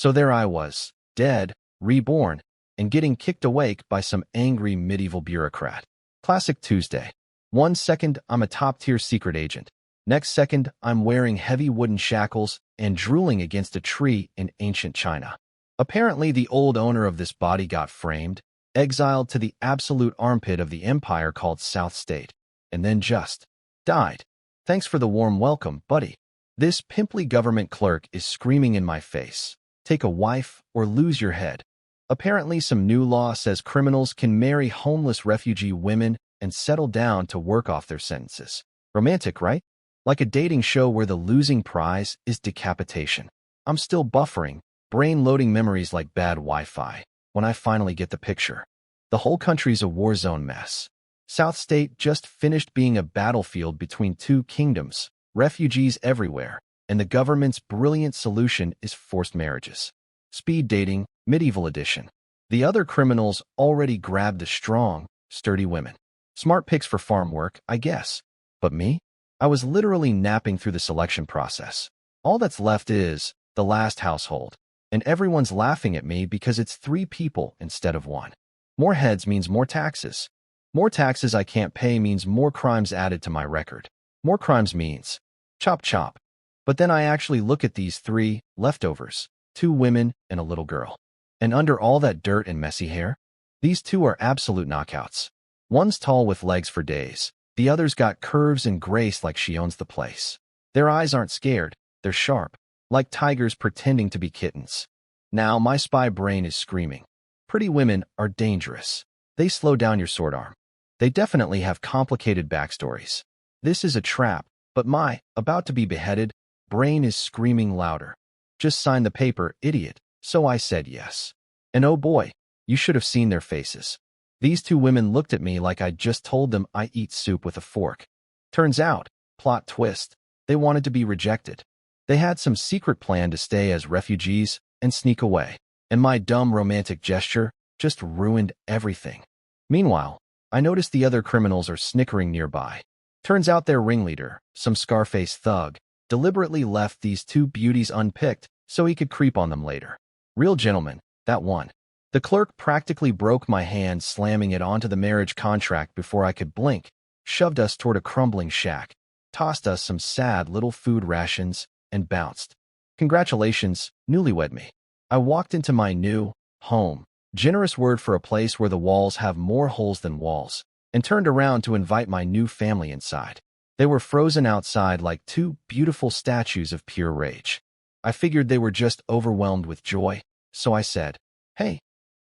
So there I was, dead, reborn, and getting kicked awake by some angry medieval bureaucrat. Classic Tuesday. 1 second, I'm a top-tier secret agent. Next second, I'm wearing heavy wooden shackles and drooling against a tree in ancient China. Apparently, the old owner of this body got framed, exiled to the absolute armpit of the empire called South State, and then just died. Thanks for the warm welcome, buddy. This pimply government clerk is screaming in my face. Take a wife or lose your head. Apparently, some new law says criminals can marry homeless refugee women and settle down to work off their sentences. Romantic, right? Like a dating show where the losing prize is decapitation. I'm still buffering, brain loading memories like bad Wi-Fi, when I finally get the picture. The whole country's a war zone mess. South State just finished being a battlefield between two kingdoms, refugees everywhere, and the government's brilliant solution is forced marriages. Speed dating, medieval edition. The other criminals already grabbed the strong, sturdy women. Smart picks for farm work, I guess. But me? I was literally napping through the selection process. All that's left is the last household. And everyone's laughing at me because it's 3 people instead of 1. More heads means more taxes. More taxes I can't pay means more crimes added to my record. More crimes means chop chop. But then I actually look at these 3 leftovers, 2 women and a little girl. And under all that dirt and messy hair, these 2 are absolute knockouts. One's tall with legs for days. The other's got curves and grace like she owns the place. Their eyes aren't scared, they're sharp, like tigers pretending to be kittens. Now my spy brain is screaming. Pretty women are dangerous. They slow down your sword arm. They definitely have complicated backstories. This is a trap, but my about-to-be beheaded brain is screaming louder. Just sign the paper, idiot. So I said yes. And oh boy, you should have seen their faces. These 2 women looked at me like I'd just told them I eat soup with a fork. Turns out, plot twist, they wanted to be rejected. They had some secret plan to stay as refugees and sneak away. And my dumb romantic gesture just ruined everything. Meanwhile, I noticed the other criminals are snickering nearby. Turns out their ringleader, some Scarface thug, deliberately left these 2 beauties unpicked so he could creep on them later. Real gentleman, that one. The clerk practically broke my hand slamming it onto the marriage contract before I could blink, shoved us toward a crumbling shack, tossed us some sad little food rations, and bounced. Congratulations, newlywed me. I walked into my new home, generous word for a place where the walls have more holes than walls, and turned around to invite my new family inside. They were frozen outside like 2 beautiful statues of pure rage. I figured they were just overwhelmed with joy, so I said, "Hey,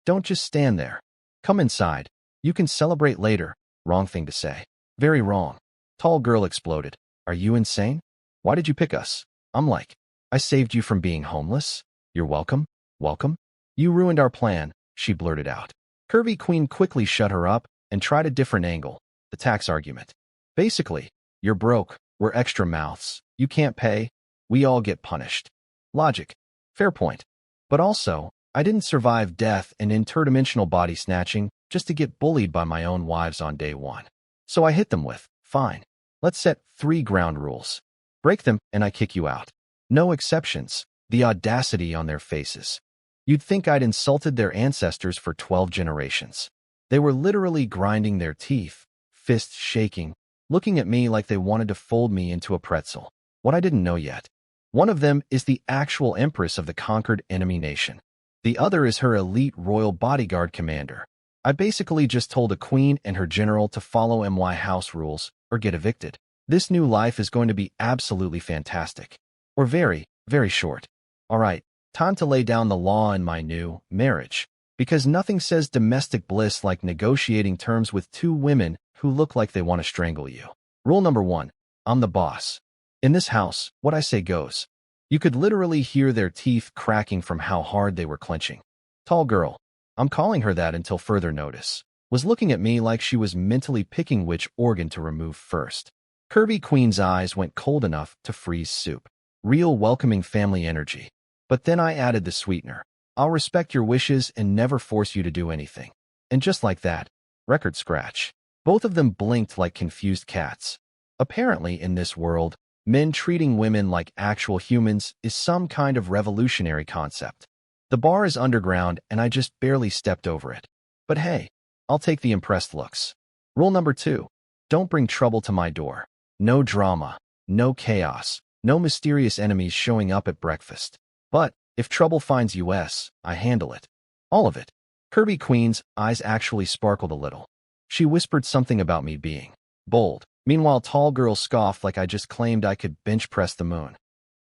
don't just stand there. Come inside. You can celebrate later." Wrong thing to say. Very wrong. Tall girl exploded. "Are you insane? Why did you pick us?" I'm like, "I saved you from being homeless. You're welcome. Welcome. You ruined our plan," she blurted out. Curvy Queen quickly shut her up and tried a different angle, the tax argument. Basically, you're broke, we're extra mouths, you can't pay, we all get punished. Logic. Fair point. But also, I didn't survive death and interdimensional body snatching just to get bullied by my own wives on day 1. So I hit them with, "Fine. Let's set 3 ground rules. Break them and I kick you out." No exceptions. The audacity on their faces. You'd think I'd insulted their ancestors for 12 generations. They were literally grinding their teeth, fists shaking, looking at me like they wanted to fold me into a pretzel. What I didn't know yet. One of them is the actual empress of the conquered enemy nation. The other is her elite royal bodyguard commander. I basically just told a queen and her general to follow my house rules or get evicted. This new life is going to be absolutely fantastic. Or very, very short. All right, time to lay down the law in my new marriage. Because nothing says domestic bliss like negotiating terms with 2 women who look like they want to strangle you. Rule number 1. I'm the boss. In this house, what I say goes. You could literally hear their teeth cracking from how hard they were clenching. Tall girl, I'm calling her that until further notice, was looking at me like she was mentally picking which organ to remove first. Curvy Queen's eyes went cold enough to freeze soup. Real welcoming family energy. But then I added the sweetener. I'll respect your wishes and never force you to do anything. And just like that, record scratch. Both of them blinked like confused cats. Apparently, in this world, men treating women like actual humans is some kind of revolutionary concept. The bar is underground and I just barely stepped over it. But hey, I'll take the impressed looks. Rule number 2. Don't bring trouble to my door. No drama, no chaos, no mysterious enemies showing up at breakfast. But if trouble finds US, I handle it. All of it. Kirby Queen's eyes actually sparkled a little. She whispered something about me being bold. Meanwhile, tall girl scoffed like I just claimed I could bench press the moon.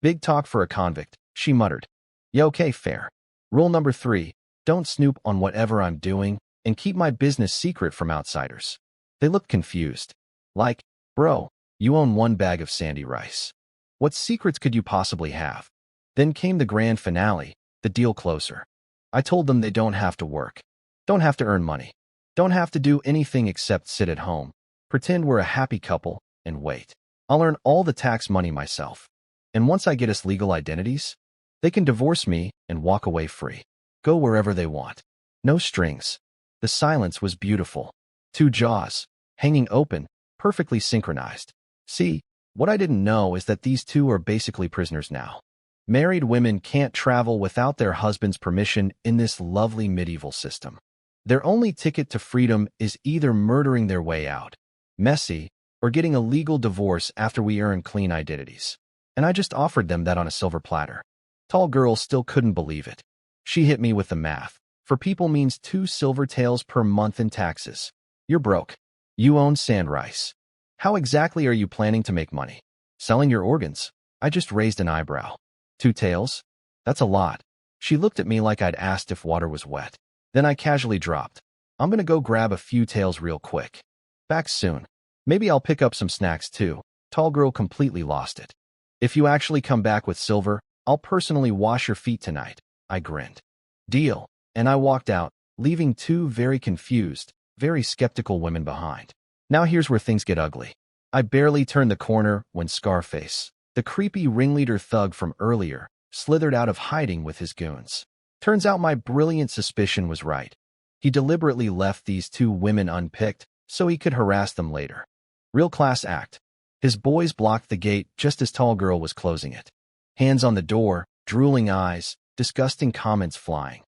Big talk for a convict, she muttered. Yeah, okay, fair. Rule number 3. Don't snoop on whatever I'm doing and keep my business secret from outsiders. They looked confused. Like, bro, you own one bag of sandy rice. What secrets could you possibly have? Then came the grand finale, the deal closer. I told them they don't have to work, don't have to earn money, don't have to do anything except sit at home, pretend we're a happy couple, and wait. I'll earn all the tax money myself. And once I get us legal identities, they can divorce me and walk away free. Go wherever they want. No strings. The silence was beautiful. 2 jaws, hanging open, perfectly synchronized. See, what I didn't know is that these two are basically prisoners now. Married women can't travel without their husband's permission in this lovely medieval system. Their only ticket to freedom is either murdering their way out, messy, or getting a legal divorce after we earn clean identities. And I just offered them that on a silver platter. Tall girl still couldn't believe it. She hit me with the math. For people means 2 silver taels per month in taxes. You're broke. You own sand rice. How exactly are you planning to make money? Selling your organs? I just raised an eyebrow. 2 taels? That's a lot. She looked at me like I'd asked if water was wet. Then I casually dropped. I'm gonna go grab a few taels real quick. Back soon. Maybe I'll pick up some snacks too. Tall girl completely lost it. If you actually come back with silver, I'll personally wash your feet tonight. I grinned. Deal. And I walked out, leaving 2 very confused, very skeptical women behind. Now here's where things get ugly. I barely turned the corner when Scarface, the creepy ringleader thug from earlier, slithered out of hiding with his goons. Turns out my brilliant suspicion was right. He deliberately left these 2 women unpicked so he could harass them later. Real class act. His boys blocked the gate just as tall girl was closing it. Hands on the door, drooling eyes, disgusting comments flying.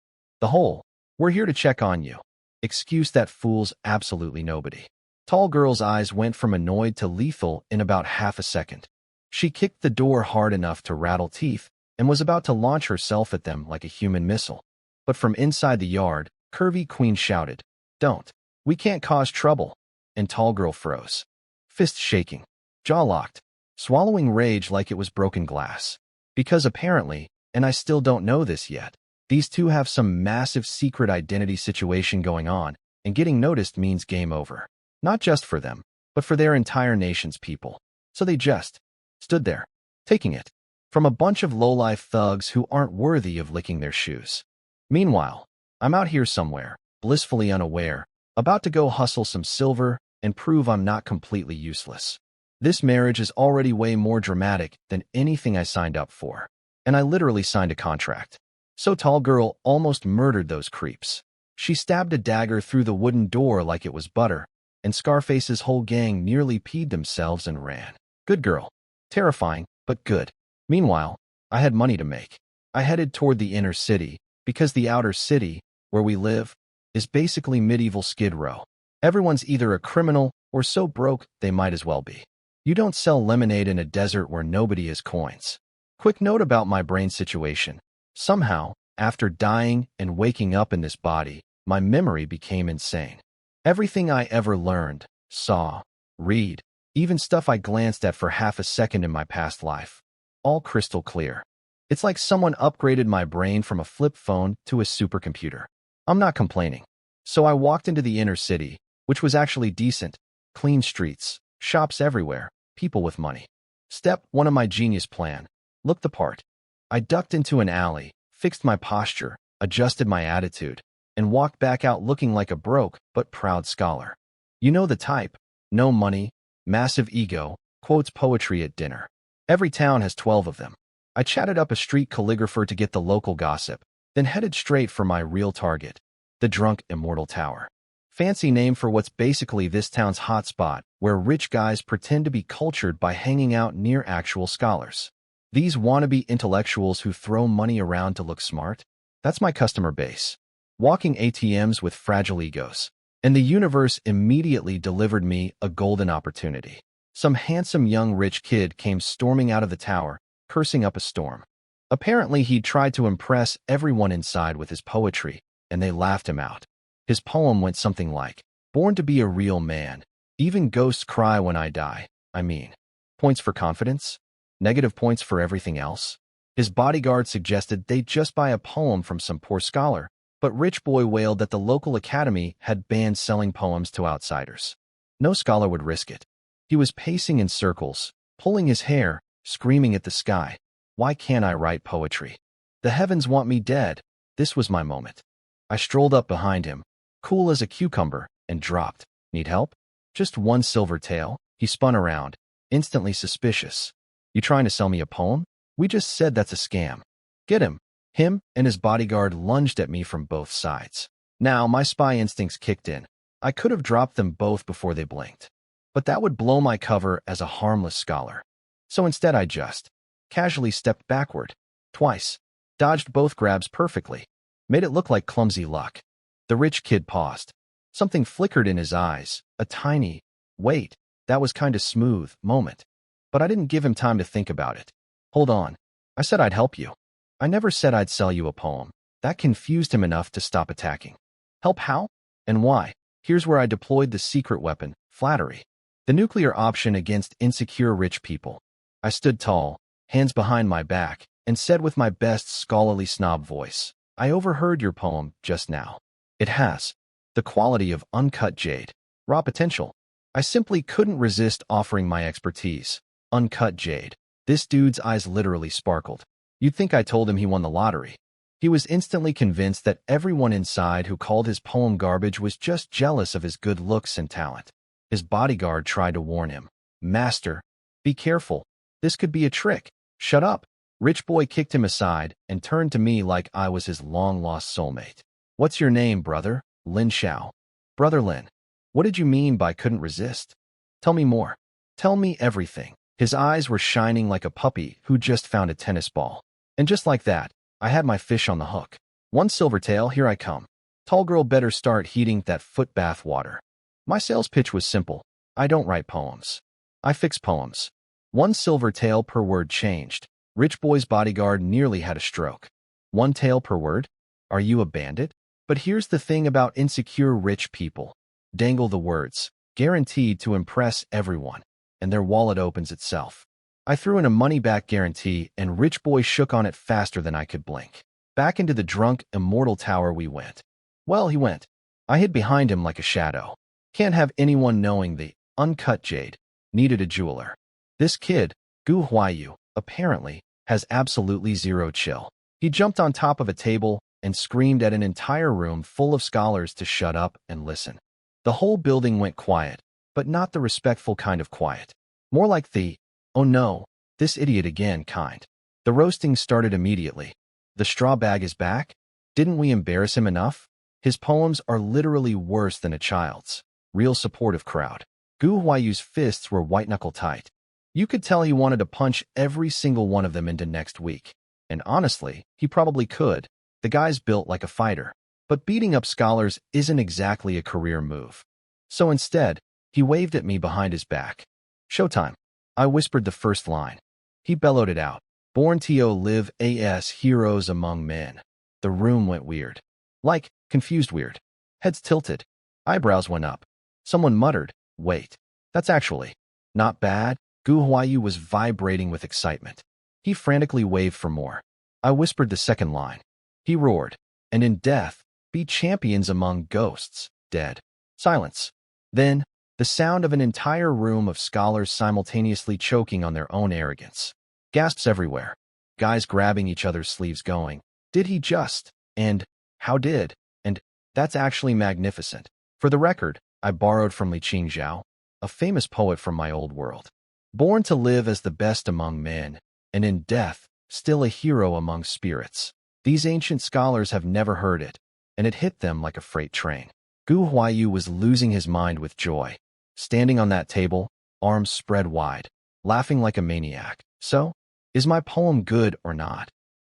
The whole, we're here to check on you. Excuse that fools absolutely nobody. Tall girl's eyes went from annoyed to lethal in about half a second. She kicked the door hard enough to rattle teeth and was about to launch herself at them like a human missile. But from inside the yard, Curvy Queen shouted, "Don't. We can't cause trouble." And tall girl froze. Fist shaking. Jaw locked. Swallowing rage like it was broken glass. Because apparently, and I still don't know this yet, these 2 have some massive secret identity situation going on, and getting noticed means game over. Not just for them, but for their entire nation's people. So they just stood there, taking it from a bunch of lowlife thugs who aren't worthy of licking their shoes. Meanwhile, I'm out here somewhere, blissfully unaware, about to go hustle some silver and prove I'm not completely useless. This marriage is already way more dramatic than anything I signed up for. And I literally signed a contract. So tall girl almost murdered those creeps. She stabbed a dagger through the wooden door like it was butter, and Scarface's whole gang nearly peed themselves and ran. Good girl. Terrifying, but good. Meanwhile, I had money to make. I headed toward the inner city, because the outer city, where we live, is basically medieval Skid Row. Everyone's either a criminal or so broke they might as well be. You don't sell lemonade in a desert where nobody has coins. Quick note about my brain situation. Somehow, after dying and waking up in this body, my memory became insane. Everything I ever learned, saw, read, even stuff I glanced at for half a second in my past life, all crystal clear. It's like someone upgraded my brain from a flip phone to a supercomputer. I'm not complaining. So I walked into the inner city, which was actually decent. Clean streets, shops everywhere, people with money. Step 1 of my genius plan. Look the part. I ducked into an alley, fixed my posture, adjusted my attitude, and walked back out looking like a broke but proud scholar. You know the type. No money, massive ego, quotes poetry at dinner. Every town has 12 of them. I chatted up a street calligrapher to get the local gossip, then headed straight for my real target, the Drunk Immortal Tower. Fancy name for what's basically this town's hotspot, where rich guys pretend to be cultured by hanging out near actual scholars. These wannabe intellectuals who throw money around to look smart? That's my customer base. Walking ATMs with fragile egos. And the universe immediately delivered me a golden opportunity. Some handsome young rich kid came storming out of the tower, cursing up a storm. Apparently, he'd tried to impress everyone inside with his poetry, and they laughed him out. His poem went something like, "Born to be a real man. Even ghosts cry when I die. I mean, points for confidence, negative points for everything else." His bodyguard suggested they just buy a poem from some poor scholar, but Rich Boy wailed that the local academy had banned selling poems to outsiders. No scholar would risk it. He was pacing in circles, pulling his hair, screaming at the sky. Why can't I write poetry? The heavens want me dead. This was my moment. I strolled up behind him, cool as a cucumber, and dropped. Need help? Just one silver tael. He spun around, instantly suspicious. You trying to sell me a poem? We just said that's a scam. Get him. Him and his bodyguard lunged at me from both sides. Now my spy instincts kicked in. I could have dropped them both before they blinked. But that would blow my cover as a harmless scholar. So instead I just casually stepped backward, twice, dodged both grabs perfectly, made it look like clumsy luck. The rich kid paused. Something flickered in his eyes, a tiny, wait, that was kinda smooth moment. But I didn't give him time to think about it. Hold on. I said I'd help you. I never said I'd sell you a poem. That confused him enough to stop attacking. Help how? And why? Here's where I deployed the secret weapon, flattery. The nuclear option against insecure rich people. I stood tall, hands behind my back, and said with my best scholarly snob voice, I overheard your poem just now. It has the quality of uncut jade, raw potential. I simply couldn't resist offering my expertise. Uncut jade. This dude's eyes literally sparkled. You'd think I told him he won the lottery. He was instantly convinced that everyone inside who called his poem garbage was just jealous of his good looks and talent. His bodyguard tried to warn him. Master, be careful. This could be a trick. Shut up. Rich Boy kicked him aside and turned to me like I was his long-lost soulmate. What's your name, brother? Lin Xiao. Brother Lin. What did you mean by couldn't resist? Tell me more. Tell me everything. His eyes were shining like a puppy who just found a tennis ball. And just like that, I had my fish on the hook. One silver tael, here I come. Tall girl better start heating that foot bath water. My sales pitch was simple. I don't write poems. I fix poems. One silver tael per word changed. Rich Boy's bodyguard nearly had a stroke. One tael per word? Are you a bandit? But here's the thing about insecure rich people. Dangle the words, guaranteed to impress everyone, and their wallet opens itself. I threw in a money-back guarantee, and Rich Boy shook on it faster than I could blink. Back into the drunk, immortal tower we went. Well, he went. I hid behind him like a shadow. Can't have anyone knowing the uncut jade needed a jeweler. This kid, Gu Huayu, apparently, has absolutely zero chill. He jumped on top of a table and screamed at an entire room full of scholars to shut up and listen. The whole building went quiet, but not the respectful kind of quiet. More like the, oh no, this idiot again kind. The roasting started immediately. The straw bag is back? Didn't we embarrass him enough? His poems are literally worse than a child's. Real supportive crowd. Gu Huayu's fists were white-knuckle tight. You could tell he wanted to punch every single one of them into next week. And honestly, he probably could. The guy's built like a fighter. But beating up scholars isn't exactly a career move. So instead, he waved at me behind his back. Showtime. I whispered the first line. He bellowed it out. Born to live as heroes among men. The room went weird. Like, confused weird. Heads tilted. Eyebrows went up. Someone muttered, wait, that's actually not bad. Gu Huayu was vibrating with excitement. He frantically waved for more. I whispered the second line. He roared, and in death, be champions among ghosts, dead. Silence. Then, the sound of an entire room of scholars simultaneously choking on their own arrogance. Gasps everywhere. Guys grabbing each other's sleeves going, did he just? And, how did? And, that's actually magnificent. For the record, I borrowed from Li Qingzhao, a famous poet from my old world. Born to live as the best among men, and in death, still a hero among spirits. These ancient scholars have never heard it, and it hit them like a freight train. Gu Huayu was losing his mind with joy, standing on that table, arms spread wide, laughing like a maniac. So, is my poem good or not?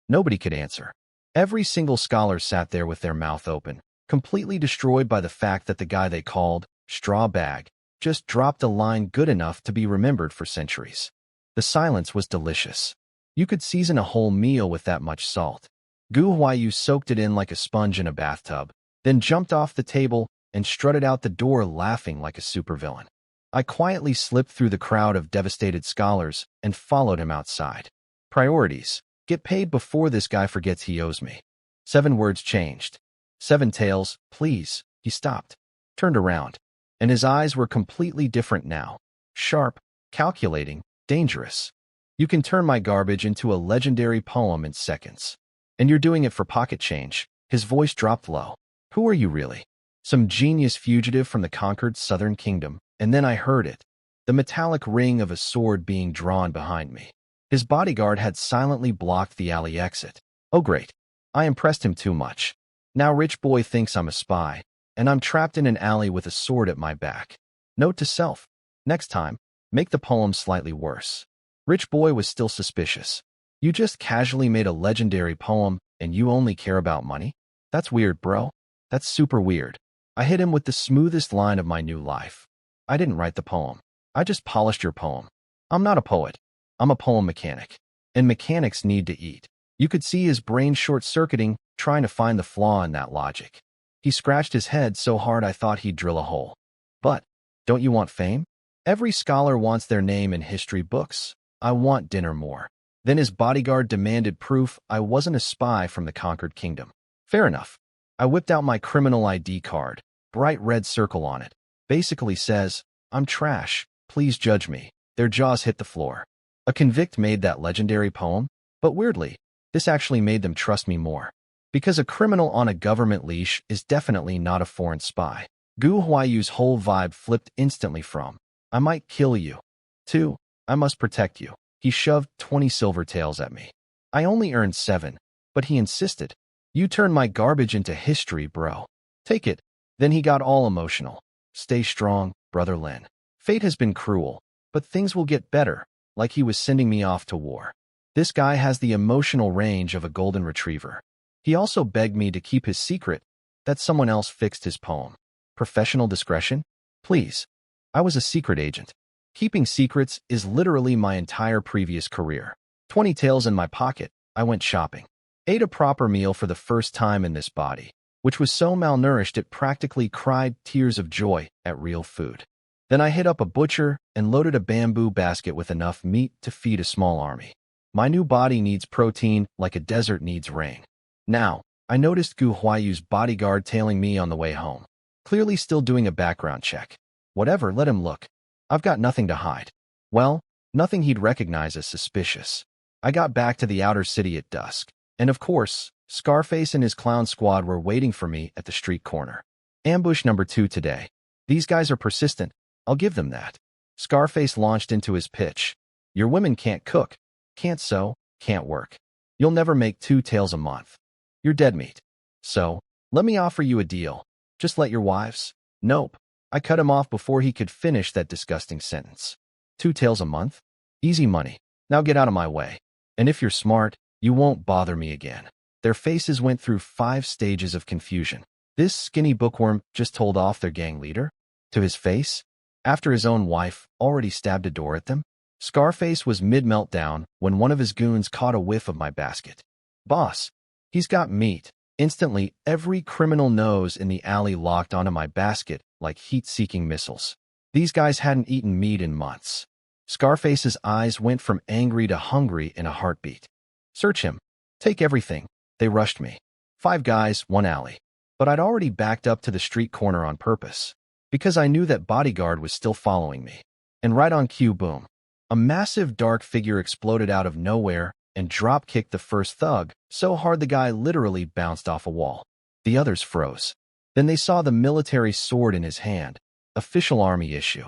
Nobody could answer. Every single scholar sat there with their mouth open, completely destroyed by the fact that the guy they called Straw Bag just dropped a line good enough to be remembered for centuries. The silence was delicious. You could season a whole meal with that much salt. Gu Huayu soaked it in like a sponge in a bathtub, then jumped off the table and strutted out the door laughing like a supervillain. I quietly slipped through the crowd of devastated scholars and followed him outside. Priorities. Get paid before this guy forgets he owes me. 7 words changed. 7 tails, please. He stopped, turned around, and his eyes were completely different now. Sharp, calculating, dangerous. You can turn my garbage into a legendary poem in seconds. And you're doing it for pocket change. His voice dropped low. Who are you really? Some genius fugitive from the conquered southern kingdom. And then I heard it. The metallic ring of a sword being drawn behind me. His bodyguard had silently blocked the alley exit. Oh great. I impressed him too much. Now rich boy thinks I'm a spy, and I'm trapped in an alley with a sword at my back. Note to self. Next time, make the poem slightly worse. Rich boy was still suspicious. You just casually made a legendary poem and you only care about money? That's weird, bro. That's super weird. I hit him with the smoothest line of my new life. I didn't write the poem. I just polished your poem. I'm not a poet. I'm a poem mechanic. And mechanics need to eat. You could see his brain short-circuiting, trying to find the flaw in that logic. He scratched his head so hard I thought he'd drill a hole. But, don't you want fame? Every scholar wants their name in history books. I want dinner more. Then his bodyguard demanded proof I wasn't a spy from the conquered kingdom. Fair enough. I whipped out my criminal ID card, bright red circle on it. Basically says, I'm trash, please judge me. Their jaws hit the floor. A convict made that legendary poem, but weirdly, this actually made them trust me more. Because a criminal on a government leash is definitely not a foreign spy. Gu Huayu's whole vibe flipped instantly from, I might kill you, to, I must protect you. He shoved 20 silver taels at me. I only earned 7, but he insisted. You turned my garbage into history, bro. Take it. Then he got all emotional. Stay strong, brother Lin. Fate has been cruel, but things will get better, like he was sending me off to war. This guy has the emotional range of a golden retriever. He also begged me to keep his secret, that someone else fixed his poem. Professional discretion? Please. I was a secret agent. Keeping secrets is literally my entire previous career. 20 taels in my pocket, I went shopping. Ate a proper meal for the first time in this body, which was so malnourished it practically cried tears of joy at real food. Then I hit up a butcher and loaded a bamboo basket with enough meat to feed a small army. My new body needs protein like a desert needs rain. Now, I noticed Gu Huayu's bodyguard tailing me on the way home, clearly still doing a background check. Whatever, let him look. I've got nothing to hide. Well, nothing he'd recognize as suspicious. I got back to the outer city at dusk. And of course, Scarface and his clown squad were waiting for me at the street corner. Ambush number 2 today. These guys are persistent. I'll give them that. Scarface launched into his pitch. Your women can't cook, can't sew, can't work. You'll never make 2 taels a month. You're dead meat. So, let me offer you a deal. Just let your wives. Nope. I cut him off before he could finish that disgusting sentence. 2 taels a month? Easy money. Now get out of my way. And if you're smart, you won't bother me again. Their faces went through 5 stages of confusion. This skinny bookworm just told off their gang leader? To his face? After his own wife already stabbed a door at them? Scarface was mid-meltdown when one of his goons caught a whiff of my basket. Boss, he's got meat. Instantly, every criminal nose in the alley locked onto my basket like heat-seeking missiles. These guys hadn't eaten meat in months. Scarface's eyes went from angry to hungry in a heartbeat. Search him. Take everything. They rushed me. 5 guys, 1 alley. But I'd already backed up to the street corner on purpose, because I knew that bodyguard was still following me. And right on cue, boom. A massive dark figure exploded out of nowhere and drop-kicked the first thug so hard the guy literally bounced off a wall. The others froze. Then they saw the military sword in his hand. Official army issue.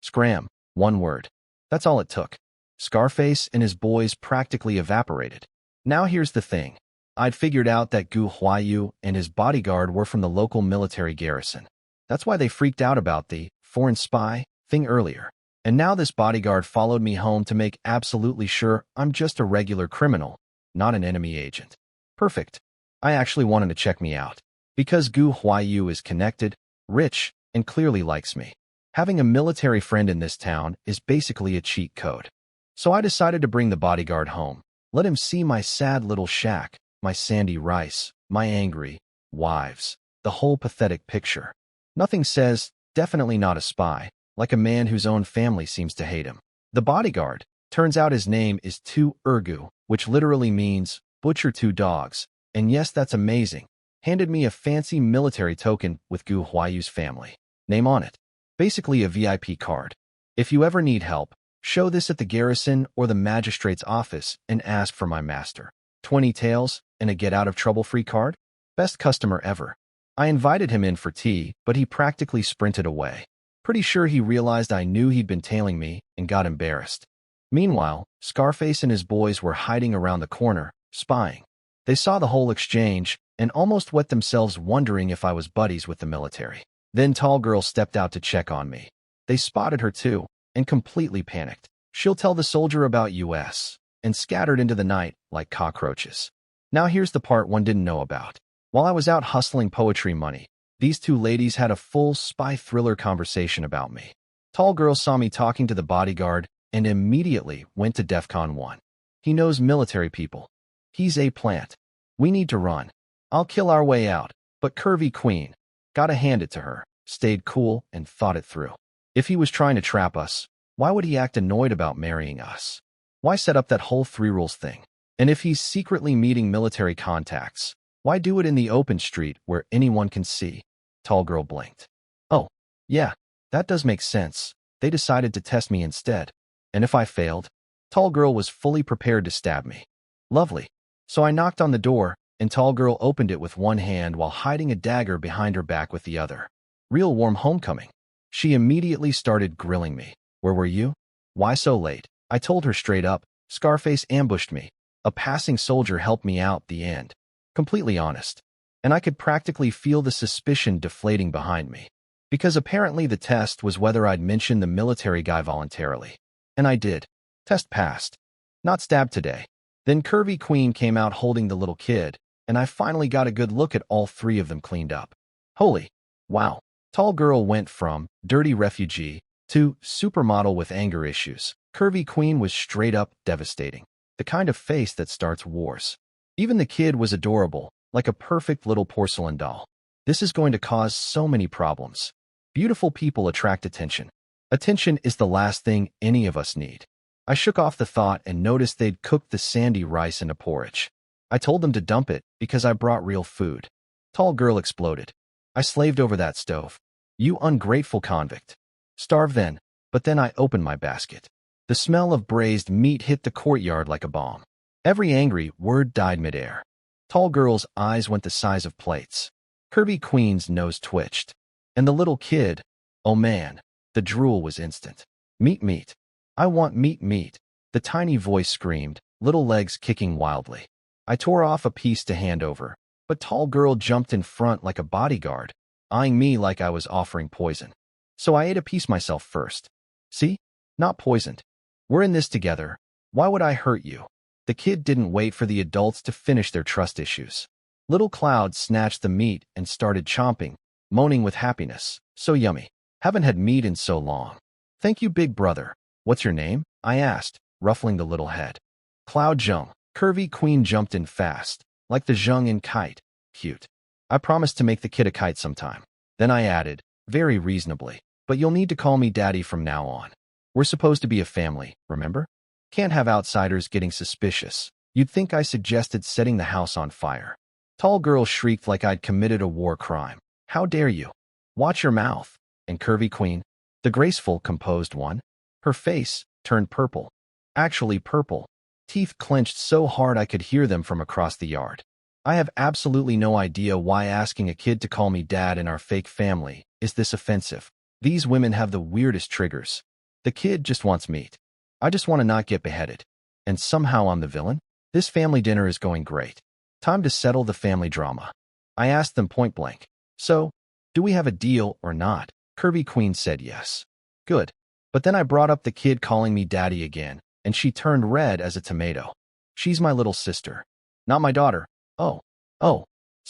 Scram. 1 word. That's all it took. Scarface and his boys practically evaporated. Now here's the thing. I'd figured out that Gu Huayu and his bodyguard were from the local military garrison. That's why they freaked out about the foreign spy thing earlier. And now this bodyguard followed me home to make absolutely sure I'm just a regular criminal, not an enemy agent. Perfect. I actually want him to check me out. Because Gu Huaiyu is connected, rich, and clearly likes me. Having a military friend in this town is basically a cheat code. So I decided to bring the bodyguard home. Let him see my sad little shack, my sandy rice, my angry wives, the whole pathetic picture. Nothing says, definitely not a spy, like a man whose own family seems to hate him. The bodyguard, turns out his name is Tu Ergu, which literally means butcher two dogs. And yes, that's amazing. Handed me a fancy military token with Gu Huayu's family name on it. Basically a VIP card. If you ever need help, show this at the garrison or the magistrate's office and ask for my master. 20 taels and a get-out-of-trouble-free card? Best customer ever. I invited him in for tea, but he practically sprinted away. Pretty sure he realized I knew he'd been tailing me and got embarrassed. Meanwhile, Scarface and his boys were hiding around the corner, spying. They saw the whole exchange and almost wet themselves wondering if I was buddies with the military. Then Tall Girl stepped out to check on me. They spotted her too and completely panicked. She'll tell the soldier about us and scattered into the night like cockroaches. Now here's the part one didn't know about. While I was out hustling poetry money, these two ladies had a full spy thriller conversation about me. Tall Girl saw me talking to the bodyguard and immediately went to DEFCON 1. He knows military people. He's a plant. We need to run. I'll kill our way out, but Curvy Queen, gotta hand it to her, stayed cool and thought it through. If he was trying to trap us, why would he act annoyed about marrying us? Why set up that whole 3 rules thing? And if he's secretly meeting military contacts, why do it in the open street where anyone can see? Tall Girl blinked. Oh, yeah, that does make sense. They decided to test me instead. And if I failed? Tall Girl was fully prepared to stab me. Lovely. So I knocked on the door, and Tall Girl opened it with one hand while hiding a dagger behind her back with the other. Real warm homecoming. She immediately started grilling me. Where were you? Why so late? I told her straight up. Scarface ambushed me. A passing soldier helped me out the end. Completely honest. And I could practically feel the suspicion deflating behind me. Because apparently the test was whether I'd mentioned the military guy voluntarily. And I did. Test passed. Not stabbed today. Then Curvy Queen came out holding the little kid, and I finally got a good look at all 3 of them cleaned up. Holy, wow. Tall Girl went from dirty refugee to supermodel with anger issues. Curvy Queen was straight up devastating. The kind of face that starts wars. Even the kid was adorable, like a perfect little porcelain doll. This is going to cause so many problems. Beautiful people attract attention. Attention is the last thing any of us need. I shook off the thought and noticed they'd cooked the sandy rice into porridge. I told them to dump it because I brought real food. Tall Girl exploded. I slaved over that stove. You ungrateful convict. Starve then, but then I opened my basket. The smell of braised meat hit the courtyard like a bomb. Every angry word died midair. Tall Girl's eyes went the size of plates. Curvy Queen's nose twitched. And the little kid, oh man, the drool was instant. Meat, meat. I want meat, meat. The tiny voice screamed, little legs kicking wildly. I tore off a piece to hand over, but Tall Girl jumped in front like a bodyguard, eyeing me like I was offering poison. So I ate a piece myself first. See? Not poisoned. We're in this together. Why would I hurt you? The kid didn't wait for the adults to finish their trust issues. Little Cloud snatched the meat and started chomping, moaning with happiness. So yummy. Haven't had meat in so long. Thank you, big brother. What's your name? I asked, ruffling the little head. Cloud Zheng. Curvy Queen jumped in fast, like the Zheng in kite. Cute. I promised to make the kid a kite sometime. Then I added, very reasonably, but you'll need to call me Daddy from now on. We're supposed to be a family, remember? Can't have outsiders getting suspicious. You'd think I suggested setting the house on fire. Tall Girl shrieked like I'd committed a war crime. How dare you? Watch your mouth. And Curvy Queen, the graceful, composed one, her face turned purple. Actually purple. Teeth clenched so hard I could hear them from across the yard. I have absolutely no idea why asking a kid to call me dad in our fake family is this offensive. These women have the weirdest triggers. The kid just wants meat. I just want to not get beheaded. And somehow I'm the villain? This family dinner is going great. Time to settle the family drama. I asked them point blank. So, do we have a deal or not? Curvy Queen said yes. Good. But then I brought up the kid calling me daddy again, and she turned red as a tomato. She's my little sister. Not my daughter. Oh.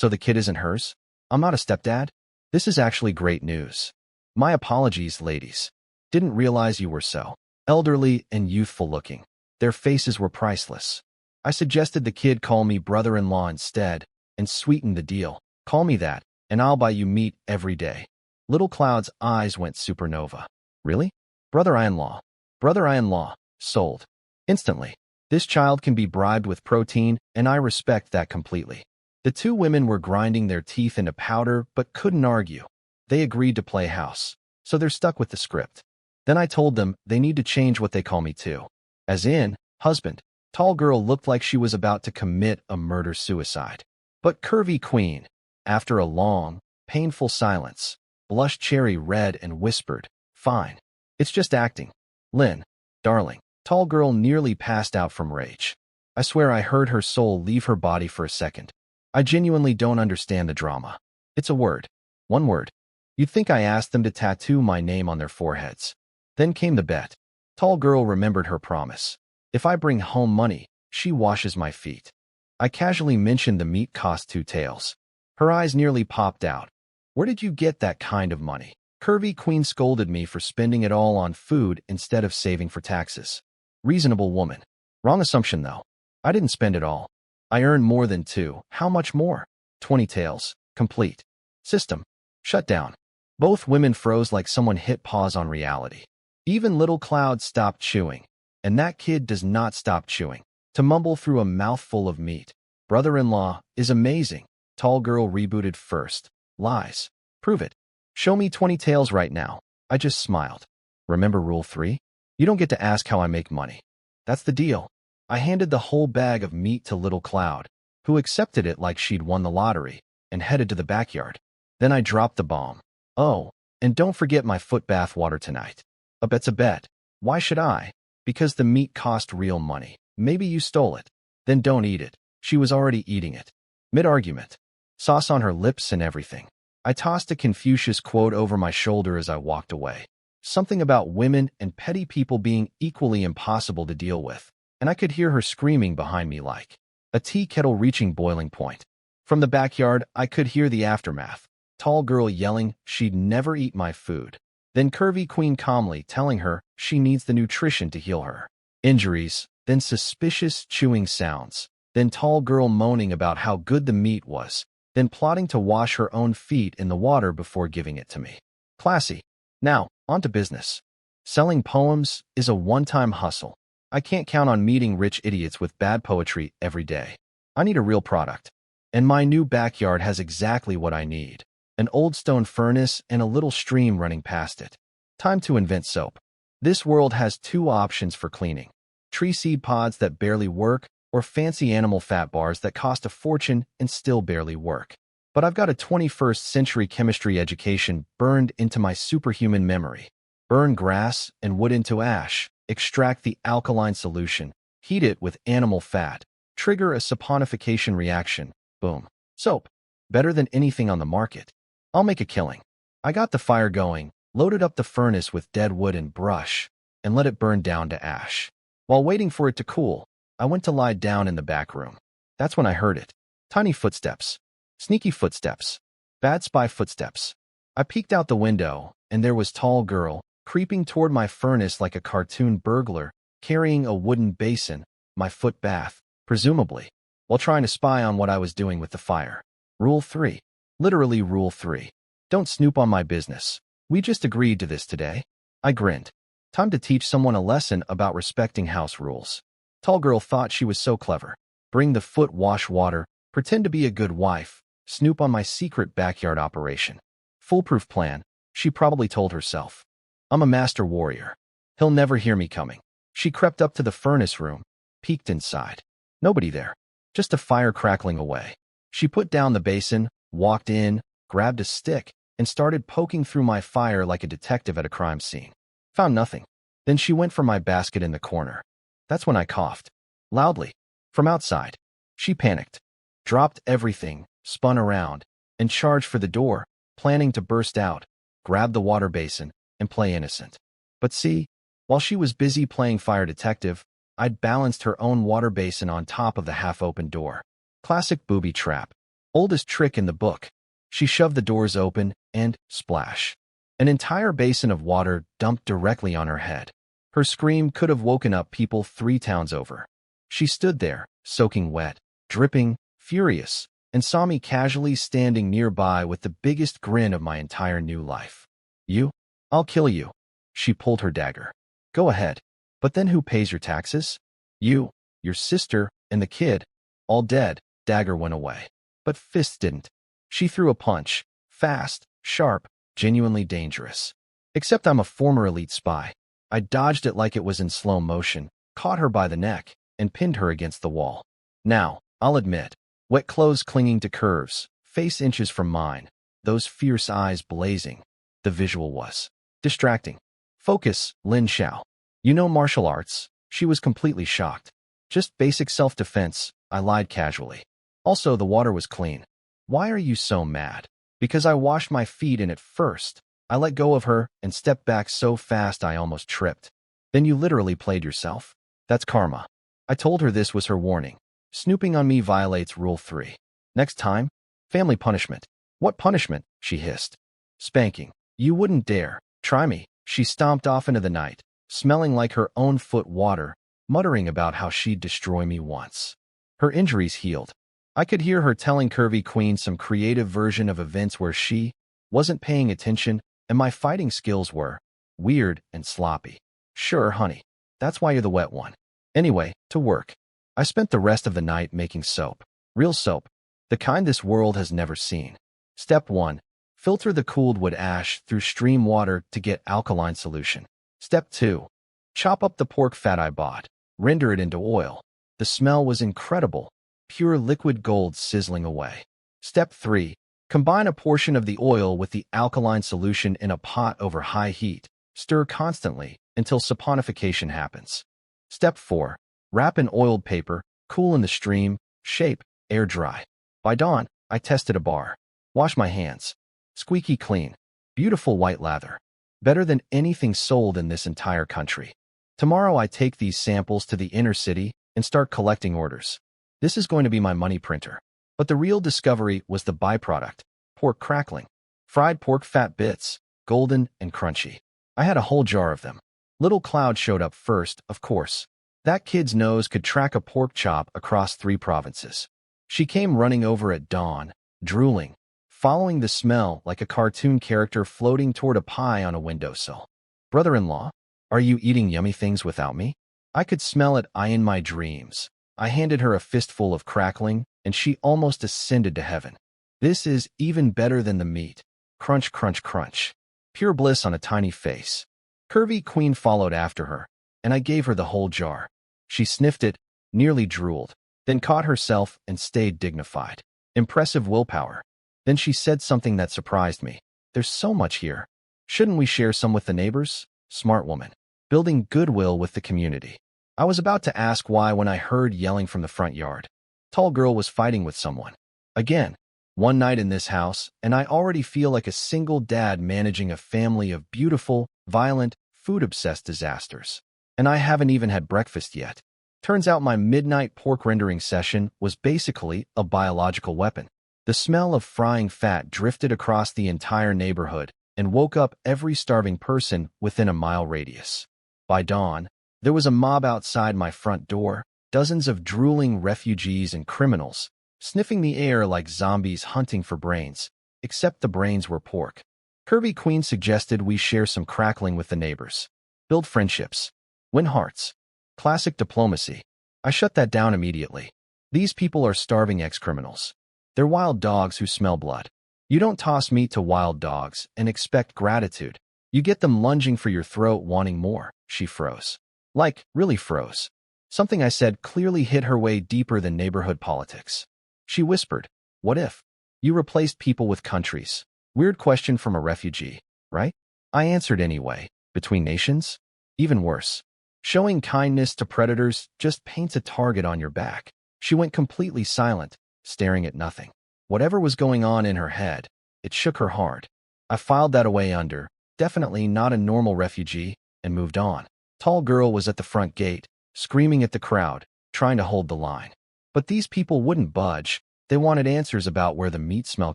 So the kid isn't hers? I'm not a stepdad? This is actually great news. My apologies, ladies. Didn't realize you were so elderly and youthful looking. Their faces were priceless. I suggested the kid call me brother-in-law instead and sweeten the deal. Call me that, and I'll buy you meat every day. Little Cloud's eyes went supernova. Really? Brother-in-law. Brother-in-law. Sold. Instantly. This child can be bribed with protein, and I respect that completely. The two women were grinding their teeth into powder but couldn't argue. They agreed to play house, so they're stuck with the script. Then I told them they need to change what they call me too. As in, husband. Tall girl looked like she was about to commit a murder-suicide. But Curvy Queen, after a long, painful silence, blushed cherry red and whispered, "Fine. It's just acting. Lynn, darling." Tall girl nearly passed out from rage. I swear I heard her soul leave her body for a second. I genuinely don't understand the drama. It's a word. One word. You'd think I asked them to tattoo my name on their foreheads. Then came the bet. Tall girl remembered her promise. If I bring home money, she washes my feet. I casually mentioned the meat cost 2 taels. Her eyes nearly popped out. Where did you get that kind of money? Curvy Queen scolded me for spending it all on food instead of saving for taxes. Reasonable woman. Wrong assumption, though. I didn't spend it all. I earned more than 2. How much more? 20 taels. Complete. System. Shut down. Both women froze like someone hit pause on reality. Even Little Cloud stopped chewing. And that kid does not stop chewing. To mumble through a mouthful of meat. Brother-in-law is amazing. Tall girl rebooted first. Lies. Prove it. Show me 20 taels right now. I just smiled. Remember Rule 3? You don't get to ask how I make money. That's the deal. I handed the whole bag of meat to Little Cloud, who accepted it like she'd won the lottery, and headed to the backyard. Then I dropped the bomb. Oh, and don't forget my foot bath water tonight. A bet's a bet. Why should I? Because the meat cost real money. Maybe you stole it. Then don't eat it. She was already eating it. Mid-argument. Sauce on her lips and everything. I tossed a Confucius quote over my shoulder as I walked away. Something about women and petty people being equally impossible to deal with, and I could hear her screaming behind me like a tea kettle reaching boiling point. From the backyard, I could hear the aftermath. Tall girl yelling she'd never eat my food. Then Curvy Queen calmly telling her she needs the nutrition to heal her injuries. Then suspicious chewing sounds. Then tall girl moaning about how good the meat was. Then plotting to wash her own feet in the water before giving it to me. Classy. Now, on to business. Selling poems is a one-time hustle. I can't count on meeting rich idiots with bad poetry every day. I need a real product. And my new backyard has exactly what I need. An old stone furnace and a little stream running past it. Time to invent soap. This world has 2 options for cleaning. Tree seed pods that barely work, or fancy animal fat bars that cost a fortune and still barely work. But I've got a 21st century chemistry education burned into my superhuman memory. Burn grass and wood into ash, extract the alkaline solution, heat it with animal fat, trigger a saponification reaction, boom. Soap. Better than anything on the market. I'll make a killing. I got the fire going, loaded up the furnace with dead wood and brush, and let it burn down to ash. While waiting for it to cool, I went to lie down in the back room. That's when I heard it. Tiny footsteps. Sneaky footsteps. Bad spy footsteps. I peeked out the window, and there was tall girl, creeping toward my furnace like a cartoon burglar, carrying a wooden basin, my foot bath, presumably, while trying to spy on what I was doing with the fire. Rule 3. Literally Rule 3. Don't snoop on my business. We just agreed to this today. I grinned. Time to teach someone a lesson about respecting house rules. Tall girl thought she was so clever. Bring the foot wash water, pretend to be a good wife, snoop on my secret backyard operation. Foolproof plan, she probably told herself. I'm a master warrior. He'll never hear me coming. She crept up to the furnace room, peeked inside. Nobody there. Just a fire crackling away. She put down the basin, walked in, grabbed a stick, and started poking through my fire like a detective at a crime scene. Found nothing. Then she went for my basket in the corner. That's when I coughed. Loudly. From outside. She panicked. Dropped everything, spun around, and charged for the door, planning to burst out, grab the water basin, and play innocent. But see, while she was busy playing fire detective, I'd balanced her own water basin on top of the half-open door. Classic booby trap. Oldest trick in the book. She shoved the doors open and, splash. An entire basin of water dumped directly on her head. Her scream could have woken up people 3 towns over. She stood there, soaking wet, dripping, furious, and saw me casually standing nearby with the biggest grin of my entire new life. You? I'll kill you. She pulled her dagger. Go ahead. But then who pays your taxes? You, your sister, and the kid. All dead. Dagger went away. But fist didn't. She threw a punch. Fast, sharp, genuinely dangerous. Except I'm a former elite spy. I dodged it like it was in slow motion, caught her by the neck, and pinned her against the wall. Now, I'll admit, wet clothes clinging to curves, face inches from mine, those fierce eyes blazing. The visual was distracting. Focus, Lin Xiao. You know martial arts? She was completely shocked. Just basic self-defense, I lied casually. Also, the water was clean. Why are you so mad? Because I washed my feet in it first. I let go of her and stepped back so fast I almost tripped. Then you literally played yourself? That's karma. I told her this was her warning. Snooping on me violates Rule 3. Next time, family punishment. What punishment? She hissed. Spanking. You wouldn't dare. Try me. She stomped off into the night, smelling like her own foot water, muttering about how she'd destroy me once. Her injuries healed. I could hear her telling Curvy Queen some creative version of events where she wasn't paying attention and my fighting skills were weird and sloppy. Sure, honey. That's why you're the wet one. Anyway, to work. I spent the rest of the night making soap. Real soap. The kind this world has never seen. Step 1. Filter the cooled wood ash through stream water to get alkaline solution. Step 2. Chop up the pork fat I bought. Render it into oil. The smell was incredible. Pure liquid gold sizzling away. Step 3. Combine a portion of the oil with the alkaline solution in a pot over high heat. Stir constantly until saponification happens. Step 4. Wrap in oiled paper, cool in the stream, shape, air dry. By dawn, I tested a bar. Wash my hands. Squeaky clean. Beautiful white lather. Better than anything sold in this entire country. Tomorrow I take these samples to the inner city and start collecting orders. This is going to be my money printer. But the real discovery was the byproduct, pork crackling. Fried pork fat bits, golden and crunchy. I had a whole jar of them. Little Cloud showed up first, of course. That kid's nose could track a pork chop across 3 provinces. She came running over at dawn, drooling, following the smell like a cartoon character floating toward a pie on a windowsill. Brother-in-law, are you eating yummy things without me? I could smell it in my dreams. I handed her a fistful of crackling, and she almost ascended to heaven. This is even better than the meat. Crunch, crunch, crunch. Pure bliss on a tiny face. Curvy Queen followed after her, and I gave her the whole jar. She sniffed it, nearly drooled, then caught herself and stayed dignified. Impressive willpower. Then she said something that surprised me. There's so much here. Shouldn't we share some with the neighbors? Smart woman. Building goodwill with the community. I was about to ask why when I heard yelling from the front yard. Tall girl was fighting with someone. Again, one night in this house, and I already feel like a single dad managing a family of beautiful, violent, food-obsessed disasters. And I haven't even had breakfast yet. Turns out my midnight pork rendering session was basically a biological weapon. The smell of frying fat drifted across the entire neighborhood and woke up every starving person within a mile radius. By dawn, there was a mob outside my front door, dozens of drooling refugees and criminals, sniffing the air like zombies hunting for brains, except the brains were pork. Curvy Queen suggested we share some crackling with the neighbors. Build friendships. Win hearts. Classic diplomacy. I shut that down immediately. These people are starving ex-criminals. They're wild dogs who smell blood. You don't toss meat to wild dogs and expect gratitude. You get them lunging for your throat wanting more. She froze. Like, really froze. Something I said clearly hit her way deeper than neighborhood politics. She whispered, what if you replaced people with countries? Weird question from a refugee, right? I answered anyway. Between nations? Even worse. Showing kindness to predators just paints a target on your back. She went completely silent, staring at nothing. Whatever was going on in her head, it shook her hard. I filed that away under, definitely not a normal refugee, and moved on. Tall girl was at the front gate, screaming at the crowd, trying to hold the line. But these people wouldn't budge. They wanted answers about where the meat smell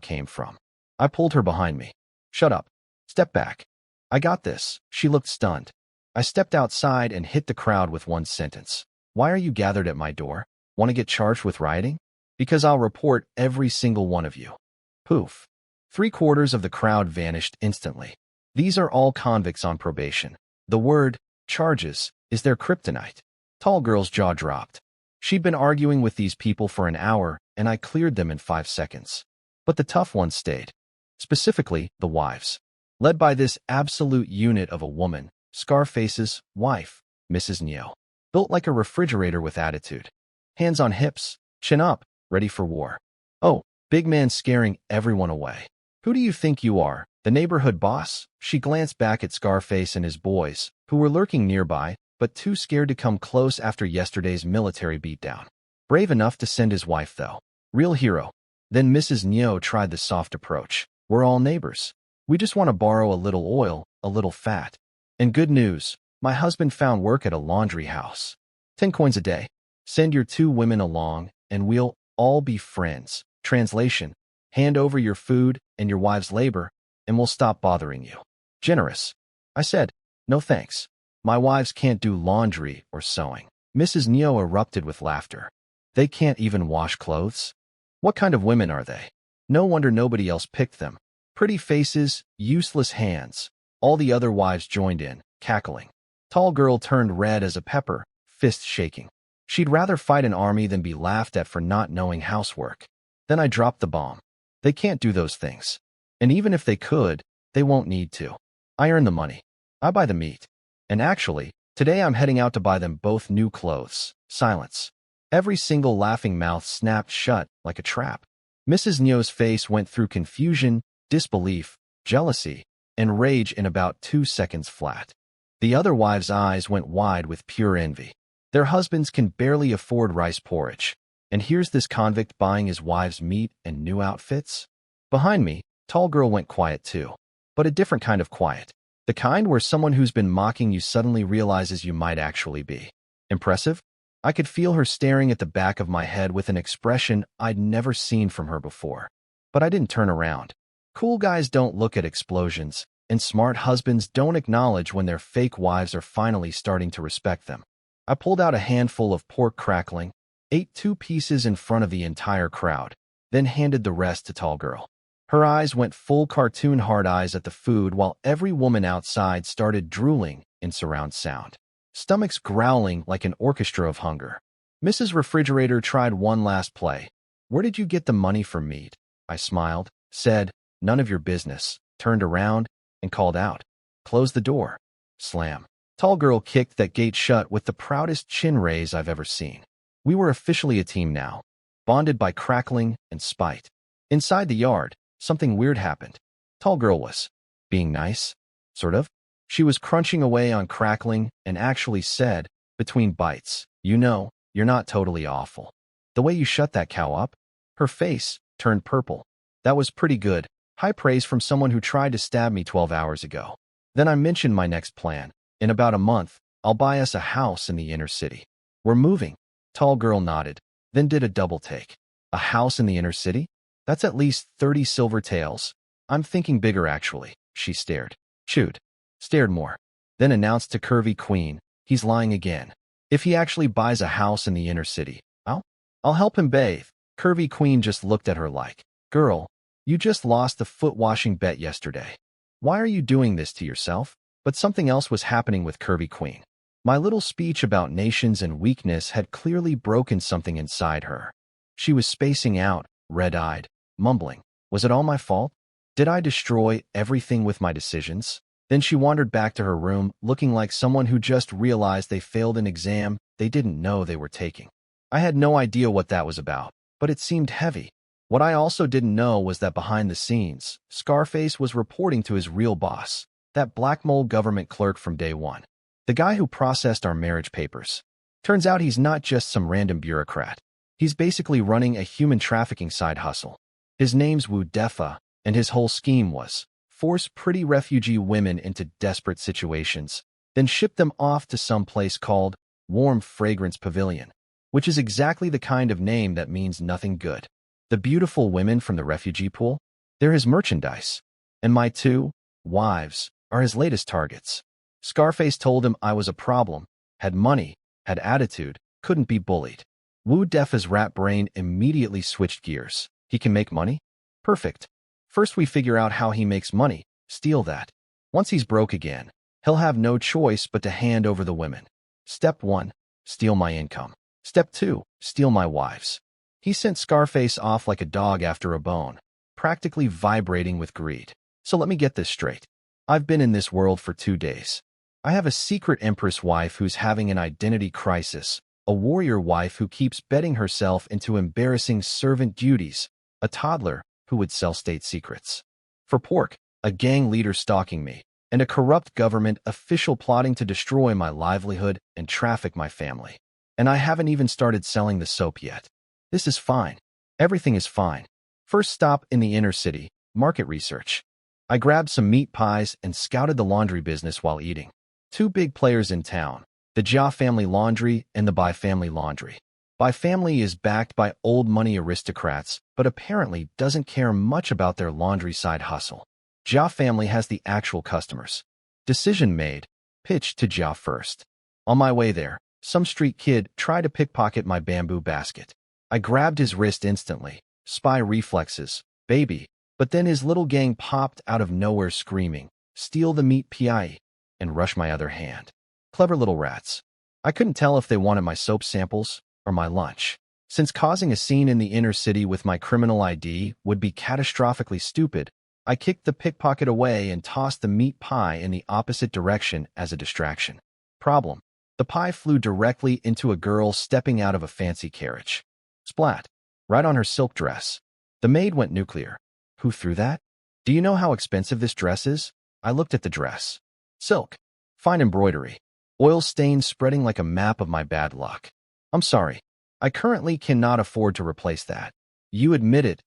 came from. I pulled her behind me. Shut up. Step back. I got this. She looked stunned. I stepped outside and hit the crowd with one sentence. Why are you gathered at my door? Want to get charged with rioting? Because I'll report every single one of you. Poof. 3/4 of the crowd vanished instantly. These are all convicts on probation. The word, charges, is their kryptonite. Tall girl's jaw dropped. She'd been arguing with these people for an hour, and I cleared them in 5 seconds. But the tough ones stayed. Specifically, the wives. Led by this absolute unit of a woman, Scarface's wife, Mrs. Neo. Built like a refrigerator with attitude. Hands on hips, chin up, ready for war. Oh, big man scaring everyone away. Who do you think you are, the neighborhood boss? She glanced back at Scarface and his boys, who were lurking nearby, but too scared to come close after yesterday's military beatdown. Brave enough to send his wife, though. Real hero. Then Mrs. Neo tried the soft approach. We're all neighbors. We just want to borrow a little oil, a little fat. And good news, my husband found work at a laundry house. 10 coins a day. Send your 2 women along, and we'll all be friends. Translation, hand over your food and your wife's labor, and we'll stop bothering you. Generous. I said, no thanks. My wives can't do laundry or sewing. Mrs. Neo erupted with laughter. They can't even wash clothes? What kind of women are they? No wonder nobody else picked them. Pretty faces, useless hands. All the other wives joined in, cackling. Tall girl turned red as a pepper, fist shaking. She'd rather fight an army than be laughed at for not knowing housework. Then I dropped the bomb. They can't do those things. And even if they could, they won't need to. I earn the money. I buy the meat. And actually, today I'm heading out to buy them both new clothes. Silence. Every single laughing mouth snapped shut like a trap. Mrs. Neo's face went through confusion, disbelief, jealousy, and rage in about 2 seconds flat. The other wives' eyes went wide with pure envy. Their husbands can barely afford rice porridge. And here's this convict buying his wife's meat and new outfits? Behind me, tall girl went quiet too. But a different kind of quiet. The kind where someone who's been mocking you suddenly realizes you might actually be. Impressive? I could feel her staring at the back of my head with an expression I'd never seen from her before. But I didn't turn around. Cool guys don't look at explosions, and smart husbands don't acknowledge when their fake wives are finally starting to respect them. I pulled out a handful of pork crackling, ate 2 pieces in front of the entire crowd, then handed the rest to tall girl. Her eyes went full cartoon hard eyes at the food while every woman outside started drooling in surround sound. Stomachs growling like an orchestra of hunger. Mrs. Refrigerator tried one last play. Where did you get the money for meat? I smiled, said, none of your business, turned around, and called out. Close the door. Slam. Tall girl kicked that gate shut with the proudest chin raise I've ever seen. We were officially a team now, bonded by crackling and spite. Inside the yard, something weird happened. Tall girl was being nice, sort of. She was crunching away on crackling and actually said, between bites, you know, you're not totally awful. The way you shut that cow up? Her face turned purple. That was pretty good. High praise from someone who tried to stab me 12 hours ago. Then I mentioned my next plan. In about a month, I'll buy us a house in the inner city. We're moving. Tall girl nodded, then did a double take. A house in the inner city? That's at least 30 silver taels. I'm thinking bigger, actually. She stared. Chewed. Stared more. Then announced to Curvy Queen, he's lying again. If he actually buys a house in the inner city, I'll help him bathe. Curvy Queen just looked at her like, girl, you just lost the foot-washing bet yesterday. Why are you doing this to yourself? But something else was happening with Curvy Queen. My little speech about nations and weakness had clearly broken something inside her. She was spacing out, red-eyed, mumbling. Was it all my fault? Did I destroy everything with my decisions? Then she wandered back to her room, looking like someone who just realized they failed an exam they didn't know they were taking. I had no idea what that was about, but it seemed heavy. What I also didn't know was that behind the scenes, Scarface was reporting to his real boss, that black mold government clerk from day one. The guy who processed our marriage papers. Turns out he's not just some random bureaucrat. He's basically running a human trafficking side hustle. His name's Wu Defa, and his whole scheme was force pretty refugee women into desperate situations, then ship them off to some place called Warm Fragrance Pavilion, which is exactly the kind of name that means nothing good. The beautiful women from the refugee pool? They're his merchandise. And my 2 wives are his latest targets. Scarface told him I was a problem, had money, had attitude, couldn't be bullied. Wu Defa's rat brain immediately switched gears. He can make money? Perfect. First we figure out how he makes money, steal that. Once he's broke again, he'll have no choice but to hand over the women. Step 1, steal my income. Step 2, steal my wives. He sent Scarface off like a dog after a bone, practically vibrating with greed. So let me get this straight. I've been in this world for 2 days. I have a secret Empress wife who's having an identity crisis, a warrior wife who keeps betting herself into embarrassing servant duties, a toddler who would sell state secrets. For pork, a gang leader stalking me, and a corrupt government official plotting to destroy my livelihood and traffic my family. And I haven't even started selling the soap yet. This is fine. Everything is fine. First stop in the inner city, market research. I grabbed some meat pies and scouted the laundry business while eating. 2 big players in town, the Jia family laundry and the Bai family laundry. Bai family is backed by old money aristocrats, but apparently doesn't care much about their laundry side hustle. Jia family has the actual customers. Decision made, pitched to Jia first. On my way there, some street kid tried to pickpocket my bamboo basket. I grabbed his wrist instantly, spy reflexes, baby, but then his little gang popped out of nowhere screaming, steal the meat pie, and rush my other hand. Clever little rats. I couldn't tell if they wanted my soap samples or my lunch. Since causing a scene in the inner city with my criminal ID would be catastrophically stupid, I kicked the pickpocket away and tossed the meat pie in the opposite direction as a distraction. Problem. The pie flew directly into a girl stepping out of a fancy carriage. Splat. Right on her silk dress. The maid went nuclear. Who threw that? Do you know how expensive this dress is? I looked at the dress. Silk. Fine embroidery. Oil stains spreading like a map of my bad luck. I'm sorry. I currently cannot afford to replace that. You admit it,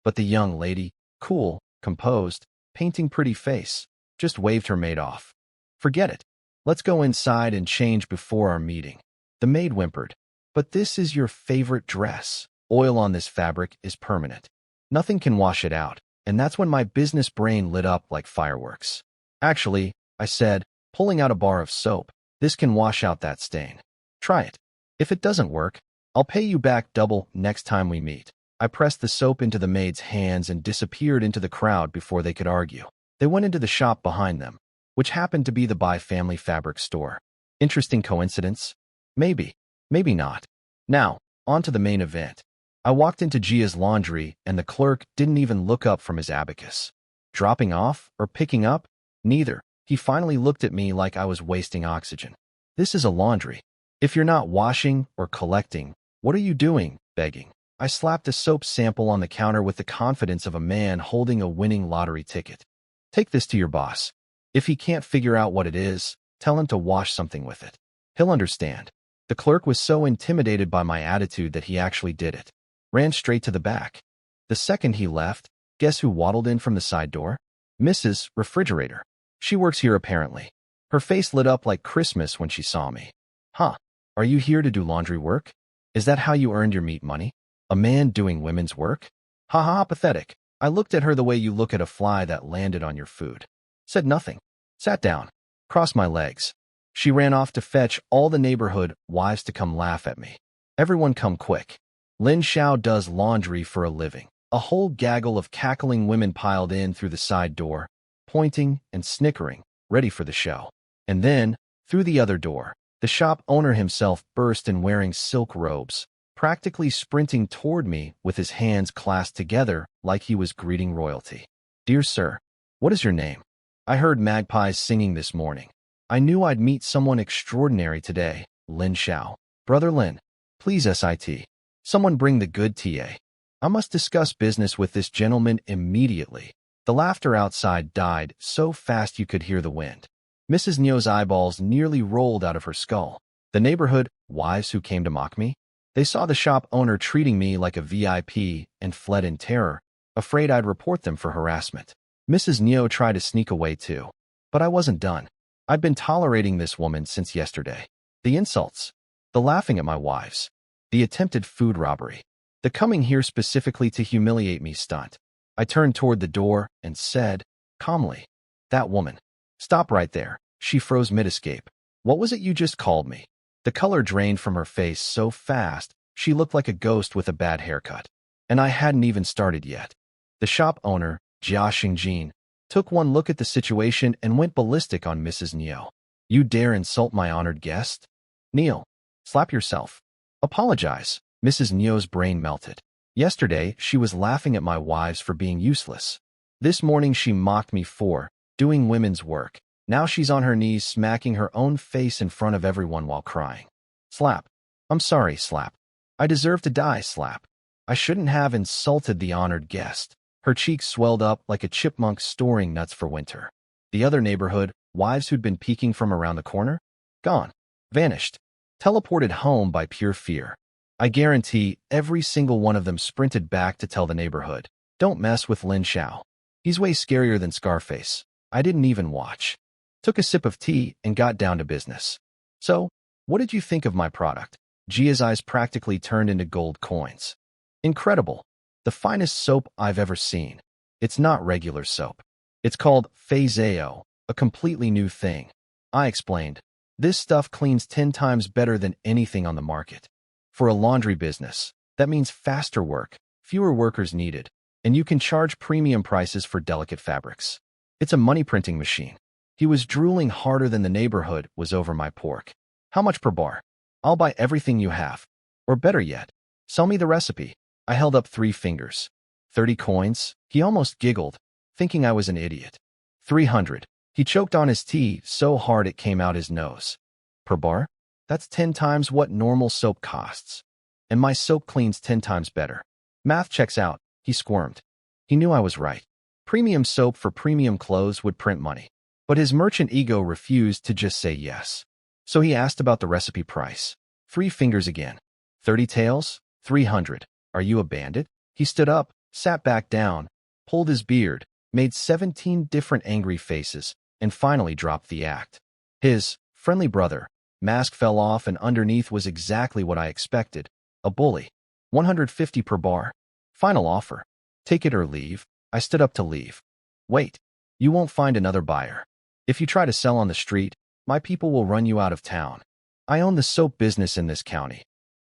but the young lady, cool, composed, painting pretty face, just waved her maid off. Forget it. Let's go inside and change before our meeting. The maid whimpered. But this is your favorite dress. Oil on this fabric is permanent. Nothing can wash it out, and that's when my business brain lit up like fireworks. Actually, I said, pulling out a bar of soap, this can wash out that stain. Try it. If it doesn't work, I'll pay you back double next time we meet. I pressed the soap into the maid's hands and disappeared into the crowd before they could argue. They went into the shop behind them, which happened to be the Bai family fabric store. Interesting coincidence? Maybe. Maybe not. Now, on to the main event. I walked into Gia's laundry and the clerk didn't even look up from his abacus. Dropping off or picking up? Neither. He finally looked at me like I was wasting oxygen. This is a laundry. If you're not washing or collecting, what are you doing? Begging. I slapped a soap sample on the counter with the confidence of a man holding a winning lottery ticket. Take this to your boss. If he can't figure out what it is, tell him to wash something with it. He'll understand. The clerk was so intimidated by my attitude that he actually did it. Ran straight to the back. The second he left, guess who waddled in from the side door? Mrs. Refrigerator. She works here apparently. Her face lit up like Christmas when she saw me. Huh, are you here to do laundry work? Is that how you earned your meat money? A man doing women's work? Ha ha, pathetic. I looked at her the way you look at a fly that landed on your food. Said nothing. Sat down. Crossed my legs. She ran off to fetch all the neighborhood wives to come laugh at me. Everyone come quick. Lin Xiao does laundry for a living. A whole gaggle of cackling women piled in through the side door, pointing and snickering, ready for the show. And then, through the other door, the shop owner himself burst in wearing silk robes, practically sprinting toward me with his hands clasped together like he was greeting royalty. Dear sir, what is your name? I heard magpies singing this morning. I knew I'd meet someone extraordinary today. Lin Xiao. Brother Lin, please SIT. Someone bring the good TA. I must discuss business with this gentleman immediately. The laughter outside died so fast you could hear the wind. Mrs. Neo's eyeballs nearly rolled out of her skull. The neighborhood wives who came to mock me? They saw the shop owner treating me like a VIP and fled in terror, afraid I'd report them for harassment. Mrs. Neo tried to sneak away too. But I wasn't done. I'd been tolerating this woman since yesterday. The insults. The laughing at my wives. The attempted food robbery. The coming here specifically to humiliate me stunt. I turned toward the door and said, calmly, "That woman. Stop right there." She froze mid-escape. "What was it you just called me?" The color drained from her face so fast, she looked like a ghost with a bad haircut. And I hadn't even started yet. The shop owner, Jia Xingjin, took one look at the situation and went ballistic on Mrs. Neo. "You dare insult my honored guest? Kneel. Slap yourself. Apologize." Mrs. Neo's brain melted. Yesterday, she was laughing at my wives for being useless. This morning, she mocked me for doing women's work. Now she's on her knees smacking her own face in front of everyone while crying. Slap. "I'm sorry, Slap. I deserve to die, Slap. I shouldn't have insulted the honored guest." Her cheeks swelled up like a chipmunk storing nuts for winter. The other neighborhood, wives who'd been peeking from around the corner? Gone. Vanished. Teleported home by pure fear. I guarantee every single one of them sprinted back to tell the neighborhood, "Don't mess with Lin Xiao. He's way scarier than Scarface." I didn't even watch. Took a sip of tea and got down to business. "So, what did you think of my product?" Jia's eyes practically turned into gold coins. "Incredible. The finest soap I've ever seen. It's not regular soap. It's called Phaseo, a completely new thing." I explained. "This stuff cleans 10 times better than anything on the market. For a laundry business, that means faster work, fewer workers needed, and you can charge premium prices for delicate fabrics. It's a money-printing machine." He was drooling harder than the neighborhood was over my pork. "How much per bar?" "I'll buy everything you have. Or better yet, sell me the recipe." I held up 3 fingers. 30 coins? He almost giggled, thinking I was an idiot. 300. He choked on his tea so hard it came out his nose. "Per bar? That's 10 times what normal soap costs. And my soap cleans 10 times better." "Math checks out," he squirmed. He knew I was right. Premium soap for premium clothes would print money. But his merchant ego refused to just say yes. So he asked about the recipe price. 3 fingers again. 30 taels? 300. "Are you a bandit?" He stood up, sat back down, pulled his beard, made 17 different angry faces, and finally dropped the act. His friendly brother mask fell off, and underneath was exactly what I expected. A bully. 150 per bar. Final offer. Take it or leave. I stood up to leave. "Wait. You won't find another buyer. If you try to sell on the street, my people will run you out of town. I own the soap business in this county."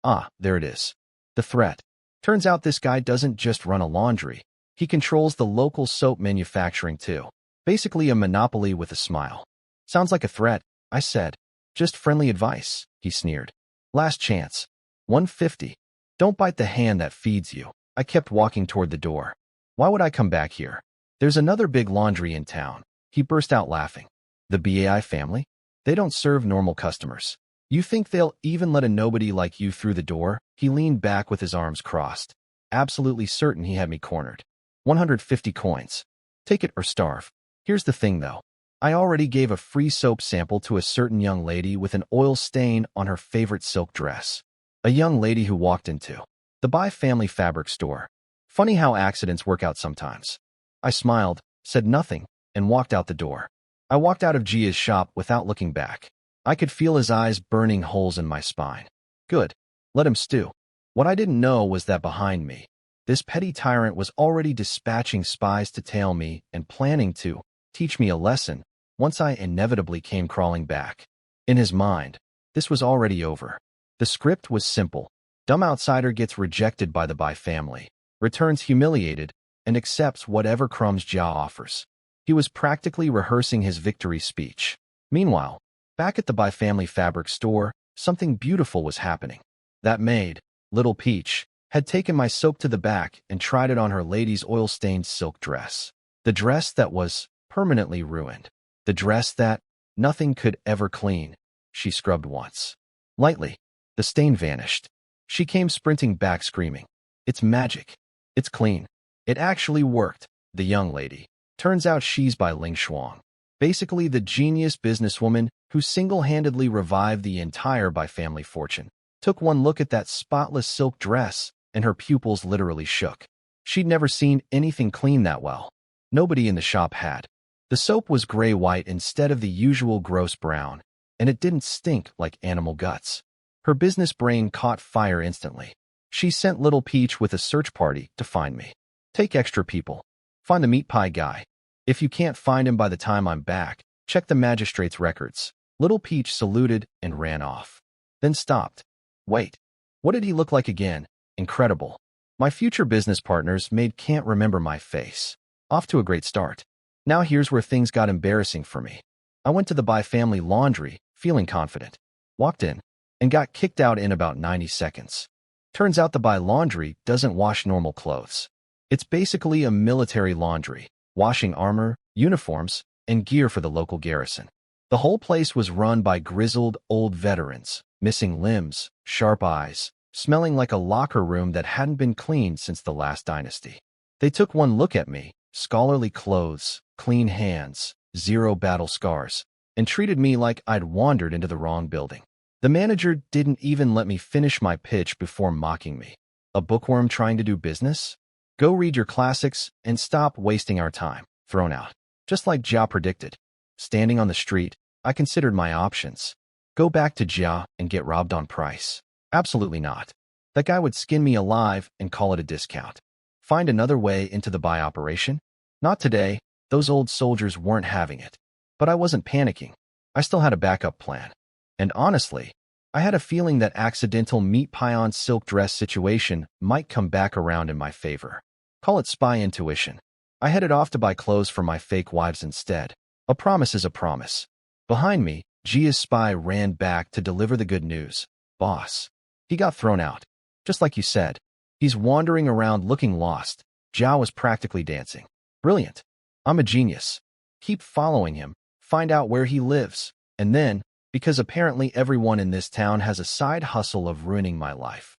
Ah, there it is. The threat. Turns out this guy doesn't just run a laundry. He controls the local soap manufacturing too. Basically a monopoly with a smile. "Sounds like a threat," I said. "Just friendly advice," he sneered. "Last chance. 150. Don't bite the hand that feeds you." I kept walking toward the door. Why would I come back here? There's another big laundry in town. He burst out laughing. "The BAI family? They don't serve normal customers. You think they'll even let a nobody like you through the door?" He leaned back with his arms crossed. Absolutely certain he had me cornered. 150 coins. Take it or starve. Here's the thing though. I already gave a free soap sample to a certain young lady with an oil stain on her favorite silk dress. A young lady who walked into the Bai family fabric store. Funny how accidents work out sometimes. I smiled, said nothing, and walked out the door. I walked out of Jia's shop without looking back. I could feel his eyes burning holes in my spine. Good. Let him stew. What I didn't know was that behind me, this petty tyrant was already dispatching spies to tail me and planning to teach me a lesson once I inevitably came crawling back. In his mind, this was already over. The script was simple. Dumb outsider gets rejected by the Bai family, returns humiliated, and accepts whatever crumbs Jia offers. He was practically rehearsing his victory speech. Meanwhile, back at the Bai family fabric store, something beautiful was happening. That maid, Little Peach, had taken my soap to the back and tried it on her lady's oil-stained silk dress. The dress that was permanently ruined. The dress that nothing could ever clean. She scrubbed once. Lightly, the stain vanished. She came sprinting back screaming, "It's magic. It's clean. It actually worked." The young lady. Turns out she's by Ling Shuang. Basically the genius businesswoman who single-handedly revived the entire Bai family fortune. Took one look at that spotless silk dress, and her pupils literally shook. She'd never seen anything clean that well. Nobody in the shop had. The soap was gray-white instead of the usual gross brown, and it didn't stink like animal guts. Her business brain caught fire instantly. She sent Little Peach with a search party to find me. Take extra people. Find the meat pie guy. If you can't find him by the time I'm back, check the magistrate's records. Little Peach saluted and ran off. Then stopped. Wait. What did he look like again? Incredible. My future business partners can't remember my face. Off to a great start. Now here's where things got embarrassing for me. I went to the By Family Laundry, feeling confident. Walked in, and got kicked out in about 90 seconds. Turns out the By Laundry doesn't wash normal clothes. It's basically a military laundry, washing armor, uniforms, and gear for the local garrison. The whole place was run by grizzled old veterans, missing limbs, sharp eyes, smelling like a locker room that hadn't been cleaned since the last dynasty. They took one look at me, scholarly clothes, clean hands, 0 battle scars, and treated me like I'd wandered into the wrong building. The manager didn't even let me finish my pitch before mocking me. A bookworm trying to do business? Go read your classics and stop wasting our time. Thrown out. Just like Jia predicted. Standing on the street, I considered my options. Go back to Jia and get robbed on price. Absolutely not. That guy would skin me alive and call it a discount. Find another way into the buy operation? Not today. Those old soldiers weren't having it. But I wasn't panicking. I still had a backup plan. And honestly, I had a feeling that accidental meat pie on silk dress situation might come back around in my favor. Call it spy intuition. I headed off to buy clothes for my fake wives instead. A promise is a promise. Behind me, Jia's spy ran back to deliver the good news. Boss. He got thrown out. Just like you said. He's wandering around looking lost. Jia was practically dancing. Brilliant. I'm a genius. Keep following him. Find out where he lives. And then, because apparently everyone in this town has a side hustle of ruining my life.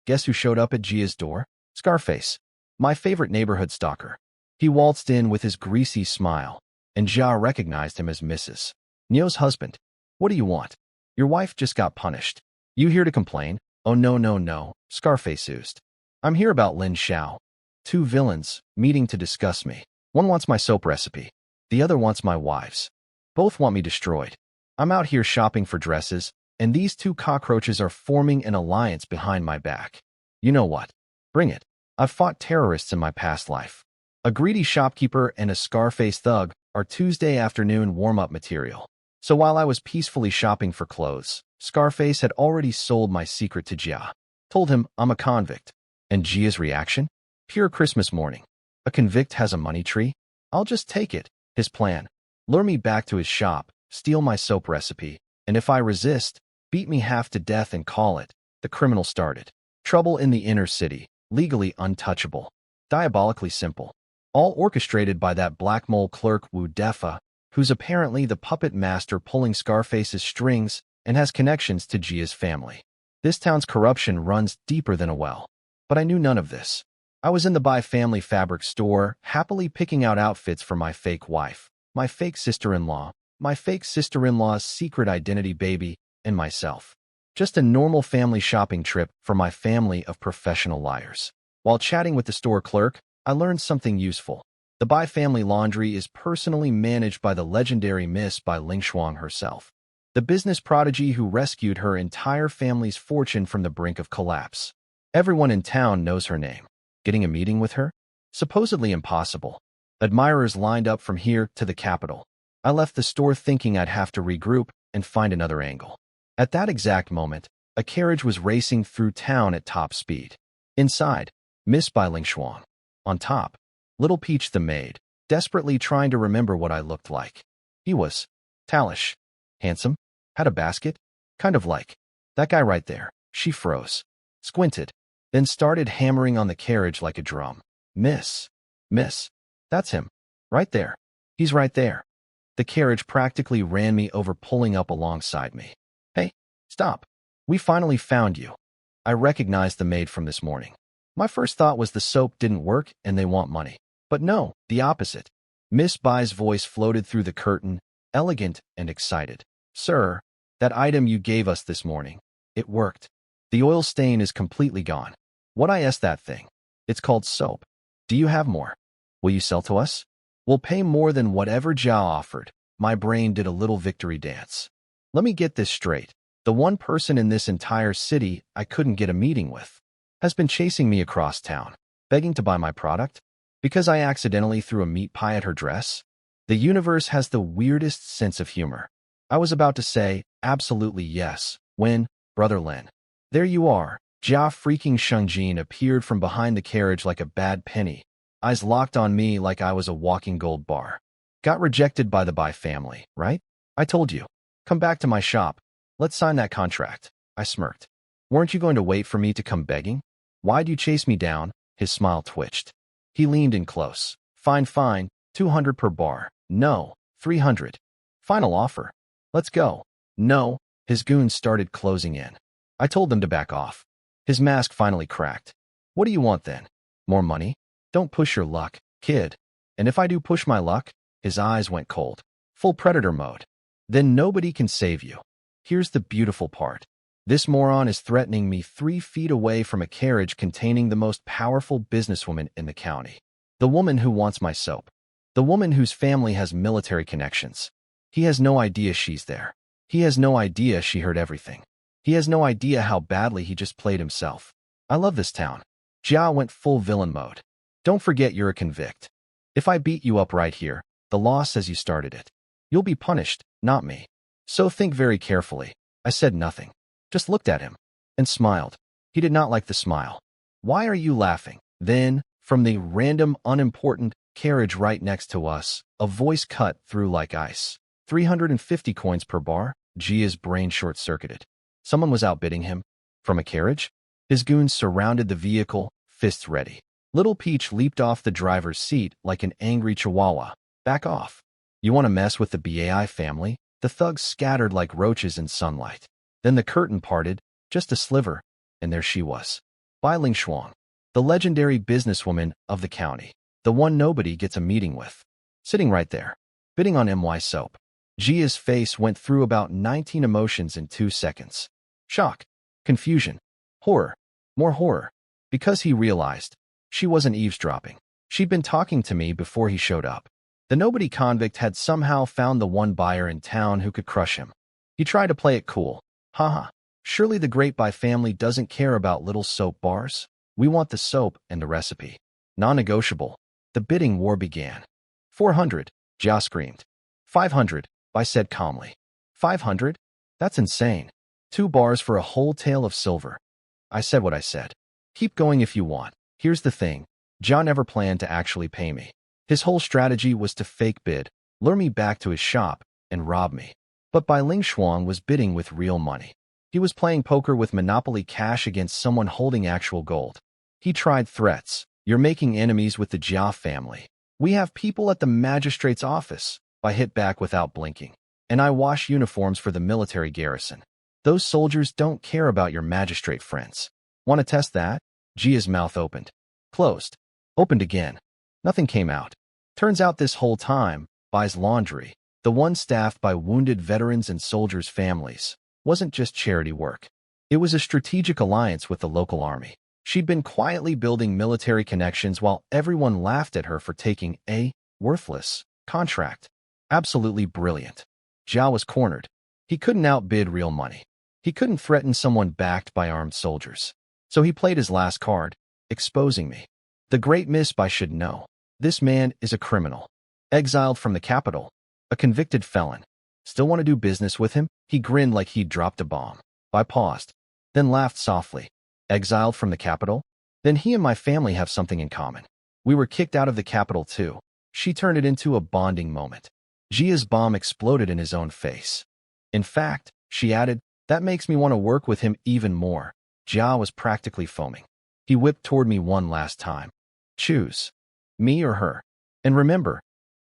Guess who showed up at Jia's door? Scarface. My favorite neighborhood stalker. He waltzed in with his greasy smile, and Jia recognized him as Mrs. Nio's husband. What do you want? Your wife just got punished. You here to complain? Oh no, Scarface oozed. I'm here about Lin Xiao. 2 villains, meeting to discuss me. One wants my soap recipe. The other wants my wives. Both want me destroyed. I'm out here shopping for dresses, and these 2 cockroaches are forming an alliance behind my back. You know what? Bring it. I've fought terrorists in my past life. A greedy shopkeeper and a Scarface thug are Tuesday afternoon warm-up material. So while I was peacefully shopping for clothes, Scarface had already sold my secret to Jia. Told him I'm a convict. And Jia's reaction? Pure Christmas morning. A convict has a money tree? I'll just take it. His plan. Lure me back to his shop, steal my soap recipe, and if I resist, beat me half to death and call it. The criminal started. Trouble in the inner city. Legally untouchable. Diabolically simple. All orchestrated by that black mole clerk Wu Defa, who's apparently the puppet master pulling Scarface's strings and has connections to Jia's family. This town's corruption runs deeper than a well. But I knew none of this. I was in the By Family fabric store, happily picking out outfits for my fake wife, my fake sister-in-law, my fake sister-in-law's secret identity baby, and myself. Just a normal family shopping trip for my family of professional liars. While chatting with the store clerk, I learned something useful. The By Family Laundry is personally managed by the legendary Miss Bai Lingshuang herself, the business prodigy who rescued her entire family's fortune from the brink of collapse. Everyone in town knows her name. Getting a meeting with her? Supposedly impossible. Admirers lined up from here to the capital. I left the store thinking I'd have to regroup and find another angle. At that exact moment, a carriage was racing through town at top speed. Inside, Miss Bai Lingshuang. On top, Little Peach the maid, desperately trying to remember what I looked like. He was tallish, handsome, had a basket, kind of like that guy right there. She froze, squinted, then started hammering on the carriage like a drum. Miss, that's him, right there. He's right there. The carriage practically ran me over, pulling up alongside me. Hey, stop. We finally found you. I recognized the maid from this morning. My first thought was the soap didn't work and they want money. But no, the opposite. Miss Bai's voice floated through the curtain, elegant and excited. Sir, that item you gave us this morning, it worked. The oil stain is completely gone. What I asked that thing? It's called soap. Do you have more? Will you sell to us? We'll pay more than whatever Jia offered. My brain did a little victory dance. Let me get this straight. The one person in this entire city I couldn't get a meeting with. has been chasing me across town, begging to buy my product, because I accidentally threw a meat pie at her dress. The universe has the weirdest sense of humor. I was about to say, absolutely yes, when, Brother Lin, there you are. Jia freaking Shungjin appeared from behind the carriage like a bad penny, eyes locked on me like I was a walking gold bar. Got rejected by the Bai family, right? I told you. Come back to my shop. Let's sign that contract. I smirked. Weren't you going to wait for me to come begging? Why'd you chase me down? His smile twitched. He leaned in close. Fine, fine. 200 per bar. No. 300. Final offer. Let's go. No. His goons started closing in. I told them to back off. His mask finally cracked. What do you want then? More money? Don't push your luck, kid. And if I do push my luck? His eyes went cold. Full predator mode. Then nobody can save you. Here's the beautiful part. This moron is threatening me 3 feet away from a carriage containing the most powerful businesswoman in the county. The woman who wants my soap. The woman whose family has military connections. He has no idea she's there. He has no idea she heard everything. He has no idea how badly he just played himself. I love this town. Jia went full villain mode. Don't forget you're a convict. If I beat you up right here, the law says you started it. You'll be punished, not me. So think very carefully. I said nothing. Just looked at him. And smiled. He did not like the smile. Why are you laughing? Then, from the random, unimportant carriage right next to us, a voice cut through like ice. 350 coins per bar? Jia's brain short-circuited. Someone was outbidding him. From a carriage? His goons surrounded the vehicle, fists ready. Little Peach leaped off the driver's seat like an angry chihuahua. Back off. You want to mess with the Bai family? The thugs scattered like roaches in sunlight. Then the curtain parted, just a sliver, and there she was. Bai Lingshuang, the legendary businesswoman of the county. The one nobody gets a meeting with. Sitting right there, bidding on MY soap. Jia's face went through about 19 emotions in 2 seconds. Shock, confusion, horror, more horror. Because he realized she wasn't eavesdropping. She'd been talking to me before he showed up. The nobody convict had somehow found the one buyer in town who could crush him. He tried to play it cool. Haha. Surely the Great Bai family doesn't care about little soap bars. We want the soap and the recipe. Non-negotiable. The bidding war began. 400, Jia screamed. 500, Bai said calmly. 500? That's insane. 2 bars for a whole tale of silver. I said what I said. Keep going if you want. Here's the thing. Jia never planned to actually pay me. His whole strategy was to fake bid, lure me back to his shop, and rob me. But Bai Lingshuang was bidding with real money. He was playing poker with Monopoly cash against someone holding actual gold. He tried threats. You're making enemies with the Jia family. We have people at the magistrate's office. Bai hit back without blinking. And I wash uniforms for the military garrison. Those soldiers don't care about your magistrate friends. Want to test that? Jia's mouth opened. Closed. Opened again. Nothing came out. Turns out this whole time, Bai's laundry, the one staffed by wounded veterans and soldiers' families, wasn't just charity work. It was a strategic alliance with the local army. She'd been quietly building military connections while everyone laughed at her for taking a worthless contract. Absolutely brilliant. Jia was cornered. He couldn't outbid real money. He couldn't threaten someone backed by armed soldiers. So he played his last card, exposing me. The great Miss Bai should know. This man is a criminal. Exiled from the capital. A convicted felon. Still want to do business with him? He grinned like he'd dropped a bomb. Bai paused, then laughed softly. Exiled from the capital? Then he and my family have something in common. We were kicked out of the capital too. She turned it into a bonding moment. Jia's bomb exploded in his own face. In fact, she added, that makes me want to work with him even more. Jia was practically foaming. He whipped toward me one last time. Choose. Me or her. And remember,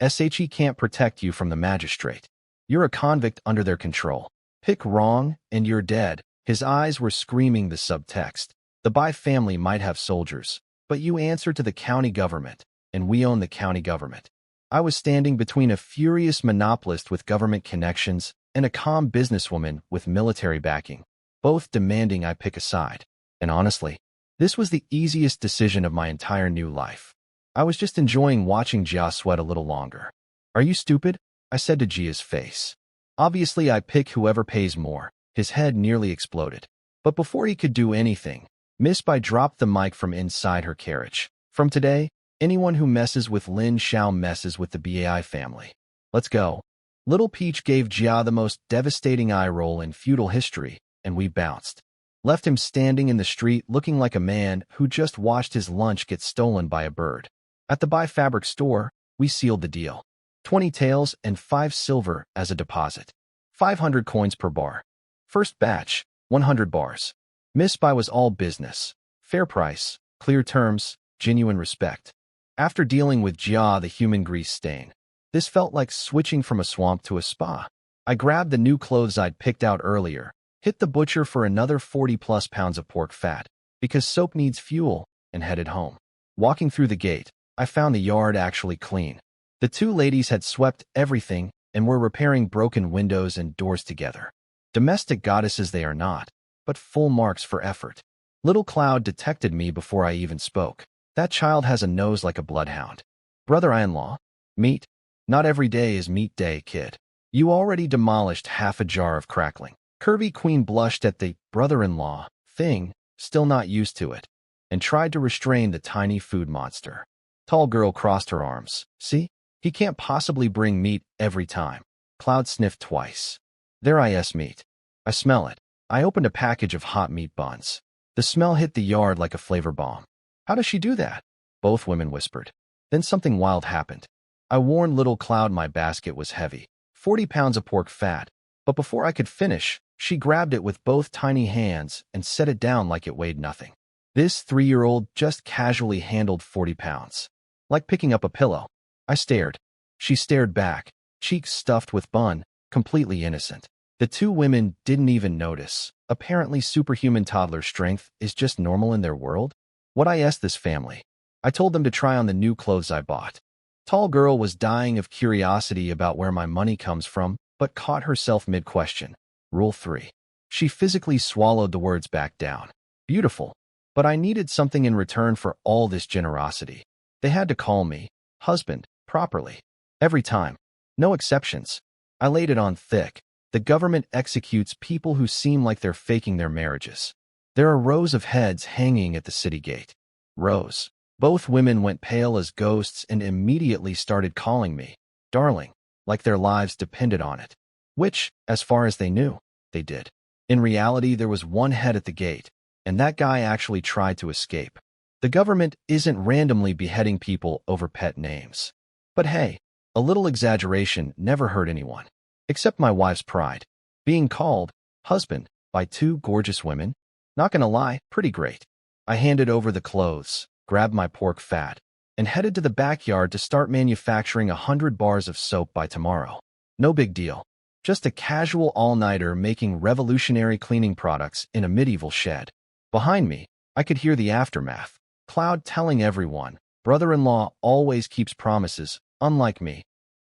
SHE can't protect you from the magistrate. You're a convict under their control. Pick wrong, and you're dead. His eyes were screaming the subtext. The Bai family might have soldiers, but you answer to the county government, and we own the county government. I was standing between a furious monopolist with government connections and a calm businesswoman with military backing, both demanding I pick a side. And honestly, this was the easiest decision of my entire new life. I was just enjoying watching Jia sweat a little longer. Are you stupid? I said to Jia's face. Obviously, I pick whoever pays more. His head nearly exploded. But before he could do anything, Miss Bai dropped the mic from inside her carriage. From today, anyone who messes with Lin Xiao messes with the Bai family. Let's go. Little Peach gave Jia the most devastating eye roll in feudal history, and we bounced. Left him standing in the street looking like a man who just watched his lunch get stolen by a bird. At the Bai Fabric store, we sealed the deal. 20 taels and 5 silver as a deposit. 500 coins per bar. First batch, 100 bars. Miss Bai was all business. Fair price, clear terms, genuine respect. After dealing with Jia the human grease stain, this felt like switching from a swamp to a spa. I grabbed the new clothes I'd picked out earlier, hit the butcher for another 40+ pounds of pork fat, because soap needs fuel, and headed home. Walking through the gate, I found the yard actually clean. The two ladies had swept everything and were repairing broken windows and doors together. Domestic goddesses they are not, but full marks for effort. Little Cloud detected me before I even spoke. That child has a nose like a bloodhound. Brother-in-law, meat? Not every day is meat day, kid. You already demolished half a jar of crackling. Curvy Queen blushed at the brother-in-law thing, still not used to it, and tried to restrain the tiny food monster. Tall girl crossed her arms. See? He can't possibly bring meat every time. Cloud sniffed twice. There is meat. I smell it. I opened a package of hot meat buns. The smell hit the yard like a flavor bomb. How does she do that? Both women whispered. Then something wild happened. I warned Little Cloud my basket was heavy. 40 pounds of pork fat. But before I could finish, she grabbed it with both tiny hands and set it down like it weighed nothing. This 3-year-old just casually handled 40 pounds. Like picking up a pillow. I stared. She stared back, cheeks stuffed with bun, completely innocent. The two women didn't even notice. Apparently superhuman toddler strength is just normal in their world. What I asked this family. I told them to try on the new clothes I bought. Tall girl was dying of curiosity about where my money comes from, but caught herself mid-question. Rule 3. She physically swallowed the words back down. Beautiful. But I needed something in return for all this generosity. They had to call me husband properly. Every time. No exceptions. I laid it on thick. The government executes people who seem like they're faking their marriages. There are rows of heads hanging at the city gate. Rows. Both women went pale as ghosts and immediately started calling me darling, like their lives depended on it. Which, as far as they knew, they did. In reality, there was one head at the gate, and that guy actually tried to escape. The government isn't randomly beheading people over pet names. But hey, a little exaggeration never hurt anyone. Except my wife's pride. Being called husband by two gorgeous women? Not gonna lie, pretty great. I handed over the clothes, grabbed my pork fat, and headed to the backyard to start manufacturing 100 bars of soap by tomorrow. No big deal. Just a casual all-nighter making revolutionary cleaning products in a medieval shed. Behind me, I could hear the aftermath. Cloud telling everyone, brother-in-law always keeps promises, unlike me.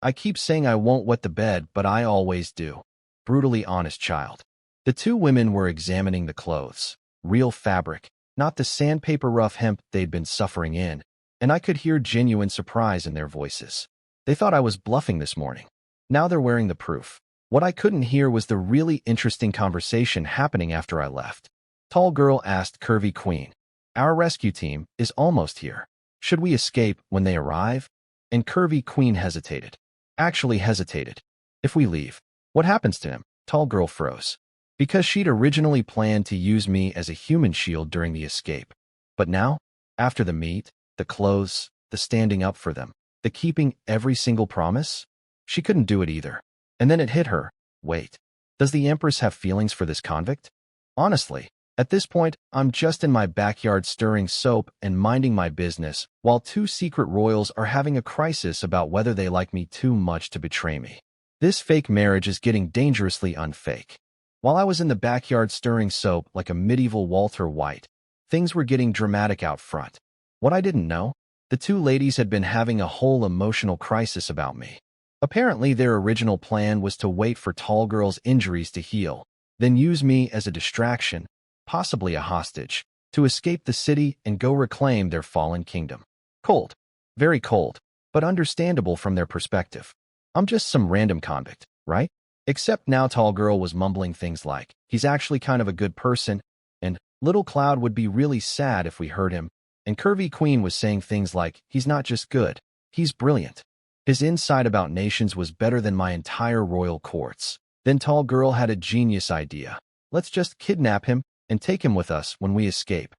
I keep saying I won't wet the bed, but I always do. Brutally honest child. The two women were examining the clothes. Real fabric, not the sandpaper rough hemp they'd been suffering in, and I could hear genuine surprise in their voices. They thought I was bluffing this morning. Now they're wearing the proof. What I couldn't hear was the really interesting conversation happening after I left. Tall girl asked Curvy Queen, our rescue team is almost here. Should we escape when they arrive? And Curvy Queen hesitated. Actually hesitated. If we leave, what happens to him? Tall girl froze. Because she'd originally planned to use me as a human shield during the escape. But now, after the meat, the clothes, the standing up for them, the keeping every single promise, she couldn't do it either. And then it hit her. Wait, does the Empress have feelings for this convict? Honestly, at this point, I'm just in my backyard stirring soap and minding my business, while two secret royals are having a crisis about whether they like me too much to betray me. This fake marriage is getting dangerously unfake. While I was in the backyard stirring soap like a medieval Walter White, things were getting dramatic out front. What I didn't know, the two ladies had been having a whole emotional crisis about me. Apparently, their original plan was to wait for Tall Girl's injuries to heal, then use me as a distraction, possibly a hostage, to escape the city and go reclaim their fallen kingdom. Cold. Very cold, but understandable from their perspective. I'm just some random convict, right? Except now Tall Girl was mumbling things like, he's actually kind of a good person, and Little Cloud would be really sad if we heard him, and Curvy Queen was saying things like, he's not just good, he's brilliant. His insight about nations was better than my entire royal courts. Then Tall Girl had a genius idea. Let's just kidnap him and take him with us when we escape.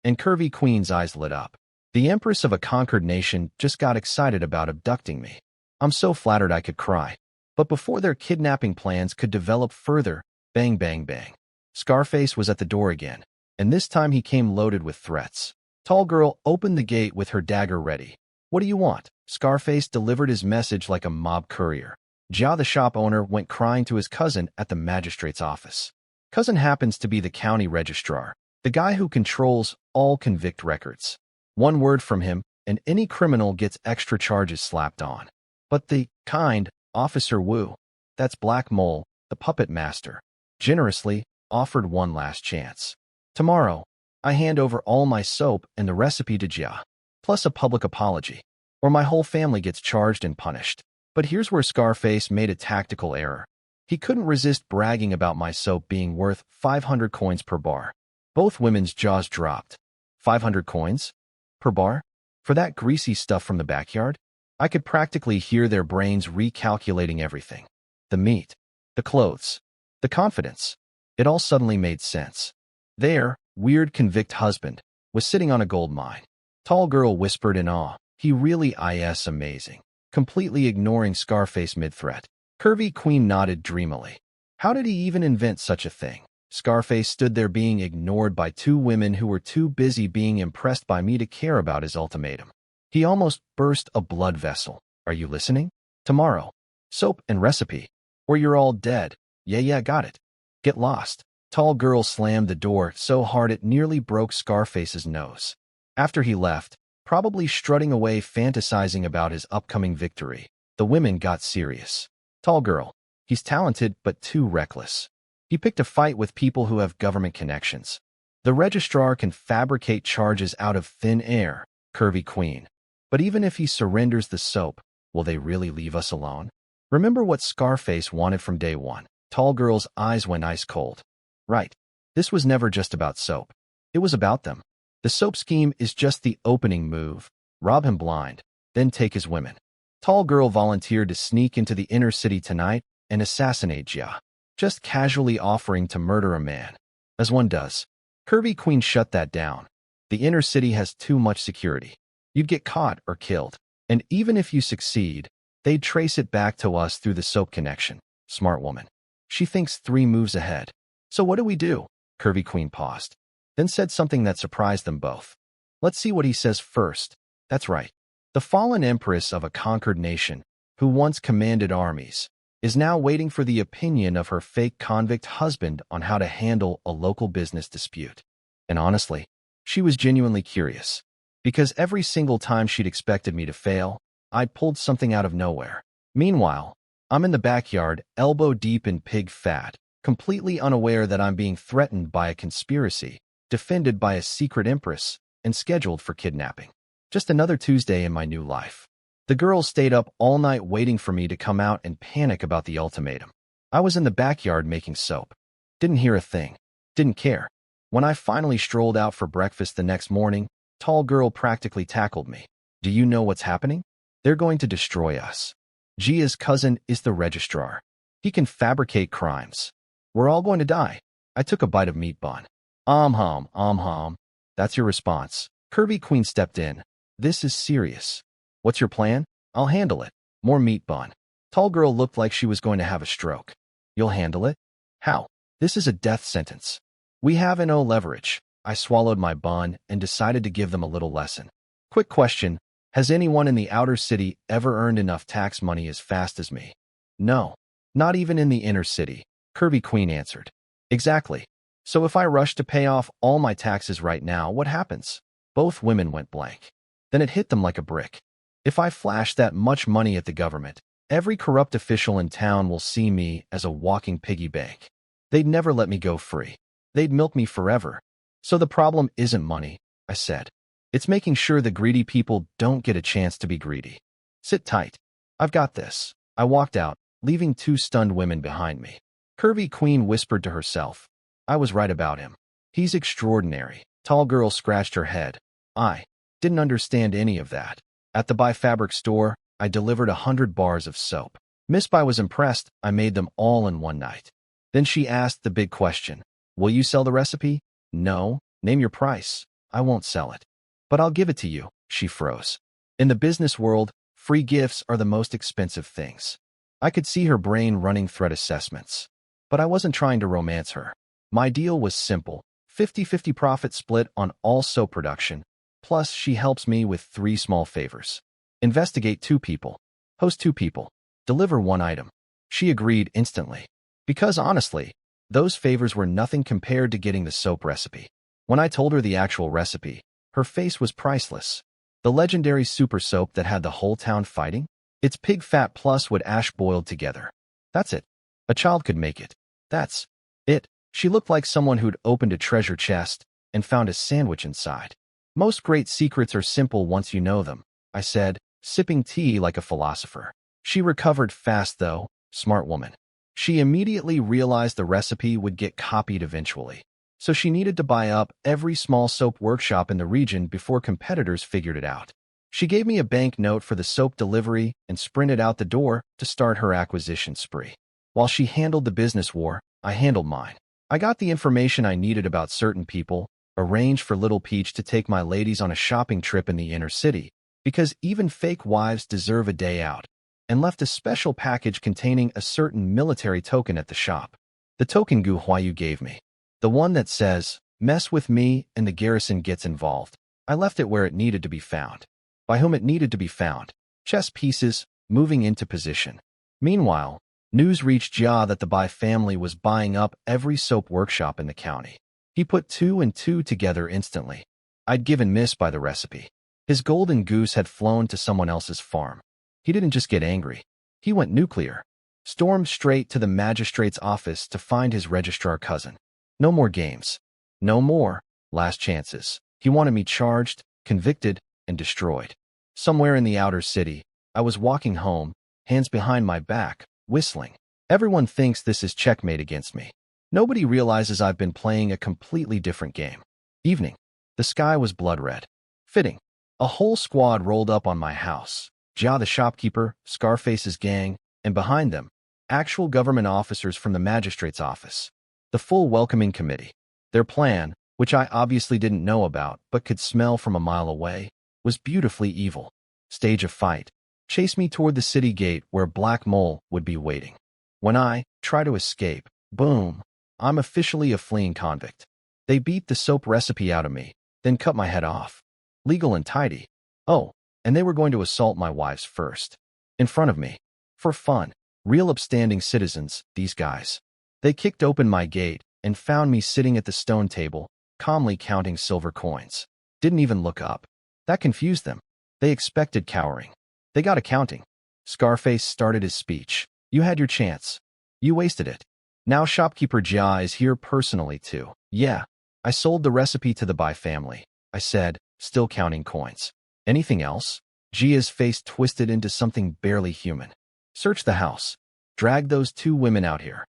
And Curvy Queen's eyes lit up. The Empress of a conquered nation just got excited about abducting me. I'm so flattered I could cry. But before their kidnapping plans could develop further, bang, bang, bang. Scarface was at the door again, and this time he came loaded with threats. Tall Girl opened the gate with her dagger ready. What do you want? Scarface delivered his message like a mob courier. Jia, the shop owner, went crying to his cousin at the magistrate's office. Cousin happens to be the county registrar, the guy who controls all convict records. One word from him, and any criminal gets extra charges slapped on. But the kind Officer Wu, that's Black Mole, the puppet master, generously offered one last chance. Tomorrow, I hand over all my soap and the recipe to Jia, plus a public apology, or my whole family gets charged and punished. But here's where Scarface made a tactical error. He couldn't resist bragging about my soap being worth 500 coins per bar. Both women's jaws dropped. 500 coins? Per bar? For that greasy stuff from the backyard? I could practically hear their brains recalculating everything. The meat, the clothes, the confidence. It all suddenly made sense. Their weird convict husband was sitting on a gold mine. Tall Girl whispered in awe, he really is amazing, completely ignoring Scarface mid-threat. Curvy Queen nodded dreamily. How did he even invent such a thing? Scarface stood there being ignored by two women who were too busy being impressed by me to care about his ultimatum. He almost burst a blood vessel. Are you listening? Tomorrow. Soap and recipe. Or you're all dead. Yeah, got it. Get lost. Tall Girl slammed the door so hard it nearly broke Scarface's nose. After he left, probably strutting away fantasizing about his upcoming victory, the women got serious. Tall Girl. He's talented but too reckless. He picked a fight with people who have government connections. The registrar can fabricate charges out of thin air, Curvy Queen. But even if he surrenders the soap, will they really leave us alone? Remember what Scarface wanted from day one. Tall Girl's eyes went ice cold. Right. This was never just about soap. It was about them. The soap scheme is just the opening move. Rob him blind, then take his women. Tall Girl volunteered to sneak into the inner city tonight and assassinate Jia, just casually offering to murder a man. As one does. Curvy Queen shut that down. The inner city has too much security. You'd get caught or killed. And even if you succeed, they'd trace it back to us through the soap connection. Smart woman. She thinks 3 moves ahead. So what do we do? Curvy Queen paused, then said something that surprised them both. Let's see what he says first. That's right. The fallen empress of a conquered nation, who once commanded armies, is now waiting for the opinion of her fake convict husband on how to handle a local business dispute. And honestly, she was genuinely curious. Because every single time she'd expected me to fail, I'd pulled something out of nowhere. Meanwhile, I'm in the backyard, elbow deep in pig fat, completely unaware that I'm being threatened by a conspiracy, defended by a secret empress, and scheduled for kidnapping. Just another Tuesday in my new life. The girls stayed up all night waiting for me to come out and panic about the ultimatum. I was in the backyard making soap. Didn't hear a thing. Didn't care. When I finally strolled out for breakfast the next morning, Tall Girl practically tackled me. Do you know what's happening? They're going to destroy us. Jia's cousin is the registrar. He can fabricate crimes. We're all going to die. I took a bite of meat bun. Hum. That's your response. Curvy Queen stepped in. This is serious. What's your plan? I'll handle it. More meat bun. Tall Girl looked like she was going to have a stroke. You'll handle it? How? This is a death sentence. We have no leverage. I swallowed my bun and decided to give them a little lesson. Quick question. Has anyone in the outer city ever earned enough tax money as fast as me? No. Not even in the inner city, Curvy Queen answered. Exactly. So if I rush to pay off all my taxes right now, what happens? Both women went blank. Then it hit them like a brick. If I flash that much money at the government, every corrupt official in town will see me as a walking piggy bank. They'd never let me go free. They'd milk me forever. So the problem isn't money, I said. It's making sure the greedy people don't get a chance to be greedy. Sit tight. I've got this. I walked out, leaving 2 stunned women behind me. Curvy Queen whispered to herself. I was right about him. He's extraordinary. Tall girl scratched her head. I didn't understand any of that. At the Buy Fabric store, I delivered 100 bars of soap. Miss Buy was impressed. I made them all in one night. Then she asked the big question. Will you sell the recipe? No. Name your price. I won't sell it. But I'll give it to you. She froze. In the business world, free gifts are the most expensive things. I could see her brain running threat assessments. But I wasn't trying to romance her. My deal was simple. 50-50 profit split on all soap production. Plus, she helps me with 3 small favors. Investigate 2 people. Host 2 people. Deliver 1 item. She agreed instantly. Because honestly, those favors were nothing compared to getting the soap recipe. When I told her the actual recipe, her face was priceless. The legendary super soap that had the whole town fighting? It's pig fat plus wood ash boiled together. That's it. A child could make it. That's it. She looked like someone who'd opened a treasure chest and found a sandwich inside. Most great secrets are simple once you know them, I said, sipping tea like a philosopher. She recovered fast though, smart woman. She immediately realized the recipe would get copied eventually. So she needed to buy up every small soap workshop in the region before competitors figured it out. She gave me a bank note for the soap delivery and sprinted out the door to start her acquisition spree. While she handled the business war, I handled mine. I got the information I needed about certain people, arranged for Little Peach to take my ladies on a shopping trip in the inner city, because even fake wives deserve a day out, and left a special package containing a certain military token at the shop. The token Gu Huayu gave me. The one that says, mess with me and the garrison gets involved. I left it where it needed to be found. By whom it needed to be found. Chess pieces, moving into position. Meanwhile, news reached Jia that the Bai family was buying up every soap workshop in the county. He put 2 and 2 together instantly. I'd given Miss Bai the recipe. His golden goose had flown to someone else's farm. He didn't just get angry. He went nuclear. Stormed straight to the magistrate's office to find his registrar cousin. No more games. No more last chances. He wanted me charged, convicted, and destroyed. Somewhere in the outer city, I was walking home, hands behind my back, whistling. Everyone thinks this is checkmate against me. Nobody realizes I've been playing a completely different game. Evening. The sky was blood red. Fitting. A whole squad rolled up on my house. Jia the shopkeeper, Scarface's gang, and behind them, actual government officers from the magistrate's office. The full welcoming committee. Their plan, which I obviously didn't know about but could smell from a mile away, was beautifully evil. Stage a fight. Chase me toward the city gate where Black Mole would be waiting. When I try to escape, boom, I'm officially a fleeing convict. They beat the soap recipe out of me, then cut my head off. Legal and tidy. Oh, and they were going to assault my wives first. In front of me. For fun. Real upstanding citizens, these guys. They kicked open my gate and found me sitting at the stone table, calmly counting silver coins. Didn't even look up. That confused them. They expected cowering. They got accounting. Scarface started his speech. You had your chance. You wasted it. Now shopkeeper Jia is here personally too. Yeah. I sold the recipe to the Bai family, I said, still counting coins. Anything else? Jia's face twisted into something barely human. Search the house. Drag those 2 women out here.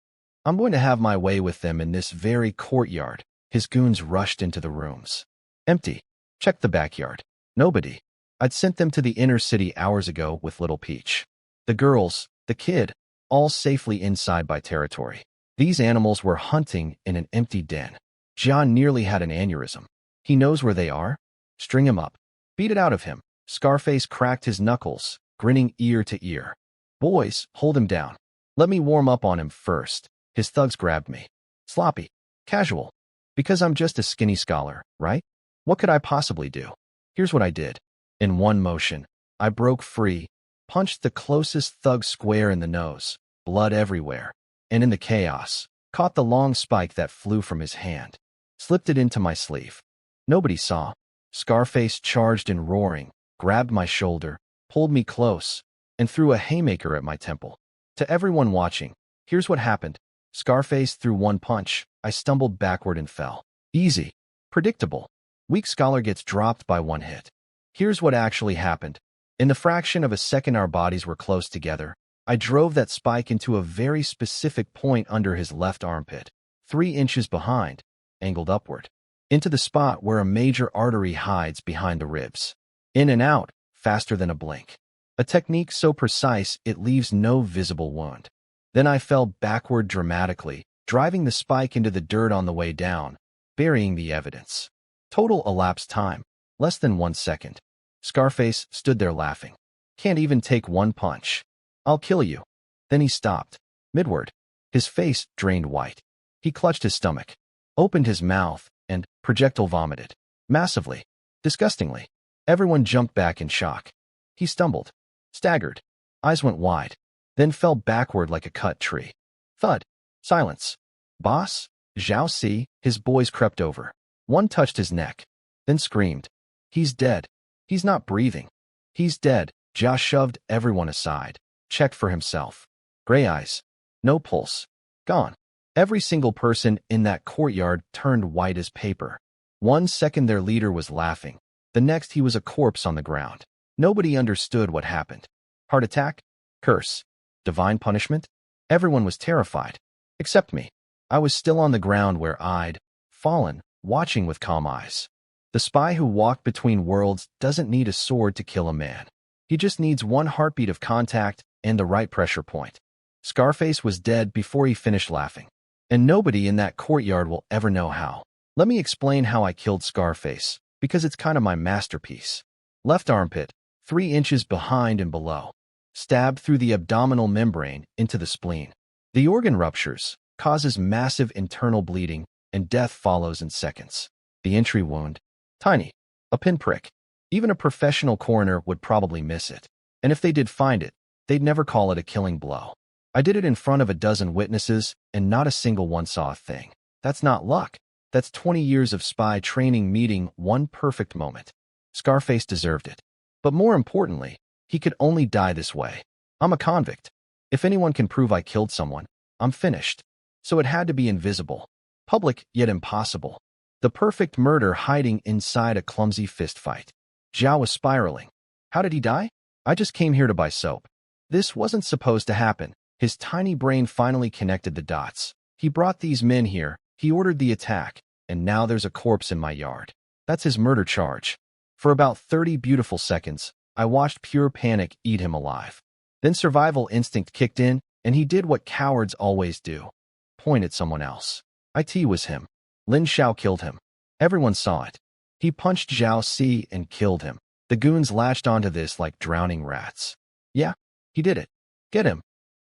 I'm going to have my way with them in this very courtyard. His goons rushed into the rooms. Empty. Check the backyard. Nobody. I'd sent them to the inner city hours ago with Little Peach. The girls, the kid, all safely inside Bai territory. These animals were hunting in an empty den. John nearly had an aneurysm. He knows where they are. String him up. Beat it out of him. Scarface cracked his knuckles, grinning ear to ear. Boys, hold him down. Let me warm up on him first. His thugs grabbed me. Sloppy. Casual. Because I'm just a skinny scholar, right? What could I possibly do? Here's what I did. In one motion, I broke free, punched the closest thug square in the nose, blood everywhere, and in the chaos, caught the long spike that flew from his hand. Slipped it into my sleeve. Nobody saw. Scarface charged in roaring, grabbed my shoulder, pulled me close, and threw a haymaker at my temple. To everyone watching, here's what happened. Scarface threw one punch. I stumbled backward and fell. Easy. Predictable. Weak scholar gets dropped by one hit. Here's what actually happened. In the fraction of a second our bodies were close together, I drove that spike into a very specific point under his left armpit, 3 inches behind, angled upward, into the spot where a major artery hides behind the ribs. In and out, faster than a blink. A technique so precise it leaves no visible wound. Then I fell backward dramatically, driving the spike into the dirt on the way down, burying the evidence. Total elapsed time, less than 1 second. Scarface stood there laughing. Can't even take one punch. I'll kill you. Then he stopped, midward. His face drained white. He clutched his stomach, opened his mouth, and projectile vomited. Massively. Disgustingly. Everyone jumped back in shock. He stumbled, staggered, eyes went wide, then fell backward like a cut tree. Thud. Silence. Boss? Zhao Si, his boys crept over. One touched his neck, then screamed. He's dead. He's not breathing. He's dead. Zhao shoved everyone aside, checked for himself. Gray eyes. No pulse. Gone. Every single person in that courtyard turned white as paper. 1 second their leader was laughing. The next he was a corpse on the ground. Nobody understood what happened. Heart attack? Curse? Divine punishment? Everyone was terrified. Except me. I was still on the ground where I'd fallen, watching with calm eyes. The spy who walked between worlds doesn't need a sword to kill a man. He just needs one heartbeat of contact and the right pressure point. Scarface was dead before he finished laughing. And nobody in that courtyard will ever know how. Let me explain how I killed Scarface, because it's kind of my masterpiece. Left armpit, 3 inches behind and below. Stab through the abdominal membrane into the spleen. The organ ruptures, causes massive internal bleeding, and death follows in seconds. The entry wound, tiny, a pinprick. Even a professional coroner would probably miss it. And if they did find it, they'd never call it a killing blow. I did it in front of a dozen witnesses, and not a single one saw a thing. That's not luck. That's 20 years of spy training meeting one perfect moment. Scarface deserved it. But more importantly, he could only die this way. I'm a convict. If anyone can prove I killed someone, I'm finished. So it had to be invisible. Public, yet impossible. The perfect murder hiding inside a clumsy fistfight. Zhao was spiraling. How did he die? I just came here to buy soap. This wasn't supposed to happen. His tiny brain finally connected the dots. He brought these men here, he ordered the attack, and now there's a corpse in my yard. That's his murder charge. For about 30 beautiful seconds, I watched pure panic eat him alive. Then survival instinct kicked in, and he did what cowards always do. Point at someone else. It was him. Lin Xiao killed him. Everyone saw it. He punched Zhao Si and killed him. The goons latched onto this like drowning rats. Yeah, he did it. Get him.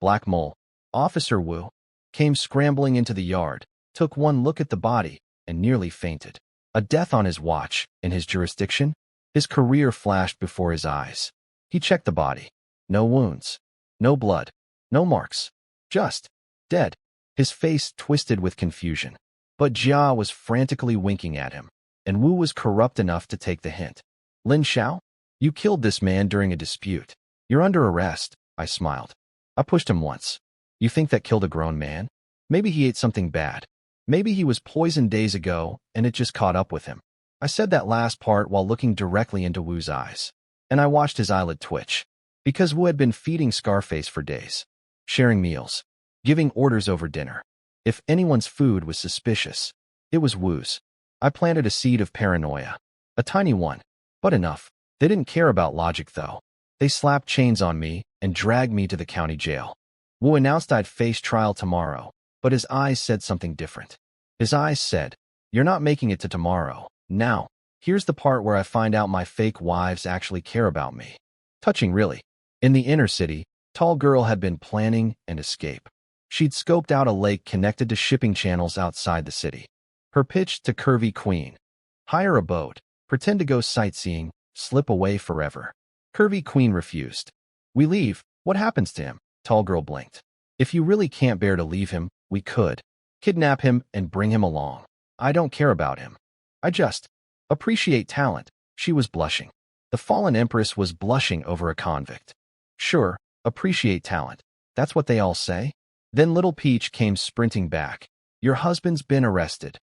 Black Mole, Officer Wu, came scrambling into the yard, took one look at the body, and nearly fainted. A death on his watch, in his jurisdiction? His career flashed before his eyes. He checked the body. No wounds. No blood. No marks. Just dead. His face twisted with confusion. But Jia was frantically winking at him, and Wu was corrupt enough to take the hint. Lin Xiao? You killed this man during a dispute. You're under arrest, I smiled. I pushed him once. You think that killed a grown man? Maybe he ate something bad. Maybe he was poisoned days ago, and it just caught up with him. I said that last part while looking directly into Wu's eyes. And I watched his eyelid twitch. Because Wu had been feeding Scarface for days. Sharing meals. Giving orders over dinner. If anyone's food was suspicious, it was Wu's. I planted a seed of paranoia. A tiny one. But enough. They didn't care about logic, though. They slapped chains on me and dragged me to the county jail. Wu announced I'd face trial tomorrow, but his eyes said something different. His eyes said, "You're not making it to tomorrow. Now, here's the part where I find out my fake wives actually care about me." Touching, really. In the inner city, tall girl had been planning an escape. She'd scoped out a lake connected to shipping channels outside the city. Her pitch to curvy queen. Hire a boat, pretend to go sightseeing, slip away forever. Curvy queen refused. We leave. What happens to him? Tall girl blinked. If you really can't bear to leave him, we could. Kidnap him and bring him along. I don't care about him. I just appreciate talent. She was blushing. The fallen empress was blushing over a convict. Sure, appreciate talent. That's what they all say. Then Little Peach came sprinting back. Your husband's been arrested.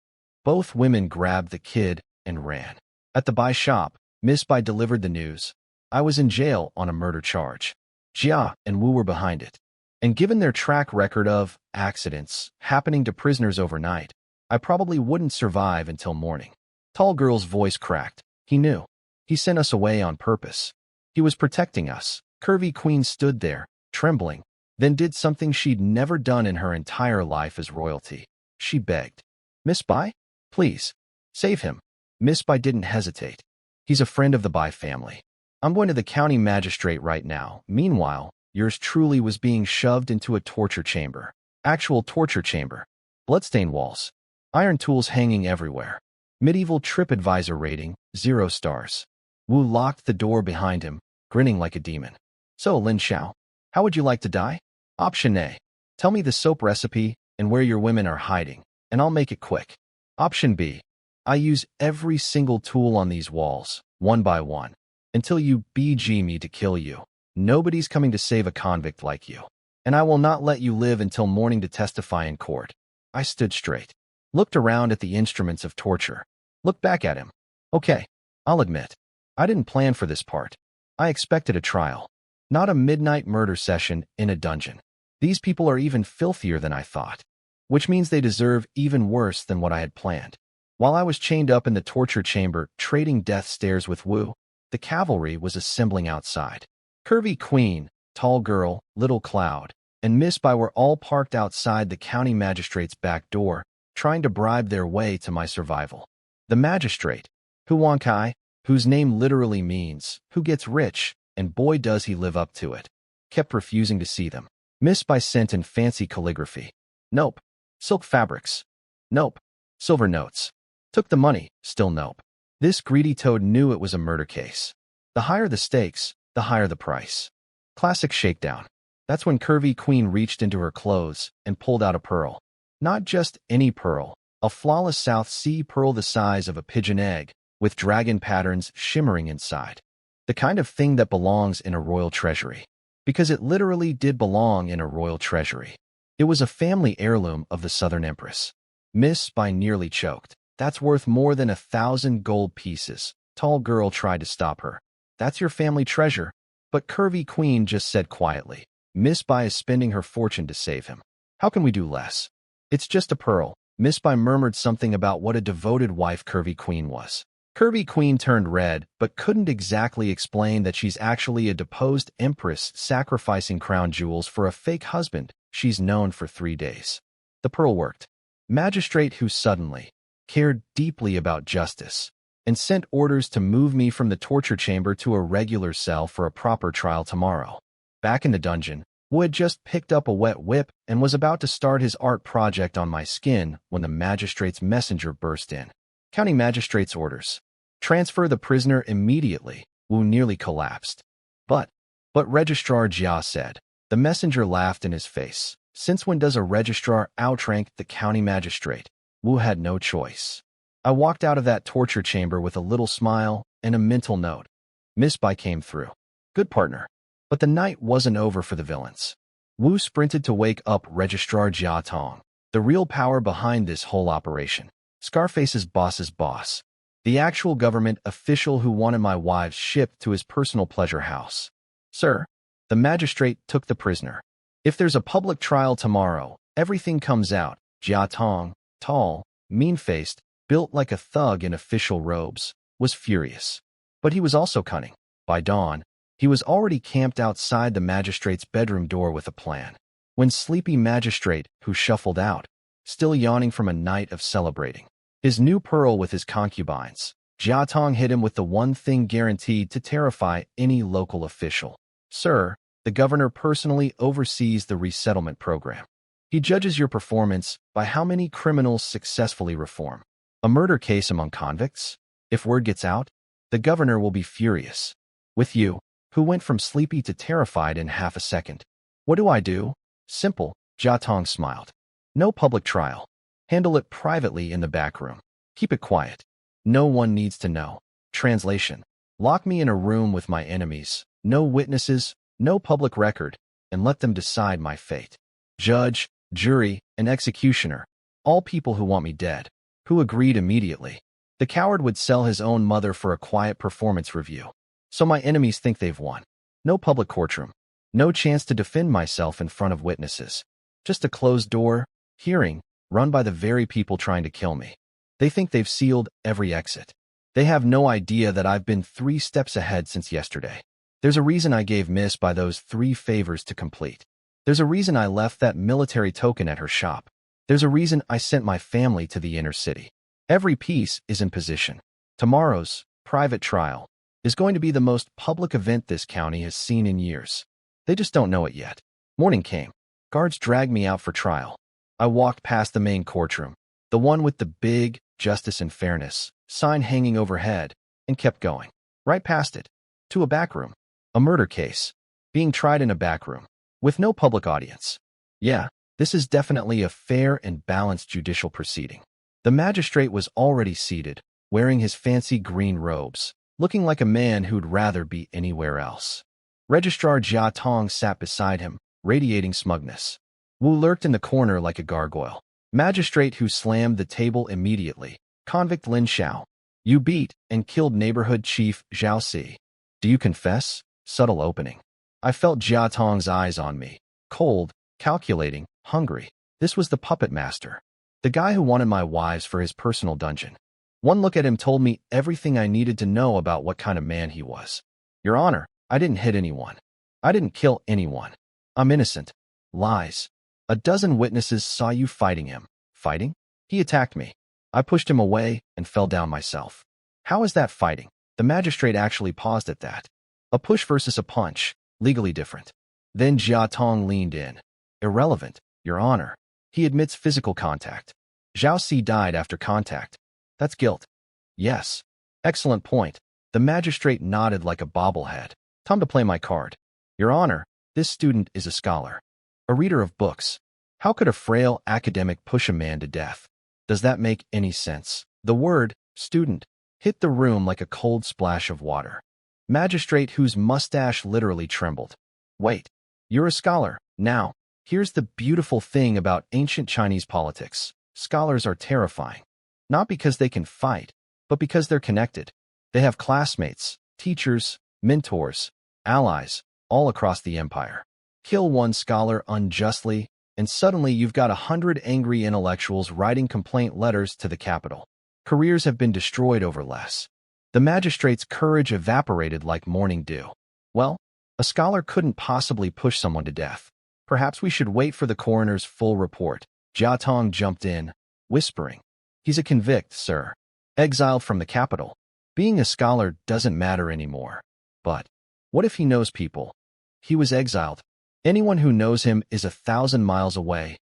Both women grabbed the kid and ran. At the Bai shop, Miss Bai delivered the news. I was in jail on a murder charge. Jia and Wu were behind it. And given their track record of accidents happening to prisoners overnight, I probably wouldn't survive until morning. Tall girl's voice cracked. He knew. He sent us away on purpose. He was protecting us. Curvy Queen stood there, trembling, then did something she'd never done in her entire life as royalty. She begged. Miss Bai? Please. Save him. Miss Bai didn't hesitate. He's a friend of the Bai family. I'm going to the county magistrate right now. Meanwhile, yours truly was being shoved into a torture chamber. Actual torture chamber. Bloodstained walls. Iron tools hanging everywhere. Medieval TripAdvisor rating, 0 stars. Wu locked the door behind him, grinning like a demon. So, Lin Xiao, how would you like to die? Option A. Tell me the soap recipe and where your women are hiding, and I'll make it quick. Option B. I use every single tool on these walls, one by one, until you BG me to kill you. Nobody's coming to save a convict like you. And I will not let you live until morning to testify in court. I stood straight, looked around at the instruments of torture, looked back at him. Okay, I'll admit, I didn't plan for this part. I expected a trial, not a midnight murder session in a dungeon. These people are even filthier than I thought, which means they deserve even worse than what I had planned. While I was chained up in the torture chamber, trading death stares with Wu, the cavalry was assembling outside. Curvy Queen, Tall Girl, Little Cloud, and Miss Bai were all parked outside the county magistrate's back door, trying to bribe their way to my survival. The magistrate, Huan Kai, whose name literally means, who gets rich, and boy does he live up to it, kept refusing to see them. Miss Bai sent in fancy calligraphy. Nope. Silk fabrics. Nope. Silver notes. Took the money. Still nope. This greedy toad knew it was a murder case. The higher the stakes, the higher the price. Classic shakedown. That's when Curvy Queen reached into her clothes and pulled out a pearl. Not just any pearl, a flawless South Sea pearl the size of a pigeon egg, with dragon patterns shimmering inside. The kind of thing that belongs in a royal treasury. Because it literally did belong in a royal treasury. It was a family heirloom of the Southern Empress. Miss Bai nearly choked. That's worth more than 1,000 gold pieces. Tall Girl tried to stop her. That's your family treasure. But Curvy Queen just said quietly, Miss Bai is spending her fortune to save him. How can we do less? It's just a pearl. Miss Bai murmured something about what a devoted wife Curvy Queen was. Curvy Queen turned red, but couldn't exactly explain that she's actually a deposed empress sacrificing crown jewels for a fake husband she's known for 3 days. The pearl worked. Magistrate who suddenly cared deeply about justice and sent orders to move me from the torture chamber to a regular cell for a proper trial tomorrow. Back in the dungeon, Wu had just picked up a wet whip and was about to start his art project on my skin when the magistrate's messenger burst in. County magistrate's orders. Transfer the prisoner immediately. Wu nearly collapsed. But Registrar Jia said. The messenger laughed in his face. Since when does a registrar outrank the county magistrate? Wu had no choice. I walked out of that torture chamber with a little smile and a mental note. Miss Bai came through. Good partner. But the night wasn't over for the villains. Wu sprinted to wake up Registrar Jia Tong, the real power behind this whole operation. Scarface's boss's boss. The actual government official who wanted my wives shipped to his personal pleasure house. Sir, the magistrate took the prisoner. If there's a public trial tomorrow, everything comes out. Jia Tong, tall, mean-faced, built like a thug in official robes, was furious. But he was also cunning. By dawn, he was already camped outside the magistrate's bedroom door with a plan. When sleepy magistrate, who shuffled out, still yawning from a night of celebrating his new pearl with his concubines, Jia Tong hit him with the one thing guaranteed to terrify any local official. Sir, the governor personally oversees the resettlement program. He judges your performance by how many criminals successfully reform. A murder case among convicts? If word gets out, the governor will be furious. With you, who went from sleepy to terrified in half a second. What do I do? Simple, Jia Tong smiled. No public trial. Handle it privately in the back room. Keep it quiet. No one needs to know. Translation. Lock me in a room with my enemies. No witnesses, no public record, and let them decide my fate. Judge, jury, and executioner. All people who want me dead. Who agreed immediately. The coward would sell his own mother for a quiet performance review. So my enemies think they've won. No public courtroom. No chance to defend myself in front of witnesses. Just a closed door, hearing, run by the very people trying to kill me. They think they've sealed every exit. They have no idea that I've been 3 steps ahead since yesterday. There's a reason I gave Miss by those 3 favors to complete. There's a reason I left that military token at her shop. There's a reason I sent my family to the inner city. Every piece is in position. Tomorrow's private trial is going to be the most public event this county has seen in years. They just don't know it yet. Morning came. Guards dragged me out for trial. I walked past the main courtroom, the one with the big Justice and Fairness sign hanging overhead, and kept going. Right past it, to a back room. A murder case, being tried in a back room, with no public audience. Yeah, this is definitely a fair and balanced judicial proceeding. The magistrate was already seated, wearing his fancy green robes, looking like a man who'd rather be anywhere else. Registrar Jia Tong sat beside him, radiating smugness. Wu lurked in the corner like a gargoyle. Magistrate who slammed the table immediately. Convict Lin Xiao. You beat and killed neighborhood chief Zhao Si. Do you confess? Subtle opening. I felt Jia Tong's eyes on me. Cold, calculating, hungry. This was the puppet master. The guy who wanted my wives for his personal dungeon. One look at him told me everything I needed to know about what kind of man he was. Your Honor, I didn't hit anyone. I didn't kill anyone. I'm innocent. Lies. A dozen witnesses saw you fighting him. Fighting? He attacked me. I pushed him away and fell down myself. How is that fighting? The magistrate actually paused at that. A push versus a punch, legally different. Then Jia Tong leaned in. Irrelevant, Your Honor. He admits physical contact. Zhao Si died after contact. That's guilt. Yes. Excellent point. The magistrate nodded like a bobblehead. Time to play my card. Your Honor, this student is a scholar. A reader of books. How could a frail academic push a man to death? Does that make any sense? The word, student, hit the room like a cold splash of water. Magistrate whose mustache literally trembled. Wait, you're a scholar. Now, here's the beautiful thing about ancient Chinese politics. Scholars are terrifying. Not because they can fight, but because they're connected. They have classmates, teachers, mentors, allies, all across the empire. Kill one scholar unjustly, and suddenly you've got 100 angry intellectuals writing complaint letters to the capital. Careers have been destroyed over less. The magistrate's courage evaporated like morning dew. Well, a scholar couldn't possibly push someone to death. Perhaps we should wait for the coroner's full report. Jia Tong jumped in, whispering. He's a convict, sir. Exiled from the capital. Being a scholar doesn't matter anymore. But what if he knows people? He was exiled. Anyone who knows him is 1,000 miles away.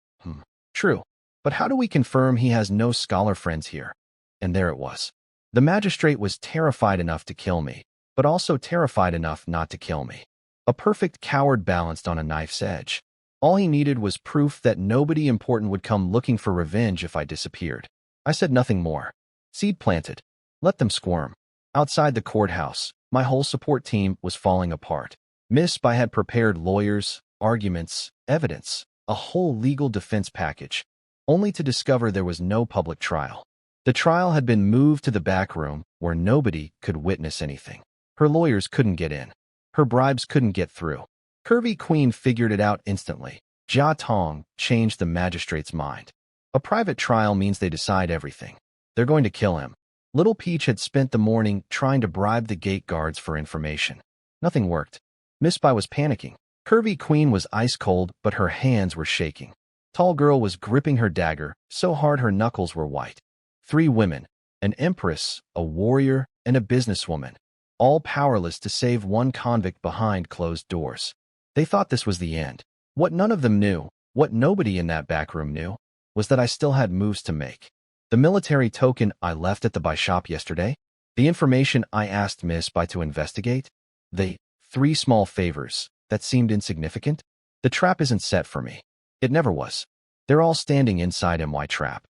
True. But how do we confirm he has no scholar friends here? And there it was. The magistrate was terrified enough to kill me, but also terrified enough not to kill me. A perfect coward balanced on a knife's edge. All he needed was proof that nobody important would come looking for revenge if I disappeared. I said nothing more. Seed planted. Let them squirm. Outside the courthouse, my whole support team was falling apart. Miss Bai had prepared lawyers, arguments, evidence, a whole legal defense package, only to discover there was no public trial. The trial had been moved to the back room where nobody could witness anything. Her lawyers couldn't get in. Her bribes couldn't get through. Curvy Queen figured it out instantly. Jia Tong changed the magistrate's mind. A private trial means they decide everything. They're going to kill him. Little Peach had spent the morning trying to bribe the gate guards for information. Nothing worked. Miss Bai was panicking. Curvy Queen was ice cold, but her hands were shaking. Tall Girl was gripping her dagger so hard her knuckles were white. 3 women, an empress, a warrior, and a businesswoman, all powerless to save one convict behind closed doors. They thought this was the end. What none of them knew, what nobody in that back room knew, was that I still had moves to make. The military token I left at the Bai shop yesterday, the information I asked Miss Bai to investigate, the 3 small favors that seemed insignificant. The trap isn't set for me. It never was. They're all standing inside my trap.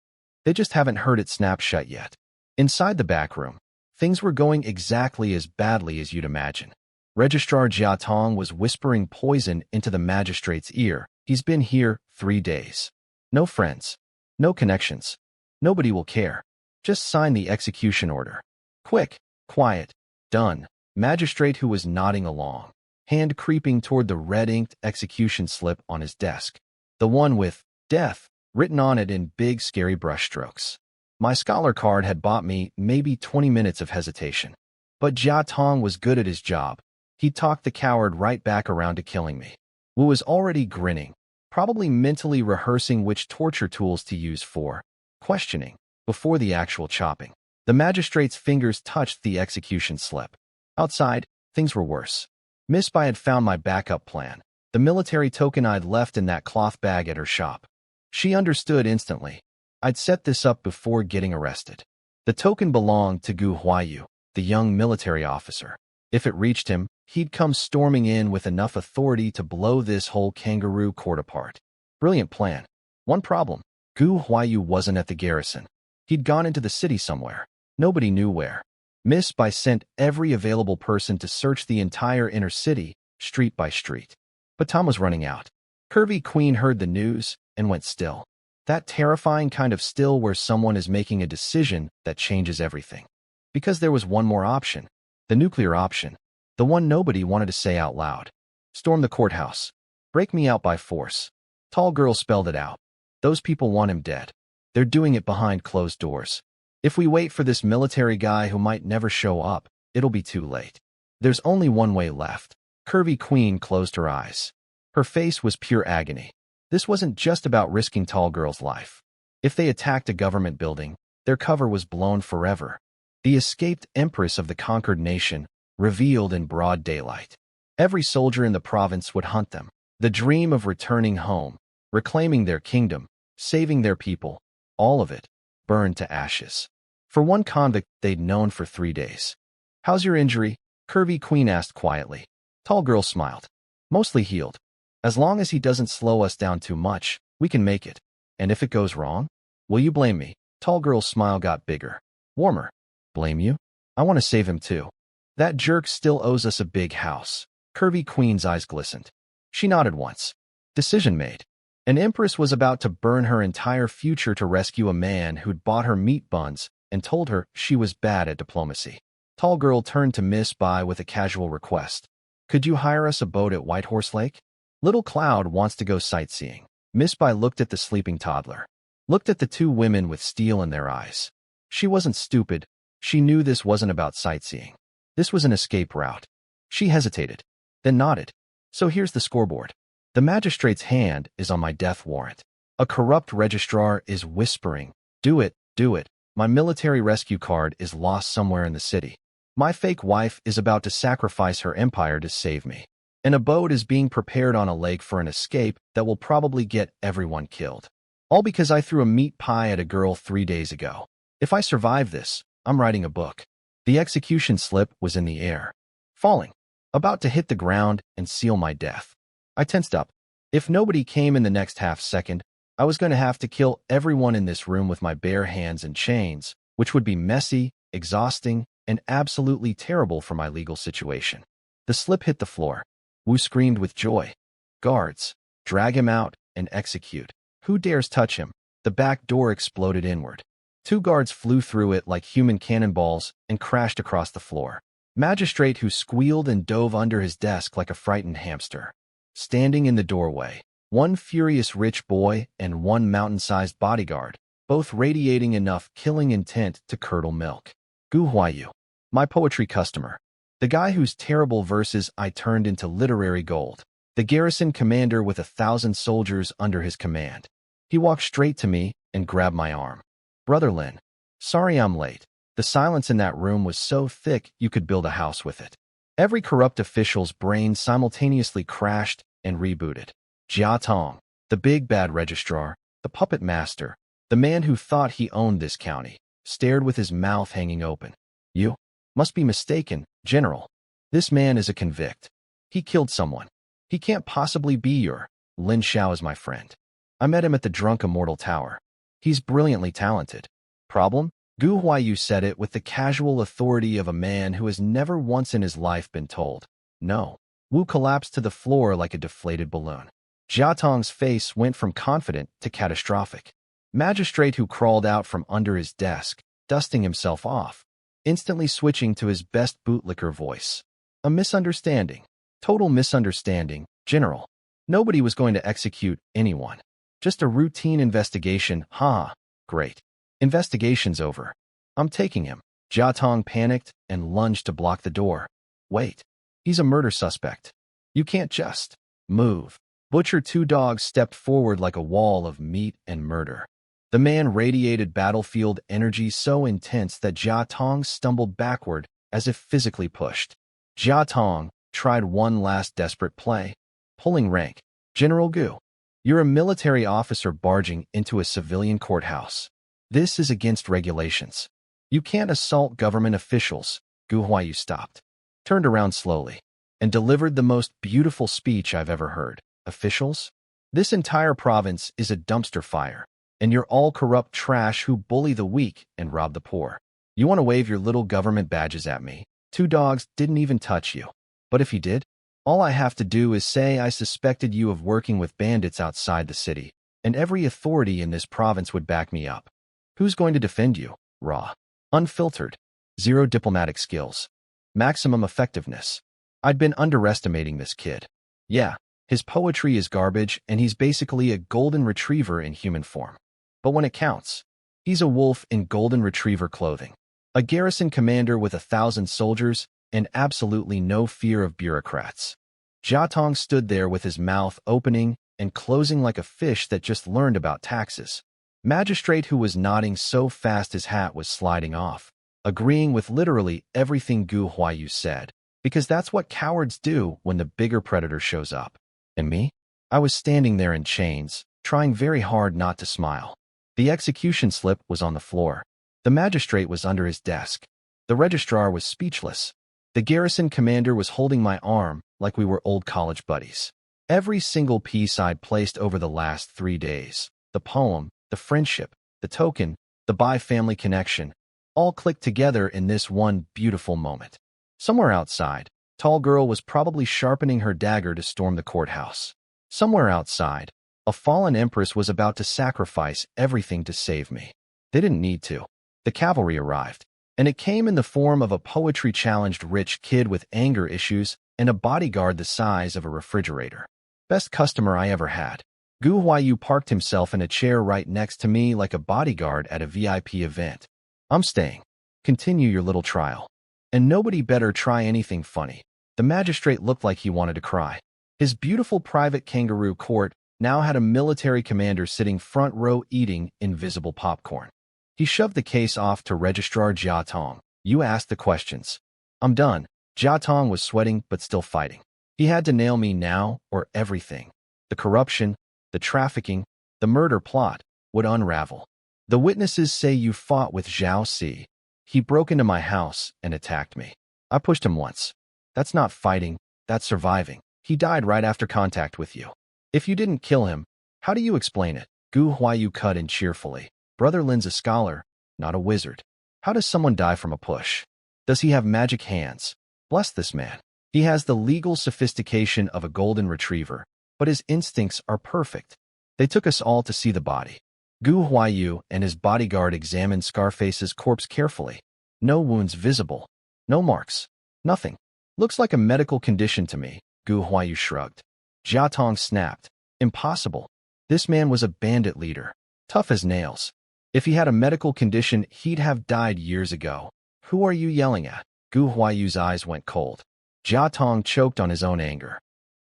They just haven't heard it snap shut yet. Inside the back room, things were going exactly as badly as you'd imagine. Registrar Jia Tong was whispering poison into the magistrate's ear. He's been here 3 days. No friends. No connections. Nobody will care. Just sign the execution order. Quick, quiet, done. Magistrate who was nodding along, hand creeping toward the red-inked execution slip on his desk. The one with death written on it in big, scary brushstrokes. My scholar card had bought me maybe 20 minutes of hesitation. But Jia Tong was good at his job. He talked the coward right back around to killing me. Wu was already grinning, probably mentally rehearsing which torture tools to use for questioning before the actual chopping. The magistrate's fingers touched the execution slip. Outside, things were worse. Miss Bai had found my backup plan, the military token I'd left in that cloth bag at her shop. She understood instantly. I'd set this up before getting arrested. The token belonged to Gu Huayu, the young military officer. If it reached him, he'd come storming in with enough authority to blow this whole kangaroo court apart. Brilliant plan. One problem. Gu Huayu wasn't at the garrison. He'd gone into the city somewhere. Nobody knew where. Miss Bai sent every available person to search the entire inner city, street by street. But time was running out. Curvy Queen heard the news and went still. That terrifying kind of still where someone is making a decision that changes everything. Because there was one more option. The nuclear option. The one nobody wanted to say out loud. Storm the courthouse. Break me out by force. Tall girl spelled it out. Those people want him dead. They're doing it behind closed doors. If we wait for this military guy who might never show up, it'll be too late. There's only one way left. Curvy Queen closed her eyes. Her face was pure agony. This wasn't just about risking Tall Girl's life. If they attacked a government building, their cover was blown forever. The escaped empress of the conquered nation, revealed in broad daylight. Every soldier in the province would hunt them. The dream of returning home, reclaiming their kingdom, saving their people, all of it, burned to ashes. For one convict they'd known for 3 days. How's your injury? Curvy Queen asked quietly. Tall Girl smiled. Mostly healed. As long as he doesn't slow us down too much, we can make it. And if it goes wrong? Will you blame me? Tall Girl's smile got bigger. Warmer. Blame you? I want to save him too. That jerk still owes us a big house. Curvy Queen's eyes glistened. She nodded once. Decision made. An empress was about to burn her entire future to rescue a man who'd bought her meat buns and told her she was bad at diplomacy. Tall Girl turned to Miss Bai with a casual request. Could you hire us a boat at Whitehorse Lake? Little Cloud wants to go sightseeing. Miss Bai looked at the sleeping toddler. Looked at the two women with steel in their eyes. She wasn't stupid. She knew this wasn't about sightseeing. This was an escape route. She hesitated, then nodded. So here's the scoreboard. The magistrate's hand is on my death warrant. A corrupt registrar is whispering, do it, do it. My military rescue card is lost somewhere in the city. My fake wife is about to sacrifice her empire to save me. And a boat is being prepared on a lake for an escape that will probably get everyone killed. All because I threw a meat pie at a girl 3 days ago. If I survive this, I'm writing a book. The execution slip was in the air, falling, about to hit the ground and seal my death. I tensed up. If nobody came in the next half second, I was going to have to kill everyone in this room with my bare hands and chains, which would be messy, exhausting, and absolutely terrible for my legal situation. The slip hit the floor. Wu screamed with joy. Guards, drag him out and execute. Who dares touch him? The back door exploded inward. 2 guards flew through it like human cannonballs and crashed across the floor. Magistrate who squealed and dove under his desk like a frightened hamster. Standing in the doorway, 1 furious rich boy and 1 mountain-sized bodyguard, both radiating enough killing intent to curdle milk. Gu Huayu, my poetry customer. The guy whose terrible verses I turned into literary gold. The garrison commander with 1,000 soldiers under his command. He walked straight to me and grabbed my arm. Brother Lin, sorry I'm late. The silence in that room was so thick you could build a house with it. Every corrupt official's brain simultaneously crashed and rebooted. Jia Tong, the big bad registrar, the puppet master, the man who thought he owned this county, stared with his mouth hanging open. You must be mistaken, General. This man is a convict. He killed someone. He can't possibly be your Lin Xiao is my friend. I met him at the Drunk Immortal Tower. He's brilliantly talented. Problem? Gu Huayu said it with the casual authority of a man who has never once in his life been told no. Wu collapsed to the floor like a deflated balloon. Jia Tong's face went from confident to catastrophic. Magistrate who crawled out from under his desk, dusting himself off, instantly switching to his best bootlicker voice. A misunderstanding. Total misunderstanding, General. Nobody was going to execute anyone. Just a routine investigation, huh? Great. Investigation's over. I'm taking him. Jia Tong panicked and lunged to block the door. Wait. He's a murder suspect. You can't just move. Butcher Two Dogs stepped forward like a wall of meat and murder. The man radiated battlefield energy so intense that Jia Tong stumbled backward as if physically pushed. Jia Tong tried one last desperate play, pulling rank. General Gu, you're a military officer barging into a civilian courthouse. This is against regulations. You can't assault government officials. Gu Huaiyu stopped, turned around slowly, and delivered the most beautiful speech I've ever heard. Officials? This entire province is a dumpster fire, and you're all corrupt trash who bully the weak and rob the poor. You want to wave your little government badges at me? Two Dogs didn't even touch you. But if he did, all I have to do is say I suspected you of working with bandits outside the city, and every authority in this province would back me up. Who's going to defend you? Raw. Unfiltered. Zero diplomatic skills. Maximum effectiveness. I'd been underestimating this kid. Yeah, his poetry is garbage, and he's basically a golden retriever in human form. But when it counts, he's a wolf in golden retriever clothing. A garrison commander with 1,000 soldiers and absolutely no fear of bureaucrats. Jia Tong stood there with his mouth opening and closing like a fish that just learned about taxes. Magistrate who was nodding so fast his hat was sliding off, agreeing with literally everything Gu Huaiyu said, because that's what cowards do when the bigger predator shows up. And me? I was standing there in chains, trying very hard not to smile. The execution slip was on the floor. The magistrate was under his desk. The registrar was speechless. The garrison commander was holding my arm like we were old college buddies. Every single piece I'd placed over the last 3 days, the poem, the friendship, the token, the bi-family connection, all clicked together in this one beautiful moment. Somewhere outside, tall girl was probably sharpening her dagger to storm the courthouse. Somewhere outside, a fallen empress was about to sacrifice everything to save me. They didn't need to. The cavalry arrived, and it came in the form of a poetry-challenged rich kid with anger issues and a bodyguard the size of a refrigerator. Best customer I ever had. Gu Huaiyu parked himself in a chair right next to me like a bodyguard at a VIP event. I'm staying. Continue your little trial. And nobody better try anything funny. The magistrate looked like he wanted to cry. His beautiful private kangaroo court now had a military commander sitting front row eating invisible popcorn. He shoved the case off to Registrar Jia Tong. You asked the questions. I'm done. Jia Tong was sweating but still fighting. He had to nail me now or everything. The corruption, the trafficking, the murder plot would unravel. The witnesses say you fought with Zhao Si. He broke into my house and attacked me. I pushed him once. That's not fighting, that's surviving. He died right after contact with you. If you didn't kill him, how do you explain it? Gu Huaiyu cut in cheerfully. Brother Lin's a scholar, not a wizard. How does someone die from a push? Does he have magic hands? Bless this man. He has the legal sophistication of a golden retriever, but his instincts are perfect. They took us all to see the body. Gu Huaiyu and his bodyguard examined Scarface's corpse carefully. No wounds visible. No marks. Nothing. Looks like a medical condition to me. Gu Huaiyu shrugged. Jia Tong snapped. Impossible. This man was a bandit leader. Tough as nails. If he had a medical condition, he'd have died years ago. Who are you yelling at? Gu Huaiyu's eyes went cold. Jia Tong choked on his own anger.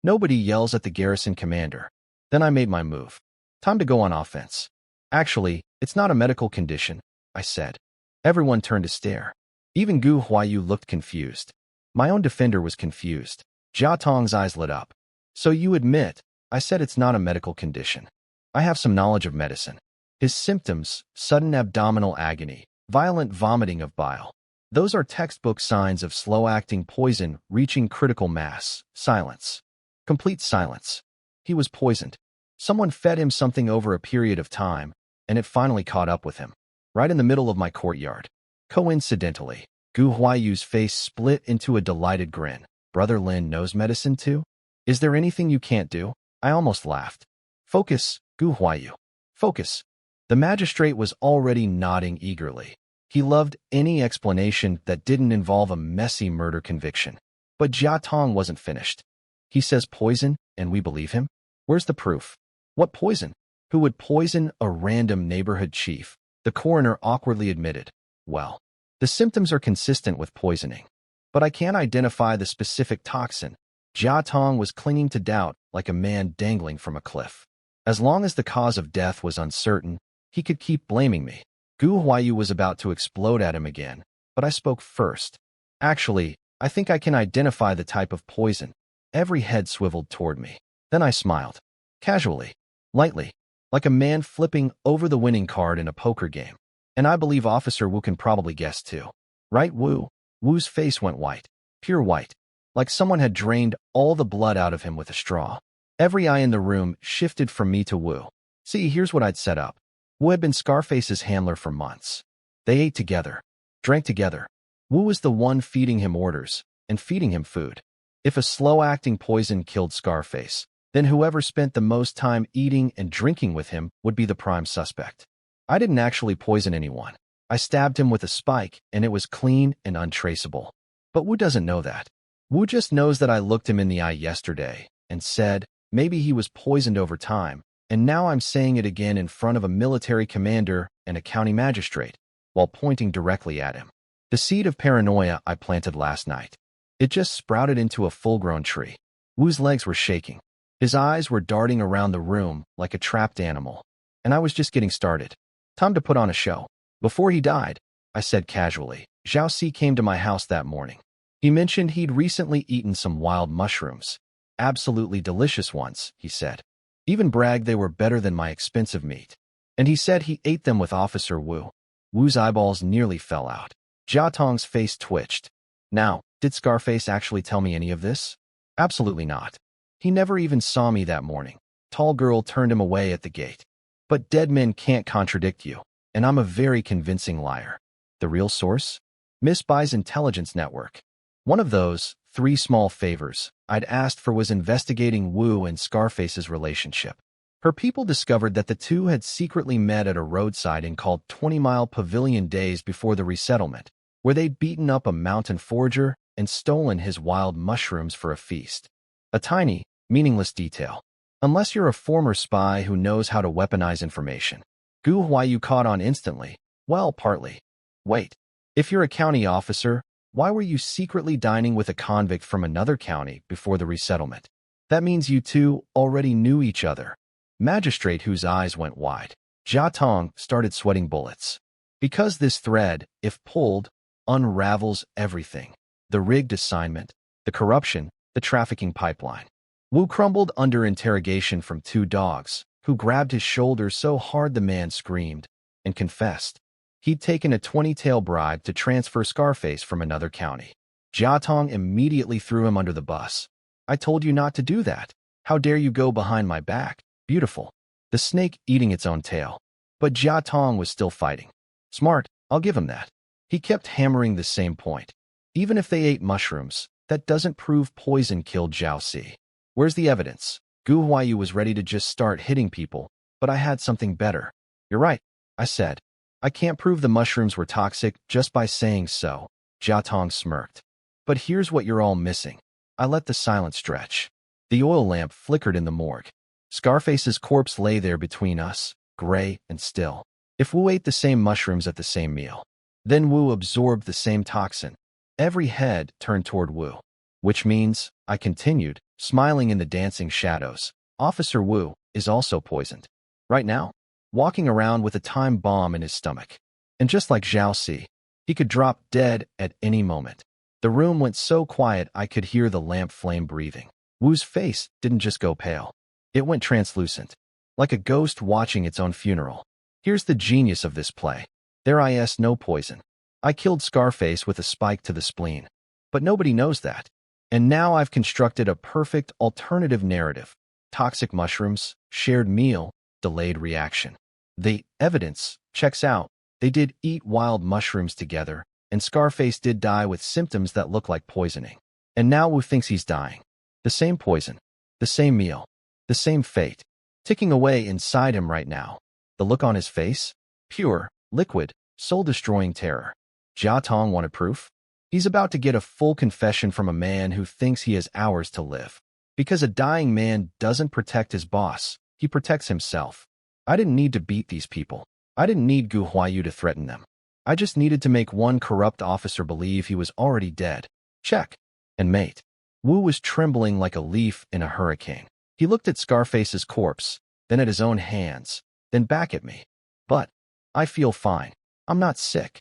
Nobody yells at the garrison commander. Then I made my move. Time to go on offense. Actually, it's not a medical condition, I said. Everyone turned to stare. Even Gu Huaiyu looked confused. My own defender was confused. Jia Tong's eyes lit up. So you admit, I said it's not a medical condition. I have some knowledge of medicine. His symptoms, sudden abdominal agony, violent vomiting of bile. Those are textbook signs of slow-acting poison reaching critical mass. Silence. Complete silence. He was poisoned. Someone fed him something over a period of time, and it finally caught up with him. Right in the middle of my courtyard. Coincidentally, Gu Huaiyu's face split into a delighted grin. Brother Lin knows medicine too? Is there anything you can't do? I almost laughed. Focus, Gu Huaiyu. Focus. The magistrate was already nodding eagerly. He loved any explanation that didn't involve a messy murder conviction. But Jia Tong wasn't finished. He says poison, and we believe him? Where's the proof? What poison? Who would poison a random neighborhood chief? The coroner awkwardly admitted. Well, the symptoms are consistent with poisoning, but I can't identify the specific toxin. Jia Tong was clinging to doubt like a man dangling from a cliff. As long as the cause of death was uncertain, he could keep blaming me. Gu Huayu was about to explode at him again, but I spoke first. Actually, I think I can identify the type of poison. Every head swiveled toward me. Then I smiled. Casually. Lightly. Like a man flipping over the winning card in a poker game. And I believe Officer Wu can probably guess too. Right, Wu? Wu's face went white. Pure white. Like someone had drained all the blood out of him with a straw. Every eye in the room shifted from me to Wu. See, here's what I'd set up. Wu had been Scarface's handler for months. They ate together. Drank together. Wu was the one feeding him orders and feeding him food. If a slow-acting poison killed Scarface, then whoever spent the most time eating and drinking with him would be the prime suspect. I didn't actually poison anyone. I stabbed him with a spike, and it was clean and untraceable. But Wu doesn't know that. Wu just knows that I looked him in the eye yesterday and said, maybe he was poisoned over time, and now I'm saying it again in front of a military commander and a county magistrate, while pointing directly at him. The seed of paranoia I planted last night. It just sprouted into a full-grown tree. Wu's legs were shaking. His eyes were darting around the room like a trapped animal. And I was just getting started. Time to put on a show. Before he died, I said casually, Zhao Si came to my house that morning. He mentioned he'd recently eaten some wild mushrooms. Absolutely delicious ones, he said. Even bragged they were better than my expensive meat. And he said he ate them with Officer Wu. Wu's eyeballs nearly fell out. Jia Tong's face twitched. Now, did Scarface actually tell me any of this? Absolutely not. He never even saw me that morning. Tall girl turned him away at the gate. But dead men can't contradict you, and I'm a very convincing liar. The real source? Miss Bai's intelligence network. One of those 3 small favors I'd asked for was investigating Wu and Scarface's relationship. Her people discovered that the two had secretly met at a roadside inn called 20-Mile Pavilion days before the resettlement, where they'd beaten up a mountain forager and stolen his wild mushrooms for a feast. A tiny, meaningless detail. Unless you're a former spy who knows how to weaponize information. Gu Huayu caught on instantly. Well, partly. Wait. If you're a county officer, why were you secretly dining with a convict from another county before the resettlement? That means you two already knew each other. Magistrate whose eyes went wide. Jia Tong started sweating bullets. Because this thread, if pulled, unravels everything. The rigged assignment, the corruption, the trafficking pipeline. Wu crumbled under interrogation from 2 dogs, who grabbed his shoulder so hard the man screamed, and confessed. He'd taken a 20-tael bribe to transfer Scarface from another county. Jia Tong immediately threw him under the bus. I told you not to do that. How dare you go behind my back? Beautiful. The snake eating its own tail. But Jia Tong was still fighting. Smart, I'll give him that. He kept hammering the same point. Even if they ate mushrooms, that doesn't prove poison killed Zhao Si. Where's the evidence? Gu Huayu was ready to just start hitting people, but I had something better. You're right, I said. I can't prove the mushrooms were toxic just by saying so. Jia Tong smirked. But here's what you're all missing. I let the silence stretch. The oil lamp flickered in the morgue. Scarface's corpse lay there between us, gray and still. If Wu ate the same mushrooms at the same meal, then Wu absorbed the same toxin. Every head turned toward Wu. Which means, I continued, smiling in the dancing shadows, Officer Wu is also poisoned. Right now, walking around with a time bomb in his stomach. And just like Zhao Si, he could drop dead at any moment. The room went so quiet I could hear the lamp flame breathing. Wu's face didn't just go pale. It went translucent, like a ghost watching its own funeral. Here's the genius of this play. There is no poison. I killed Scarface with a spike to the spleen. But nobody knows that. And now I've constructed a perfect alternative narrative. Toxic mushrooms, shared meal, delayed reaction. The evidence checks out. They did eat wild mushrooms together, and Scarface did die with symptoms that look like poisoning. And now Wu thinks he's dying. The same poison, the same meal, the same fate, ticking away inside him right now. The look on his face? Pure, liquid, soul-destroying terror. Jia Tong wanted proof? He's about to get a full confession from a man who thinks he has hours to live. Because a dying man doesn't protect his boss, he protects himself. I didn't need to beat these people. I didn't need Gu Huayu to threaten them. I just needed to make one corrupt officer believe he was already dead. Check. And mate. Wu was trembling like a leaf in a hurricane. He looked at Scarface's corpse, then at his own hands, then back at me. But I feel fine. I'm not sick.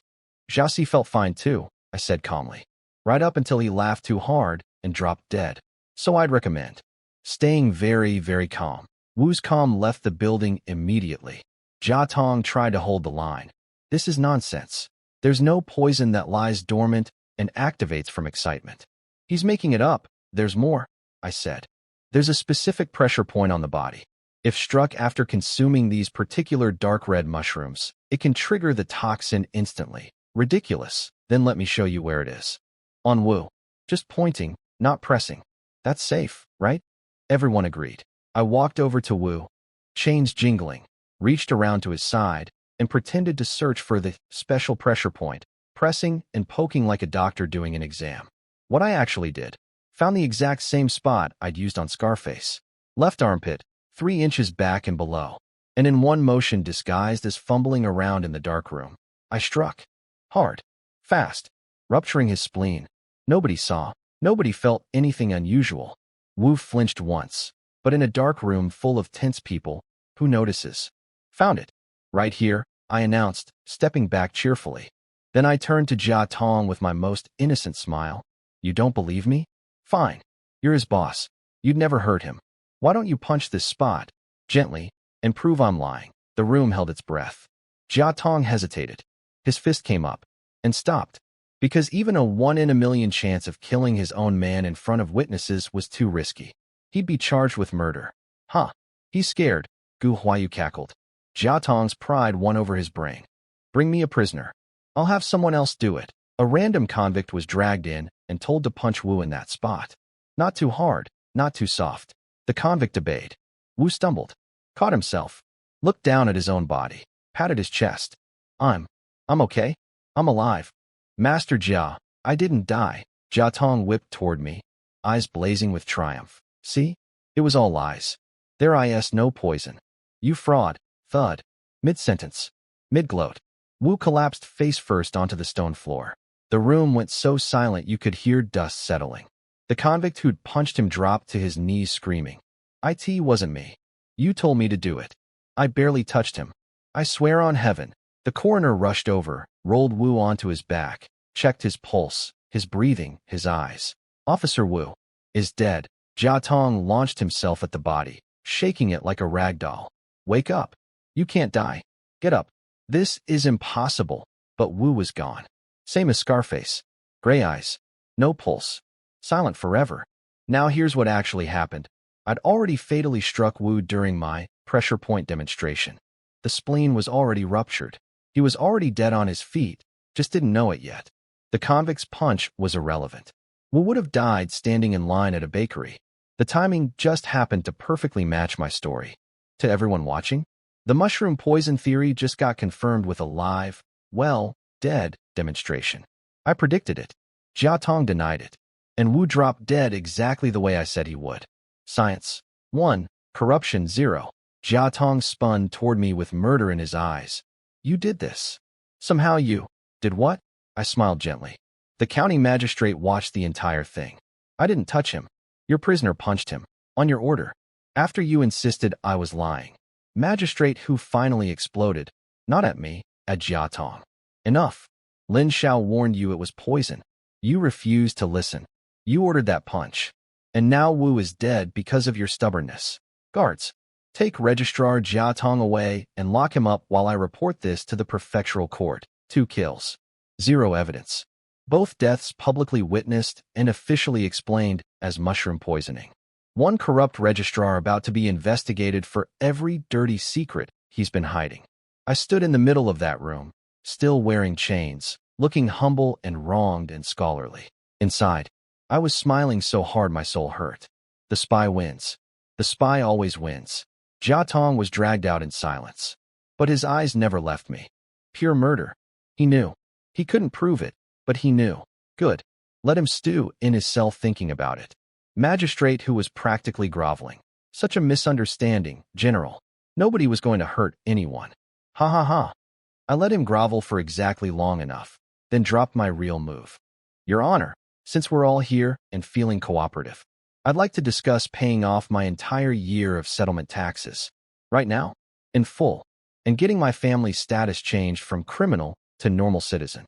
Jiaxi felt fine too, I said calmly. Right up until he laughed too hard and dropped dead. So I'd recommend staying very, very calm. Wu's calm left the building immediately. Jia Tong tried to hold the line. This is nonsense. There's no poison that lies dormant and activates from excitement. He's making it up. There's more, I said. There's a specific pressure point on the body. If struck after consuming these particular dark red mushrooms, it can trigger the toxin instantly. Ridiculous. Then let me show you where it is. On Wu. Just pointing, not pressing. That's safe, right? Everyone agreed. I walked over to Wu, chains jingling, reached around to his side, and pretended to search for the special pressure point, pressing and poking like a doctor doing an exam. What I actually did, found the exact same spot I'd used on Scarface. Left armpit, 3 inches back and below, and in one motion disguised as fumbling around in the dark room. I struck. Hard. Fast. Rupturing his spleen. Nobody saw. Nobody felt anything unusual. Wu flinched once, but in a dark room full of tense people, who notices? Found it. Right here, I announced, stepping back cheerfully. Then I turned to Jia Tong with my most innocent smile. You don't believe me? Fine. You're his boss. You'd never hurt him. Why don't you punch this spot, gently, and prove I'm lying? The room held its breath. Jia Tong hesitated. His fist came up, and stopped, because even a 1 in a million chance of killing his own man in front of witnesses was too risky. He'd be charged with murder. Huh. He's scared, Gu Huayu cackled. Jia Tong's pride won over his brain. Bring me a prisoner. I'll have someone else do it. A random convict was dragged in and told to punch Wu in that spot. Not too hard, not too soft. The convict obeyed. Wu stumbled, caught himself, looked down at his own body, patted his chest. I'm okay. I'm alive. Master Jia, I didn't die. Jia Tong whipped toward me, eyes blazing with triumph. See? It was all lies. There is no poison. You fraud. Thud. Mid-sentence. Mid-gloat. Wu collapsed face first onto the stone floor. The room went so silent you could hear dust settling. The convict who'd punched him dropped to his knees screaming. It wasn't me. You told me to do it. I barely touched him. I swear on heaven. The coroner rushed over, rolled Wu onto his back, checked his pulse, his breathing, his eyes. Officer Wu is dead. Jia Tong launched himself at the body, shaking it like a rag doll. Wake up. You can't die. Get up. This is impossible. But Wu was gone. Same as Scarface. Gray eyes. No pulse. Silent forever. Now here's what actually happened. I'd already fatally struck Wu during my pressure point demonstration. The spleen was already ruptured. He was already dead on his feet, just didn't know it yet. The convict's punch was irrelevant. Wu would have died standing in line at a bakery. The timing just happened to perfectly match my story. To everyone watching, the mushroom poison theory just got confirmed with a live, well, dead demonstration. I predicted it. Jia Tong denied it. And Wu dropped dead exactly the way I said he would. Science 1, corruption 0. Jia Tong spun toward me with murder in his eyes. You did this. Somehow you did what? I smiled gently. The county magistrate watched the entire thing. I didn't touch him. Your prisoner punched him. On your order. After you insisted I was lying. Magistrate who finally exploded. Not at me, at Jia Tong. Enough. Lin Shao warned you it was poison. You refused to listen. You ordered that punch. And now Wu is dead because of your stubbornness. Guards, take Registrar Jia Tong away and lock him up while I report this to the prefectural court. 2 kills. 0 evidence. Both deaths publicly witnessed and officially explained as mushroom poisoning. 1 corrupt registrar about to be investigated for every dirty secret he's been hiding. I stood in the middle of that room, still wearing chains, looking humble and wronged and scholarly. Inside, I was smiling so hard my soul hurt. The spy wins. The spy always wins. Jia Tong was dragged out in silence. But his eyes never left me. Pure murder. He knew. He couldn't prove it, but he knew. Good. Let him stew in his cell thinking about it. Magistrate who was practically groveling. Such a misunderstanding, General. Nobody was going to hurt anyone. Ha ha ha. I let him grovel for exactly long enough, then dropped my real move. Your Honor, since we're all here and feeling cooperative, I'd like to discuss paying off my entire year of settlement taxes. Right now, in full, and getting my family's status changed from criminal to normal citizen.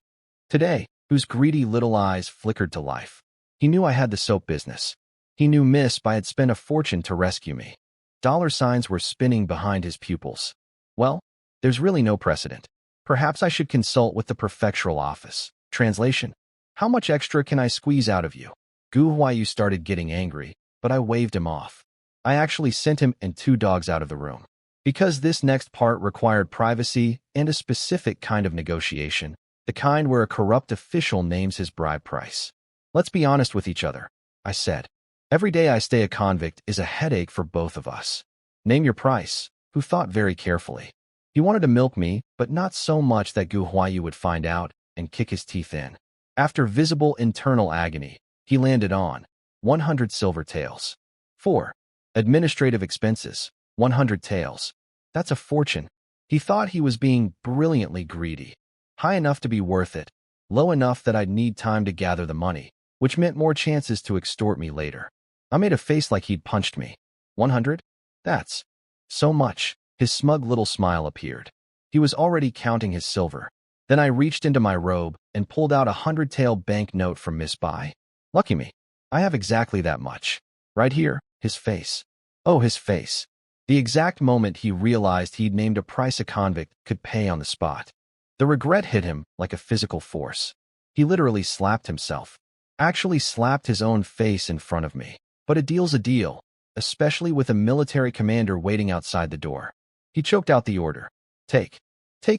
Today, whose greedy little eyes flickered to life. He knew I had the soap business. He knew Miss I had spent a fortune to rescue me. Dollar signs were spinning behind his pupils. Well, there's really no precedent. Perhaps I should consult with the prefectural office. Translation: how much extra can I squeeze out of you? Gu Huayu started getting angry, but I waved him off. I actually sent him and 2 dogs out of the room. Because this next part required privacy and a specific kind of negotiation, the kind where a corrupt official names his bribe price. Let's be honest with each other, I said. Every day I stay a convict is a headache for both of us. Name your price, who thought very carefully. He wanted to milk me, but not so much that Gu Huayu would find out and kick his teeth in. After visible internal agony, he landed on 100 silver taels. 4. Administrative expenses, 100 taels. That's a fortune. He thought he was being brilliantly greedy. High enough to be worth it, low enough that I'd need time to gather the money, which meant more chances to extort me later. I made a face like he'd punched me. 100? That's so much. His smug little smile appeared. He was already counting his silver. Then I reached into my robe and pulled out a 100-tael banknote from Miss Bai. Lucky me. I have exactly that much. Right here, his face. Oh, his face. The exact moment he realized he'd named a price a convict could pay on the spot. The regret hit him like a physical force. He literally slapped himself. Actually slapped his own face in front of me. But a deal's a deal, especially with a military commander waiting outside the door. He choked out the order. Take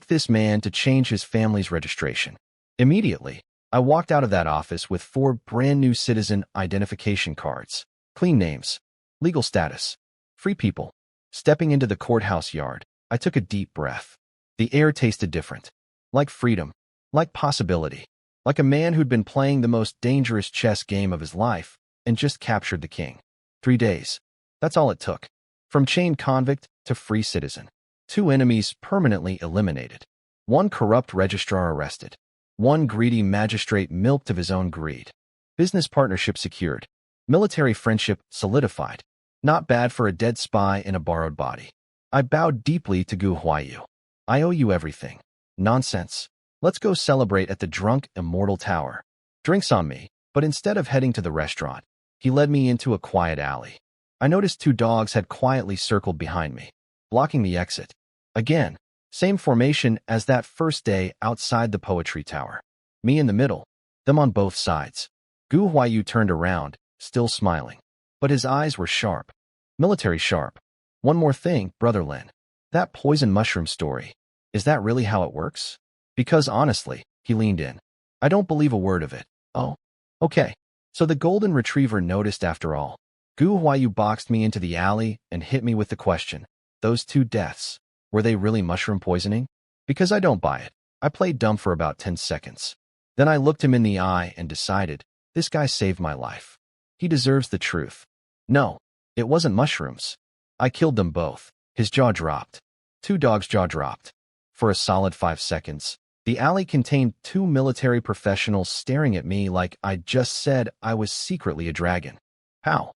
this man to change his family's registration. Immediately, I walked out of that office with 4 brand new citizen identification cards. Clean names. Legal status. Free people. Stepping into the courthouse yard, I took a deep breath. The air tasted different. Like freedom. Like possibility. Like a man who'd been playing the most dangerous chess game of his life and just captured the king. 3 days. That's all it took. From chained convict to free citizen. 2 enemies permanently eliminated. 1 corrupt registrar arrested. 1 greedy magistrate milked of his own greed. Business partnership secured. Military friendship solidified. Not bad for a dead spy in a borrowed body. I bowed deeply to Gu Huayu. I owe you everything. Nonsense. Let's go celebrate at the drunk immortal tower. Drinks on me, but instead of heading to the restaurant, he led me into a quiet alley. I noticed 2 dogs had quietly circled behind me, blocking the exit. Again, same formation as that first day outside the poetry tower. Me in the middle, them on both sides. Gu Huayu turned around, still smiling. But his eyes were sharp. Military sharp. One more thing, Brother Lin. That poison mushroom story. Is that really how it works? Because honestly, he leaned in. I don't believe a word of it. Oh, okay. So the golden retriever noticed after all. Gu Huayu boxed me into the alley and hit me with the question. Those 2 deaths, were they really mushroom poisoning? Because I don't buy it. I played dumb for about 10 seconds. Then I looked him in the eye and decided, this guy saved my life. He deserves the truth. No, it wasn't mushrooms. I killed them both. His jaw dropped. 2 dogs' jaw dropped. For a solid 5 seconds, the alley contained 2 military professionals staring at me like I'd just said I was secretly a dragon. How?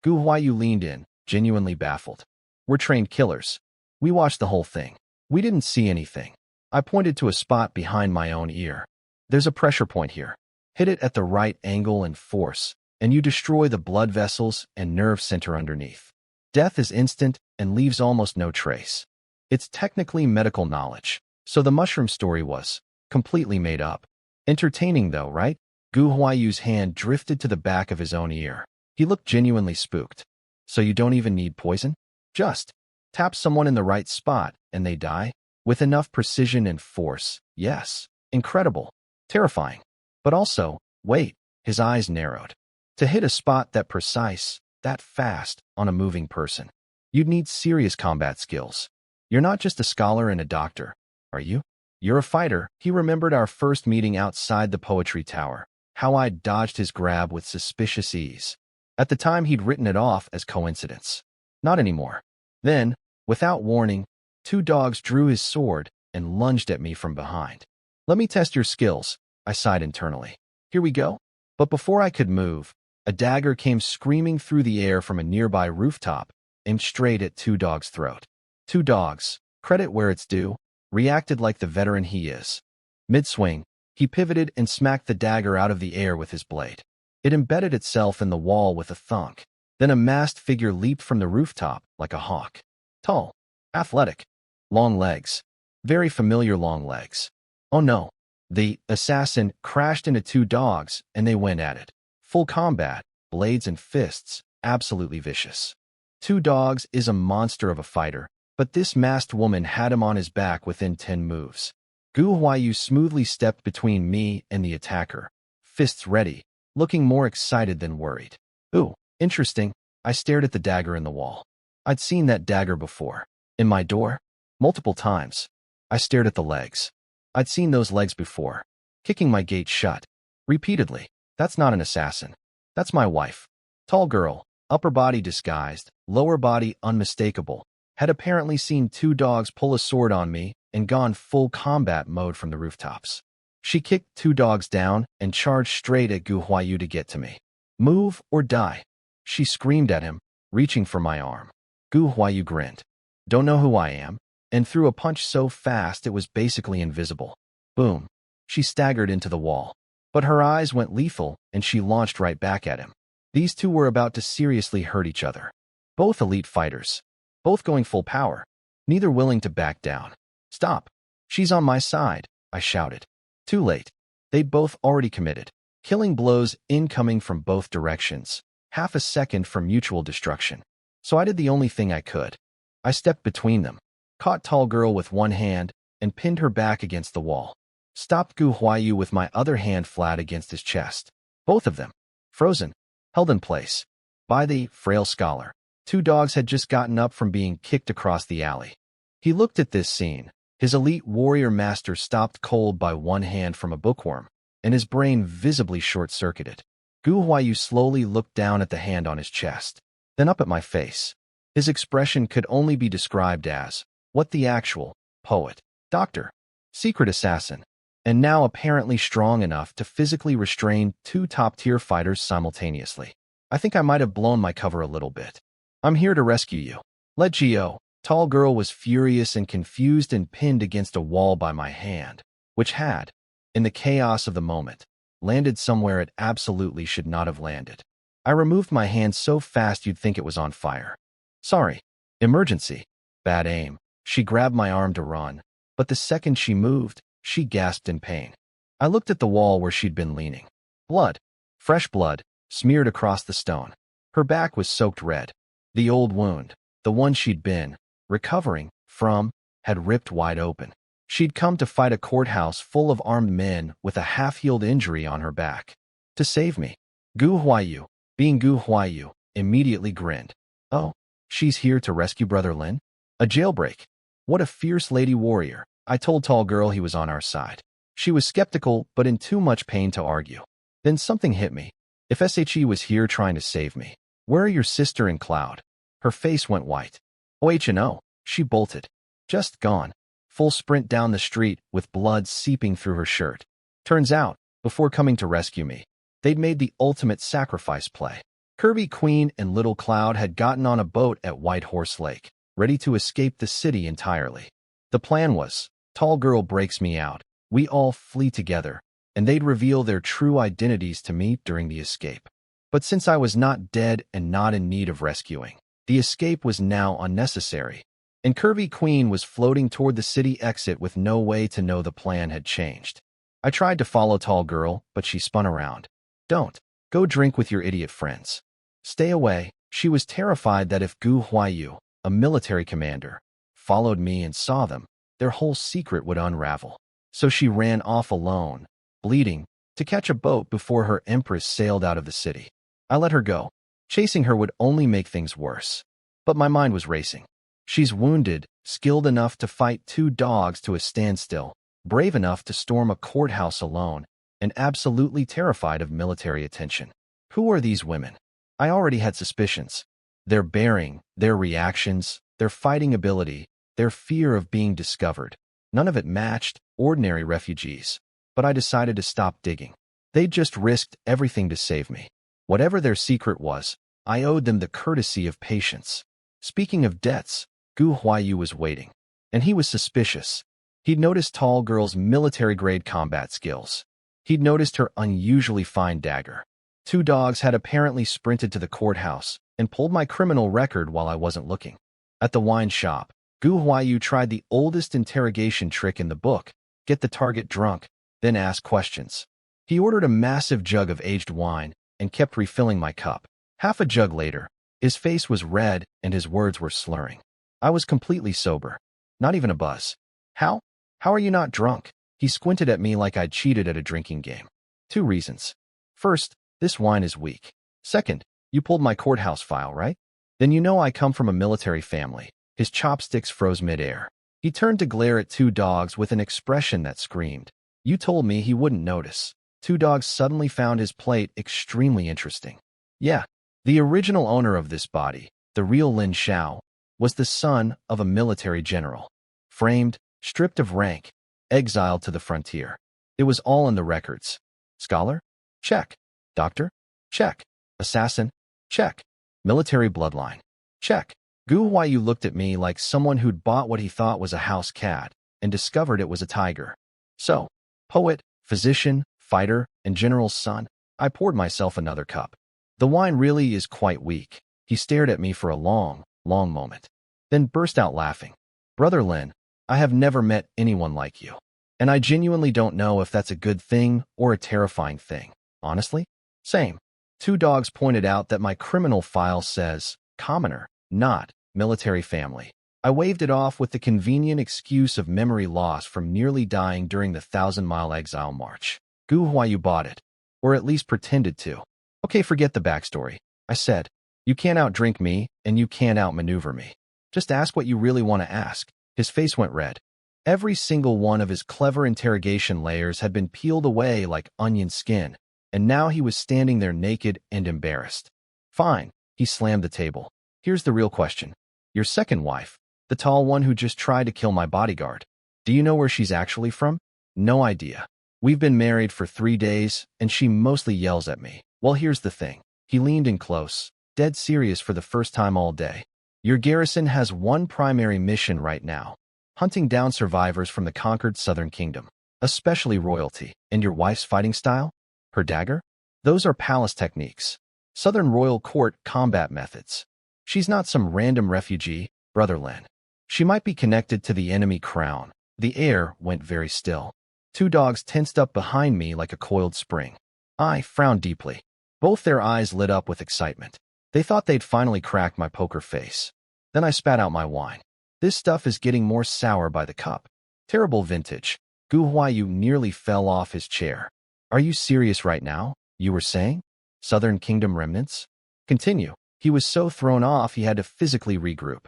Gu Huayu leaned in, genuinely baffled. We're trained killers. We watched the whole thing. We didn't see anything. I pointed to a spot behind my own ear. There's a pressure point here. Hit it at the right angle and force, and you destroy the blood vessels and nerve center underneath. Death is instant and leaves almost no trace. It's technically medical knowledge, so the mushroom story was completely made up. Entertaining though, right? Gu Huayu's hand drifted to the back of his own ear. He looked genuinely spooked. So you don't even need poison? Just tap someone in the right spot and they die? With enough precision and force, yes. Incredible. Terrifying. But also, wait, his eyes narrowed. To hit a spot that precise, that fast, on a moving person, you'd need serious combat skills. You're not just a scholar and a doctor, are you? You're a fighter. He remembered our first meeting outside the poetry tower, how I'd dodged his grab with suspicious ease. At the time, he'd written it off as coincidence. Not anymore. Then, Without warning, two dogs drew his sword and lunged at me from behind. Let me test your skills, I sighed internally. Here we go. But before I could move, a dagger came screaming through the air from a nearby rooftop, aimed straight at two dogs' throat. Two dogs, credit where it's due, reacted like the veteran he is. Mid-swing, he pivoted and smacked the dagger out of the air with his blade. It embedded itself in the wall with a thunk. Then a masked figure leaped from the rooftop like a hawk. Tall, athletic, long legs. Very familiar long legs. Oh no. The assassin crashed into two dogs and they went at it. Full combat, blades and fists, absolutely vicious. Two dogs is a monster of a fighter, but this masked woman had him on his back within 10 moves. Gu Huayu smoothly stepped between me and the attacker, fists ready, looking more excited than worried. Ooh, interesting. I stared at the dagger in the wall. I'd seen that dagger before. In my door? Multiple times. I stared at the legs. I'd seen those legs before. Kicking my gate shut. Repeatedly. That's not an assassin. That's my wife. Tall girl, upper body disguised, lower body unmistakable, had apparently seen two dogs pull a sword on me and gone full combat mode from the rooftops. She kicked two dogs down and charged straight at Gu Huayu to get to me. Move or die. She screamed at him, reaching for my arm. Gu Huayu grinned. Don't know who I am, and threw a punch so fast it was basically invisible. Boom. She staggered into the wall. But her eyes went lethal, and she launched right back at him. These two were about to seriously hurt each other. Both elite fighters. Both going full power. Neither willing to back down. Stop. She's on my side, I shouted. Too late. They'd both already committed. Killing blows incoming from both directions. Half a second for mutual destruction. So I did the only thing I could. I stepped between them, caught tall girl with one hand, and pinned her back against the wall. Stopped Gu Huayu with my other hand flat against his chest. Both of them, frozen, held in place. By the frail scholar, two dogs had just gotten up from being kicked across the alley. He looked at this scene. His elite warrior master stopped cold by one hand from a bookworm, and his brain visibly short-circuited. Gu Huayu slowly looked down at the hand on his chest, then up at my face. His expression could only be described as, what the actual, poet, doctor, secret assassin, and now apparently strong enough to physically restrain two top-tier fighters simultaneously. I think I might have blown my cover a little bit. I'm here to rescue you. Let go. Tall girl was furious and confused and pinned against a wall by my hand, which had, in the chaos of the moment, landed somewhere it absolutely should not have landed. I removed my hand so fast you'd think it was on fire. Sorry. Emergency. Bad aim. She grabbed my arm to run, but the second she moved, she gasped in pain. I looked at the wall where she'd been leaning. Blood. Fresh blood, smeared across the stone. Her back was soaked red. The old wound, the one she'd been recovering from, had ripped wide open. She'd come to fight a courthouse full of armed men with a half-healed injury on her back. To save me. Gu Huayu, being Gu Huayu, immediately grinned. Oh, she's here to rescue Brother Lin? A jailbreak. What a fierce lady warrior. I told tall girl he was on our side. She was skeptical, but in too much pain to argue. Then something hit me. If SHE was here trying to save me, where are your sister and Cloud? Her face went white. Oh, she bolted. Just gone. Full sprint down the street with blood seeping through her shirt. Turns out, before coming to rescue me, they'd made the ultimate sacrifice play. Kirby Queen and Little Cloud had gotten on a boat at White Horse Lake, ready to escape the city entirely. The plan was, tall girl breaks me out, we all flee together, and they'd reveal their true identities to me during the escape. But since I was not dead and not in need of rescuing, the escape was now unnecessary, and Kirby Queen was floating toward the city exit with no way to know the plan had changed. I tried to follow tall girl, but she spun around. Don't. Go drink with your idiot friends. Stay away. She was terrified that if Gu Huayu, a military commander, followed me and saw them, their whole secret would unravel. So she ran off alone, bleeding, to catch a boat before her empress sailed out of the city. I let her go. Chasing her would only make things worse. But my mind was racing. She's wounded, skilled enough to fight two dogs to a standstill, brave enough to storm a courthouse alone, and absolutely terrified of military attention. Who are these women? I already had suspicions. Their bearing, their reactions, their fighting ability, their fear of being discovered. None of it matched ordinary refugees. But I decided to stop digging. They'd just risked everything to save me. Whatever their secret was, I owed them the courtesy of patience. Speaking of debts, Gu Huayu was waiting. And he was suspicious. He'd noticed tall girl's military-grade combat skills. He'd noticed her unusually fine dagger. 2 dogs had apparently sprinted to the courthouse and pulled my criminal record while I wasn't looking. At the wine shop, Gu Huayu tried the oldest interrogation trick in the book: get the target drunk, then ask questions. He ordered a massive jug of aged wine and kept refilling my cup. Half a jug later, his face was red and his words were slurring. I was completely sober. Not even a buzz. How? How are you not drunk? He squinted at me like I'd cheated at a drinking game. 2 reasons. First, this wine is weak. Second, you pulled my courthouse file, right? Then you know I come from a military family. His chopsticks froze midair. He turned to glare at 2 dogs with an expression that screamed. You told me he wouldn't notice. 2 dogs suddenly found his plate extremely interesting. Yeah, the original owner of this body, the real Lin Xiao, was the son of a military general. Framed, stripped of rank, exiled to the frontier. It was all in the records. Scholar? Check. Doctor? Check. Assassin? Check. Military bloodline? Check. Gu Huayu looked at me like someone who'd bought what he thought was a house cat and discovered it was a tiger. So, poet, physician, fighter, and general's son, I poured myself another cup. The wine really is quite weak. He stared at me for a long, long moment, then burst out laughing. Brother Lin, I have never met anyone like you. And I genuinely don't know if that's a good thing or a terrifying thing. Honestly? Same. 2 dogs pointed out that my criminal file says commoner, not military family. I waved it off with the convenient excuse of memory loss from nearly dying during the 1,000-mile exile march. Gu Huayu bought it, or at least pretended to. Okay, forget the backstory, I said. You can't outdrink me, and you can't outmaneuver me. Just ask what you really want to ask. His face went red. Every single one of his clever interrogation layers had been peeled away like onion skin, and now he was standing there naked and embarrassed. Fine, he slammed the table. Here's the real question. Your second wife, the tall one who just tried to kill my bodyguard. Do you know where she's actually from? No idea. We've been married for 3 days, and she mostly yells at me. Well, here's the thing. He leaned in close, dead serious for the first time all day. Your garrison has one primary mission right now: hunting down survivors from the conquered southern kingdom, especially royalty. And your wife's fighting style? Her dagger? Those are palace techniques. Southern royal court combat methods. She's not some random refugee, Brother Lin. She might be connected to the enemy crown. The air went very still. 2 dogs tensed up behind me like a coiled spring. I frowned deeply. Both their eyes lit up with excitement. They thought they'd finally cracked my poker face. Then I spat out my wine. This stuff is getting more sour by the cup. Terrible vintage. Gu Huayu nearly fell off his chair. Are you serious right now? You were saying? Southern Kingdom remnants? Continue. He was so thrown off he had to physically regroup.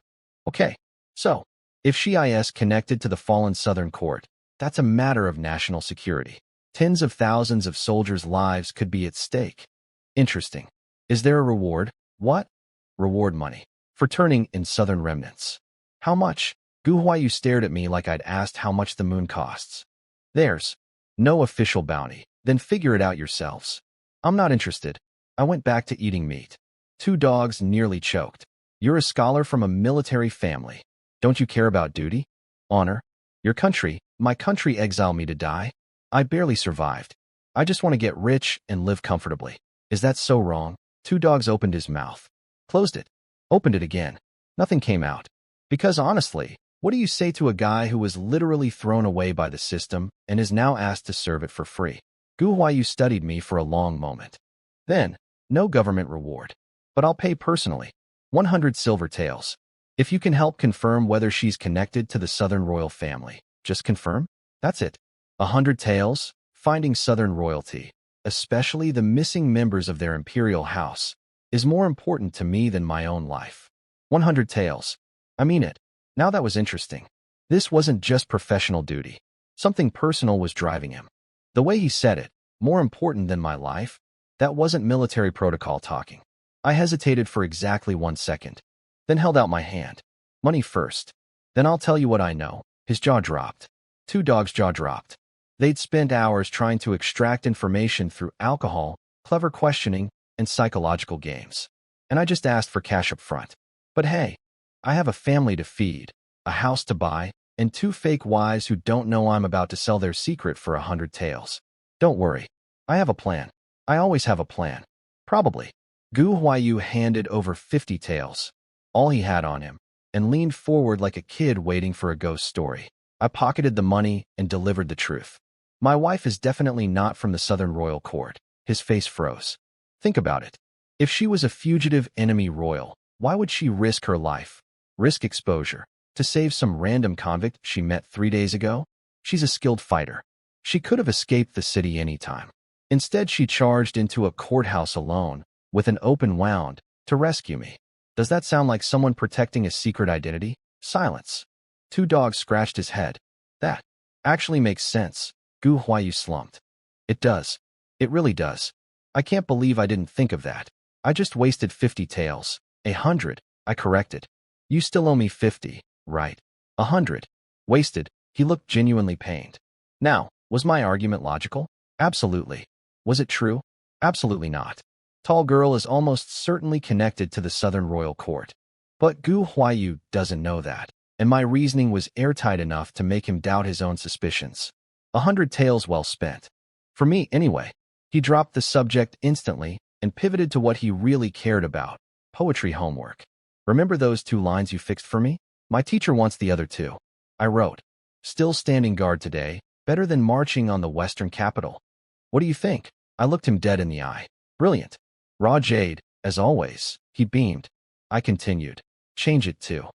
Okay, so, if she is connected to the fallen Southern Court, that's a matter of national security. Tens of thousands of soldiers' lives could be at stake. Interesting. Is there a reward? What? Reward money. For turning in Southern remnants. How much? Gu Huayu stared at me like I'd asked how much the moon costs. There's no official bounty. Then figure it out yourselves. I'm not interested. I went back to eating meat. 2 dogs nearly choked. You're a scholar from a military family. Don't you care about duty? Honor? Your country, my country exiled me to die. I barely survived. I just want to get rich and live comfortably. Is that so wrong? 2 dogs opened his mouth. Closed it. Opened it again. Nothing came out. Because honestly, what do you say to a guy who was literally thrown away by the system and is now asked to serve it for free? Gu Huayu studied me for a long moment. Then, no government reward. But I'll pay personally. 100 silver taels. If you can help confirm whether she's connected to the Southern royal family. Just confirm? That's it. 100 taels, finding Southern royalty, especially the missing members of their imperial house, is more important to me than my own life. 100 taels. I mean it. Now that was interesting. This wasn't just professional duty. Something personal was driving him. The way he said it, more important than my life, that wasn't military protocol talking. I hesitated for exactly 1 second, then held out my hand. Money first. Then I'll tell you what I know. His jaw dropped. Two Dogs' jaw dropped. They'd spent hours trying to extract information through alcohol, clever questioning, and psychological games. And I just asked for cash up front. But hey, I have a family to feed, a house to buy, and two fake wives who don't know I'm about to sell their secret for 100 taels. Don't worry. I have a plan. I always have a plan. Probably. Gu Huayu handed over 50 taels, all he had on him, and leaned forward like a kid waiting for a ghost story. I pocketed the money and delivered the truth. My wife is definitely not from the Southern Royal Court. His face froze. Think about it. If she was a fugitive enemy royal, why would she risk her life, risk exposure, to save some random convict she met 3 days ago? She's a skilled fighter. She could have escaped the city anytime. Instead, she charged into a courthouse alone, with an open wound, to rescue me. Does that sound like someone protecting a secret identity? Silence. Two Dogs scratched his head. That actually makes sense. Gu Huayu slumped. It does. It really does. I can't believe I didn't think of that. I just wasted 50 taels. 100, I corrected. You still owe me 50, right? 100. Wasted. He looked genuinely pained. Now, was my argument logical? Absolutely. Was it true? Absolutely not. Tall girl is almost certainly connected to the Southern Royal Court. But Gu Huayu doesn't know that, and my reasoning was airtight enough to make him doubt his own suspicions. 100 taels well spent. For me, anyway. He dropped the subject instantly and pivoted to what he really cared about, poetry homework. Remember those 2 lines you fixed for me? My teacher wants the other 2. I wrote. Still standing guard today, better than marching on the Western capital. What do you think? I looked him dead in the eye. Brilliant. Raw jade, as always. He beamed. I continued. Change it too.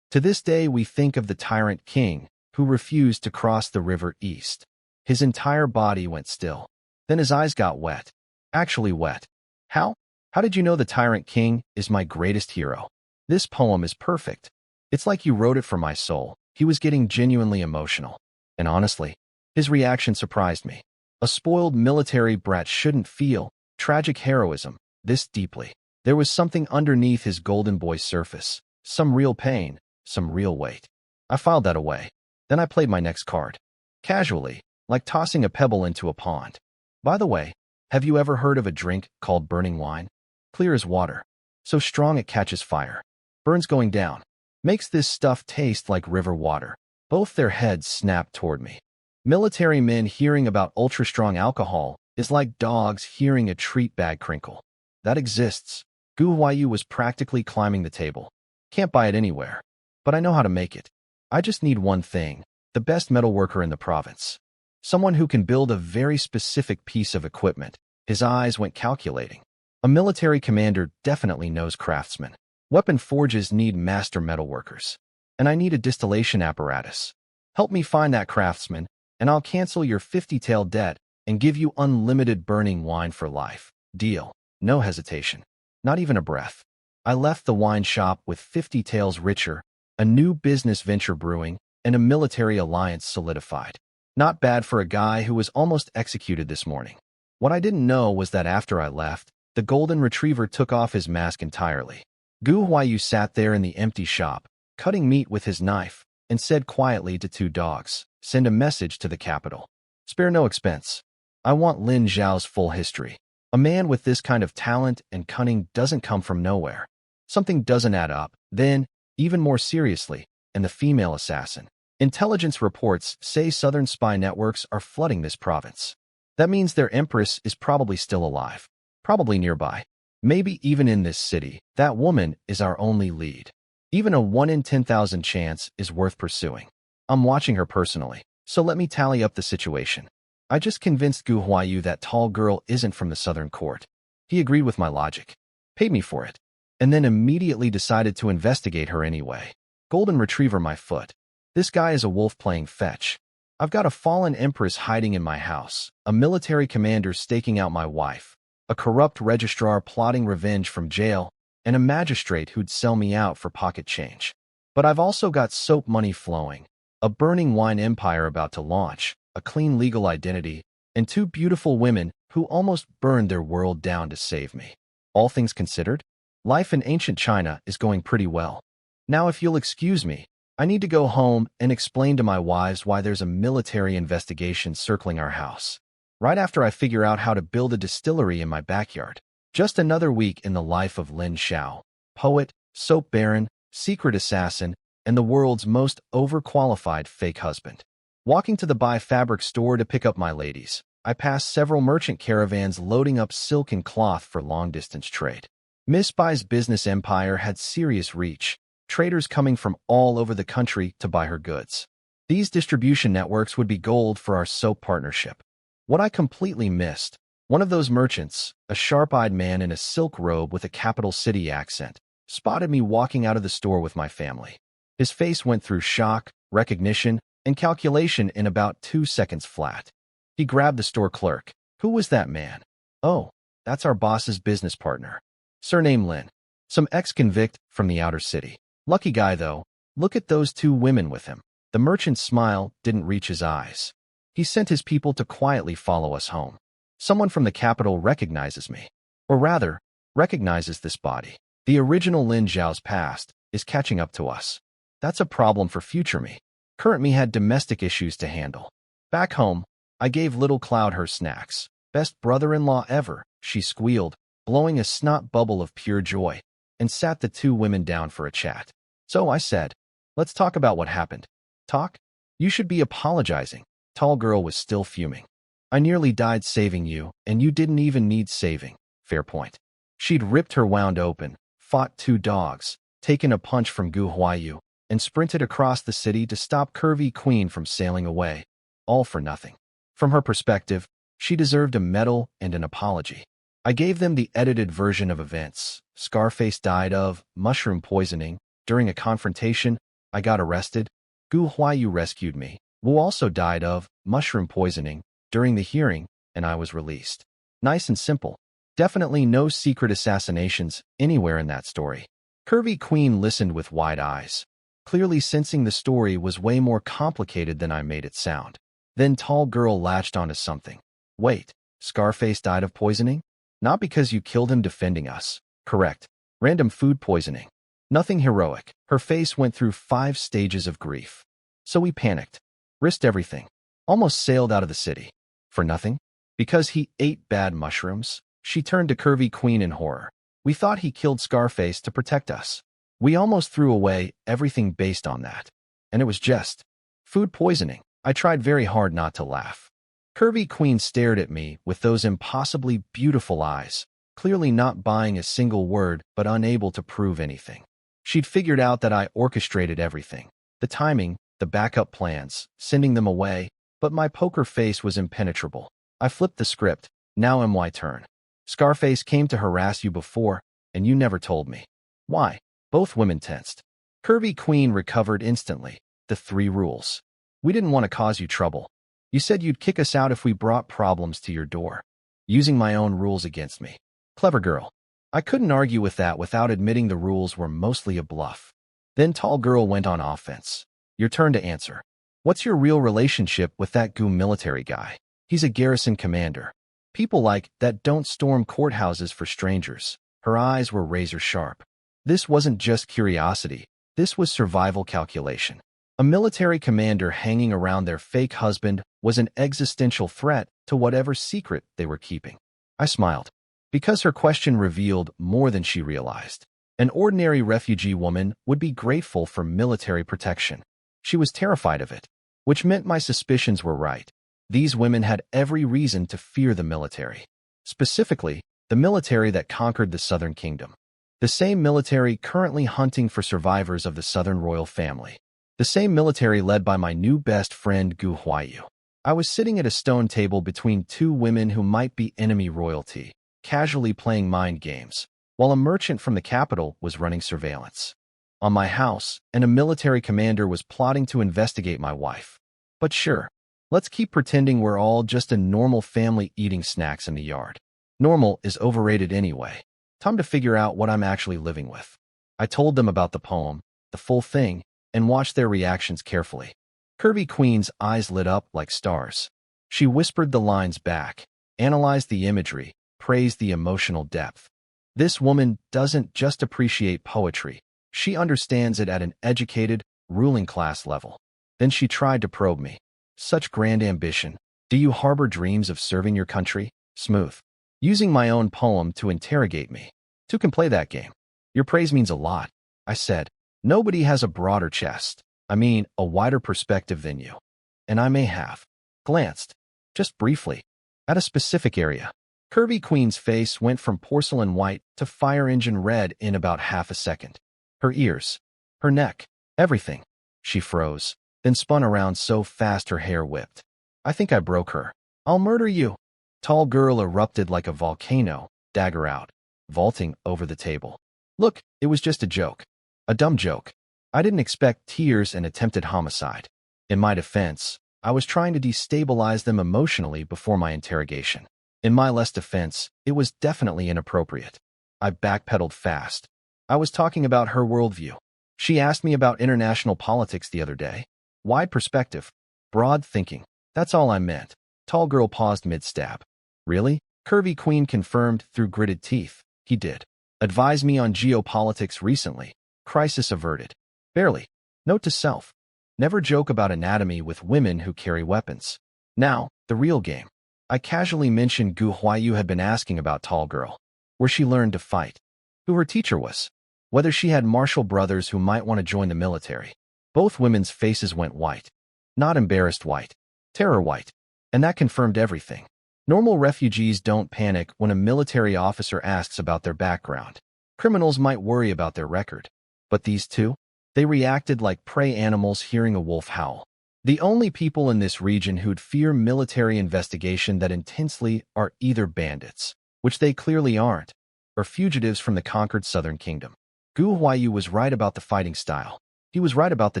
To this day we think of the tyrant king who refused to cross the river east. His entire body went still. Then his eyes got wet. Actually wet. How? How did you know the tyrant king is my greatest hero? This poem is perfect. It's like you wrote it for my soul. He was getting genuinely emotional. And honestly, his reaction surprised me. A spoiled military brat shouldn't feel tragic heroism this deeply. There was something underneath his golden boy surface. Some real pain, some real weight. I filed that away. Then I played my next card. Casually, like tossing a pebble into a pond. By the way, have you ever heard of a drink called burning wine? Clear as water. So strong it catches fire. Burns going down. Makes this stuff taste like river water. Both their heads snapped toward me. Military men hearing about ultra-strong alcohol is like dogs hearing a treat bag crinkle. That exists. Gu Huayu was practically climbing the table. Can't buy it anywhere. But I know how to make it. I just need one thing. The best metalworker in the province. Someone who can build a very specific piece of equipment. His eyes went calculating. A military commander definitely knows craftsmen. Weapon forges need master metalworkers. And I need a distillation apparatus. Help me find that craftsman, and I'll cancel your 50-tael debt and give you unlimited burning wine for life. Deal. No hesitation. Not even a breath. I left the wine shop with 50 taels richer, a new business venture brewing, and a military alliance solidified. Not bad for a guy who was almost executed this morning. What I didn't know was that after I left, the golden retriever took off his mask entirely. Gu Huayu sat there in the empty shop, cutting meat with his knife, and said quietly to 2 Dogs, send a message to the capital. Spare no expense. I want Lin Zhao's full history. A man with this kind of talent and cunning doesn't come from nowhere. Something doesn't add up. Then, even more seriously, and the female assassin. Intelligence reports say southern spy networks are flooding this province. That means their empress is probably still alive. Probably nearby. Maybe even in this city. That woman is our only lead. Even a 1 in 10,000 chance is worth pursuing. I'm watching her personally, so let me tally up the situation. I just convinced Gu Huayu that tall girl isn't from the southern court. He agreed with my logic. Paid me for it. And then immediately decided to investigate her anyway. Golden retriever my foot. This guy is a wolf playing fetch. I've got a fallen empress hiding in my house, a military commander staking out my wife, a corrupt registrar plotting revenge from jail, and a magistrate who'd sell me out for pocket change. But I've also got soap money flowing, a burning wine empire about to launch, a clean legal identity, and 2 beautiful women who almost burned their world down to save me. All things considered, life in ancient China is going pretty well. Now if you'll excuse me, I need to go home and explain to my wives why there's a military investigation circling our house. Right after I figure out how to build a distillery in my backyard. Just another week in the life of Lin Xiao, poet, soap baron, secret assassin, and the world's most overqualified fake husband. Walking to the Buy Fabric store to pick up my ladies, I passed several merchant caravans loading up silk and cloth for long-distance trade. Miss Bai's business empire had serious reach, traders coming from all over the country to buy her goods. These distribution networks would be gold for our soap partnership. What I completely missed, one of those merchants, a sharp-eyed man in a silk robe with a capital city accent, spotted me walking out of the store with my family. His face went through shock, recognition, and calculation in about 2 seconds flat. He grabbed the store clerk. Who was that man? Oh, that's our boss's business partner. Surname Lin. Some ex-convict from the outer city. Lucky guy, though. Look at those 2 women with him. The merchant's smile didn't reach his eyes. He sent his people to quietly follow us home. Someone from the capital recognizes me. Or rather, recognizes this body. The original Lin Xiao's past is catching up to us. That's a problem for future me. Current me had domestic issues to handle. Back home, I gave little Cloud her snacks. Best brother-in-law ever, she squealed, blowing a snot bubble of pure joy, and sat the 2 women down for a chat. So I said, let's talk about what happened. Talk? You should be apologizing. Tall girl was still fuming. I nearly died saving you, and you didn't even need saving. Fair point. She'd ripped her wound open, fought 2 dogs, taken a punch from Gu Huayu, and sprinted across the city to stop Curvy Queen from sailing away. All for nothing. From her perspective, she deserved a medal and an apology. I gave them the edited version of events. Scarface died of mushroom poisoning. During a confrontation, I got arrested. Gu Huayu rescued me. Wu also died of mushroom poisoning during the hearing, and I was released. Nice and simple. Definitely no secret assassinations anywhere in that story. Curvy Queen listened with wide eyes, clearly sensing the story was way more complicated than I made it sound. Then Tall Girl latched onto something. Wait, Scarface died of poisoning? Not because you killed him defending us. Correct. Random food poisoning. Nothing heroic. Her face went through 5 stages of grief. So we panicked. Risked everything. Almost sailed out of the city. For nothing? Because he ate bad mushrooms? She turned to Curvy Queen in horror. We thought he killed Scarface to protect us. We almost threw away everything based on that. And it was just food poisoning. I tried very hard not to laugh. Curvy Queen stared at me with those impossibly beautiful eyes, clearly not buying a single word but unable to prove anything. She'd figured out that I orchestrated everything. The timing, the backup plans, sending them away, but my poker face was impenetrable. I flipped the script. Now my turn. Scarface came to harass you before, and you never told me. Why? Both women tensed. Curvy Queen recovered instantly. The 3 rules. We didn't want to cause you trouble. You said you'd kick us out if we brought problems to your door. Using my own rules against me. Clever girl. I couldn't argue with that without admitting the rules were mostly a bluff. Then Tall Girl went on offense. Your turn to answer. What's your real relationship with that Gu military guy? He's a garrison commander. People like that don't storm courthouses for strangers. Her eyes were razor sharp. This wasn't just curiosity. This was survival calculation. A military commander hanging around their fake husband was an existential threat to whatever secret they were keeping. I smiled, because her question revealed more than she realized. An ordinary refugee woman would be grateful for military protection. She was terrified of it, which meant my suspicions were right. These women had every reason to fear the military. Specifically, the military that conquered the Southern Kingdom. The same military currently hunting for survivors of the Southern royal family. The same military led by my new best friend Gu Huayu. I was sitting at a stone table between 2 women who might be enemy royalty, casually playing mind games, while a merchant from the capital was running surveillance on my house, and a military commander was plotting to investigate my wife. But sure, let's keep pretending we're all just a normal family eating snacks in the yard. Normal is overrated anyway. Time to figure out what I'm actually living with. I told them about the poem, the full thing, and watched their reactions carefully. Curvy Queen's eyes lit up like stars. She whispered the lines back, analyzed the imagery, praised the emotional depth. This woman doesn't just appreciate poetry. She understands it at an educated, ruling class level. Then she tried to probe me. Such grand ambition. Do you harbor dreams of serving your country? Smooth. Using my own poem to interrogate me. Two can play that game. Your praise means a lot, I said. Nobody has a broader chest. I mean, a wider perspective than you. And I may have glanced, just briefly, at a specific area. Curvy Queen's face went from porcelain white to fire engine red in about half a second. Her ears, her neck, everything. She froze, then spun around so fast her hair whipped. I think I broke her. I'll murder you. Tall girl erupted like a volcano, dagger out, vaulting over the table. Look, it was just a joke. A dumb joke. I didn't expect tears and attempted homicide. In my defense, I was trying to destabilize them emotionally before my interrogation. In my less defense, it was definitely inappropriate. I backpedaled fast. I was talking about her worldview. She asked me about international politics the other day. Wide perspective. Broad thinking. That's all I meant. Tall girl paused mid-stab. Really? Curvy Queen confirmed through gritted teeth. He did. Advised me on geopolitics recently. Crisis averted. Barely. Note to self. Never joke about anatomy with women who carry weapons. Now, the real game. I casually mentioned Gu Huayu had been asking about Tall Girl, where she learned to fight, who her teacher was, whether she had martial brothers who might want to join the military. Both women's faces went white. Not embarrassed white. Terror white. And that confirmed everything. Normal refugees don't panic when a military officer asks about their background. Criminals might worry about their record. But these two? They reacted like prey animals hearing a wolf howl. The only people in this region who'd fear military investigation that intensely are either bandits, which they clearly aren't, or fugitives from the conquered southern kingdom. Gu Huayu was right about the fighting style. He was right about the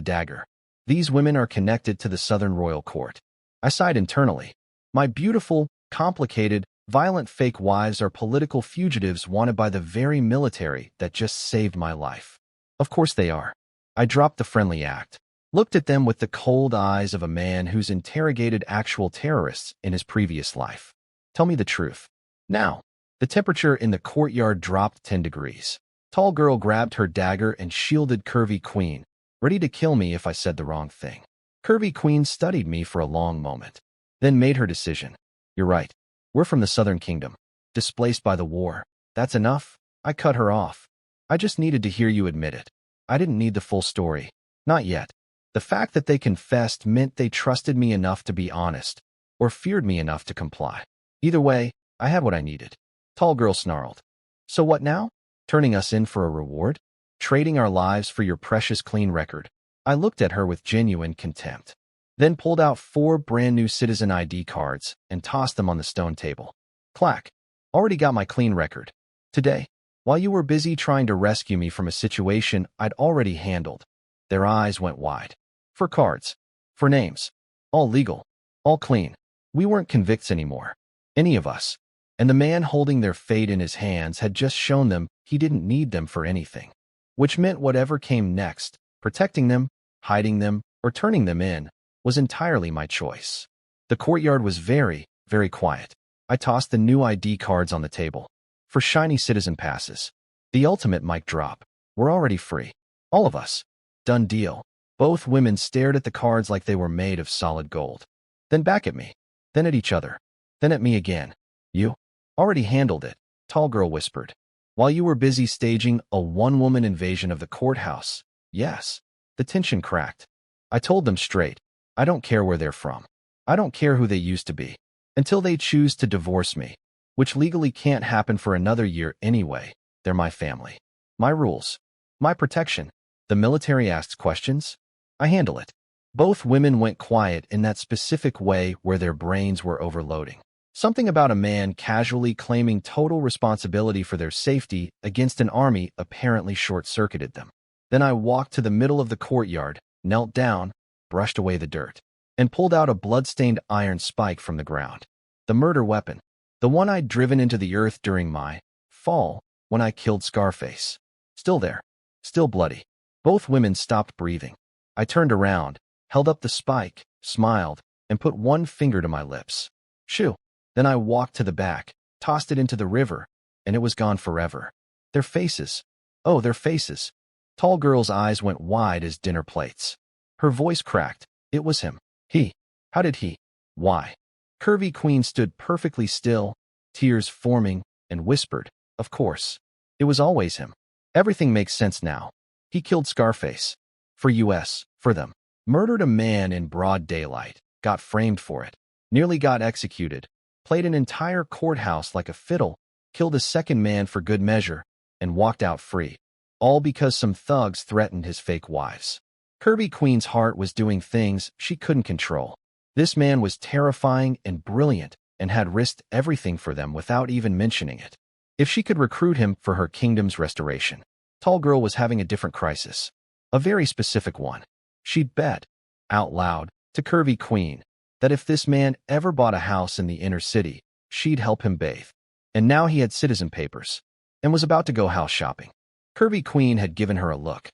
dagger. These women are connected to the southern royal court. I sighed internally. My beautiful, complicated, violent fake wives are political fugitives wanted by the very military that just saved my life. Of course they are. I dropped the friendly act, looked at them with the cold eyes of a man who's interrogated actual terrorists in his previous life. Tell me the truth. Now, the temperature in the courtyard dropped 10 degrees. Tall girl grabbed her dagger and shielded Curvy Queen, ready to kill me if I said the wrong thing. Curvy Queen studied me for a long moment, then made her decision. You're right. We're from the Southern Kingdom, displaced by the war. That's enough. I cut her off. I just needed to hear you admit it. I didn't need the full story. Not yet. The fact that they confessed meant they trusted me enough to be honest, or feared me enough to comply. Either way, I had what I needed. Tall girl snarled. So what now? Turning us in for a reward? Trading our lives for your precious clean record? I looked at her with genuine contempt, then pulled out 4 brand new citizen ID cards and tossed them on the stone table. Clack. Already got my clean record. Today, while you were busy trying to rescue me from a situation I'd already handled. Their eyes went wide. For cards. For names. All legal. All clean. We weren't convicts anymore. Any of us. And the man holding their fate in his hands had just shown them he didn't need them for anything. Which meant whatever came next, protecting them, hiding them, or turning them in, was entirely my choice. The courtyard was very, very quiet. I tossed the new ID cards on the table. For shiny citizen passes. The ultimate mic drop. We're already free. All of us. Done deal. Both women stared at the cards like they were made of solid gold. Then back at me. Then at each other. Then at me again. You? Already handled it, Tall girl whispered. While you were busy staging a one-woman invasion of the courthouse. Yes. The tension cracked. I told them straight. I don't care where they're from. I don't care who they used to be. Until they choose to divorce me. Which legally can't happen for another year anyway. They're my family. My rules. My protection. The military asks questions. I handle it. Both women went quiet in that specific way where their brains were overloading. Something about a man casually claiming total responsibility for their safety against an army apparently short-circuited them. Then I walked to the middle of the courtyard, knelt down, brushed away the dirt, and pulled out a blood-stained iron spike from the ground. The murder weapon. The one I'd driven into the earth during my fall when I killed Scarface. Still there. Still bloody. Both women stopped breathing. I turned around, held up the spike, smiled, and put one finger to my lips. Shoo. Then I walked to the back, tossed it into the river, and it was gone forever. Their faces. Oh, their faces. Tall girl's eyes went wide as dinner plates. Her voice cracked. It was him. He. How did he? Why? Curvy queen stood perfectly still, tears forming, and whispered, "Of course. It was always him. Everything makes sense now. He killed Scarface. For US, for them. Murdered a man in broad daylight, got framed for it, nearly got executed, played an entire courthouse like a fiddle, killed a second man for good measure, and walked out free. All because some thugs threatened his fake wives." Curvy Queen's heart was doing things she couldn't control. This man was terrifying and brilliant and had risked everything for them without even mentioning it. If she could recruit him for her kingdom's restoration. Tall girl was having a different crisis. A very specific one. She'd bet, out loud, to Curvy Queen, that if this man ever bought a house in the inner city, she'd help him bathe. And now he had citizen papers, and was about to go house shopping. Curvy Queen had given her a look.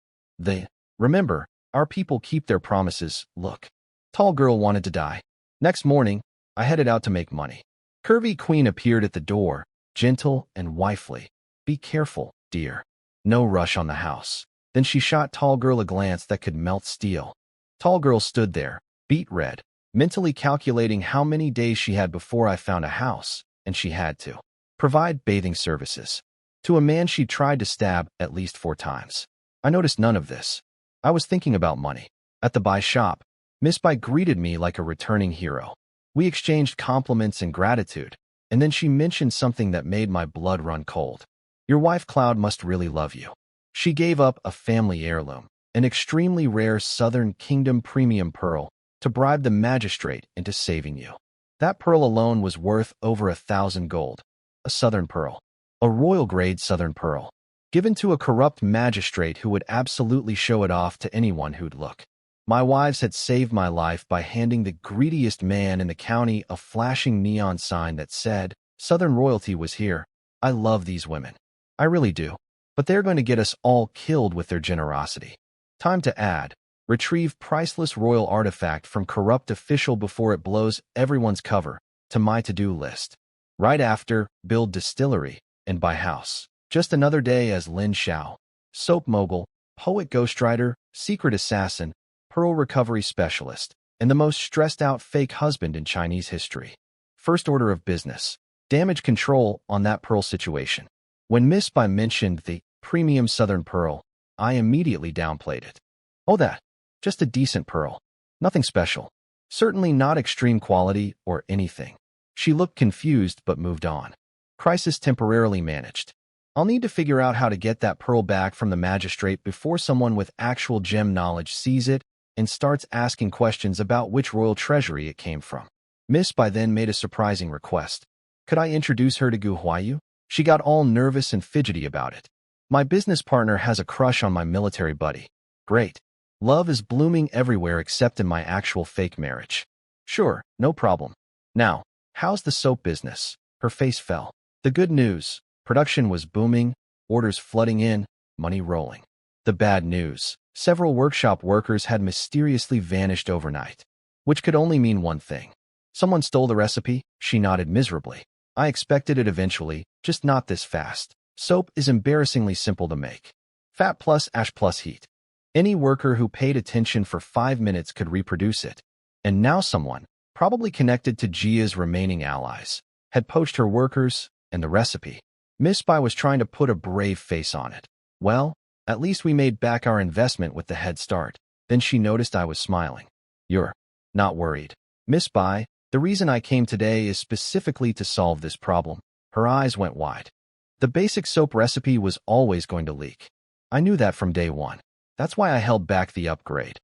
Remember, our people keep their promises, look. Tall girl wanted to die. Next morning, I headed out to make money. Curvy Queen appeared at the door, gentle and wifely. "Be careful, dear. No rush on the house." Then she shot Tall girl a glance that could melt steel. Tall girl stood there, beet red, mentally calculating how many days she had before I found a house, and she had to provide bathing services to a man she'd tried to stab at least 4 times. I noticed none of this. I was thinking about money. At the buy shop, Miss Bai greeted me like a returning hero. We exchanged compliments and gratitude, and then she mentioned something that made my blood run cold. "Your wife Cloud must really love you. She gave up a family heirloom, an extremely rare Southern Kingdom premium pearl, to bribe the magistrate into saving you. That pearl alone was worth over 1,000 gold. A Southern pearl. A royal-grade Southern pearl. Given to a corrupt magistrate who would absolutely show it off to anyone who'd look. My wives had saved my life by handing the greediest man in the county a flashing neon sign that said, 'Southern royalty was here.' I love these women. I really do. But they're going to get us all killed with their generosity. Time to add, retrieve priceless royal artifact from corrupt official before it blows everyone's cover, to my to-do list. Right after, build distillery, and buy house. Just another day as Lin Xiao, soap mogul, poet ghostwriter, secret assassin, pearl recovery specialist, and the most stressed-out fake husband in Chinese history. First order of business. Damage control on that pearl situation. When Miss Bai mentioned the premium Southern pearl, I immediately downplayed it. Oh, that. Just a decent pearl. Nothing special. Certainly not extreme quality or anything. She looked confused but moved on. Crisis temporarily managed. I'll need to figure out how to get that pearl back from the magistrate before someone with actual gem knowledge sees it and starts asking questions about which royal treasury it came from. Miss Bai then made a surprising request. Could I introduce her to Gu Huayu? She got all nervous and fidgety about it. My business partner has a crush on my military buddy. Great. Love is blooming everywhere except in my actual fake marriage. Sure, no problem. Now, how's the soap business? Her face fell. The good news. Production was booming, orders flooding in, money rolling. The bad news. Several workshop workers had mysteriously vanished overnight. Which could only mean one thing. Someone stole the recipe? She nodded miserably. I expected it eventually, just not this fast. Soap is embarrassingly simple to make. Fat plus ash plus heat. Any worker who paid attention for 5 minutes could reproduce it. And now someone, probably connected to Jia's remaining allies, had poached her workers and the recipe. Miss Bai was trying to put a brave face on it. Well, at least we made back our investment with the head start. Then she noticed I was smiling. You're not worried. Miss Bai, the reason I came today is specifically to solve this problem. Her eyes went wide. The basic soap recipe was always going to leak. I knew that from day one. That's why I held back the upgrade.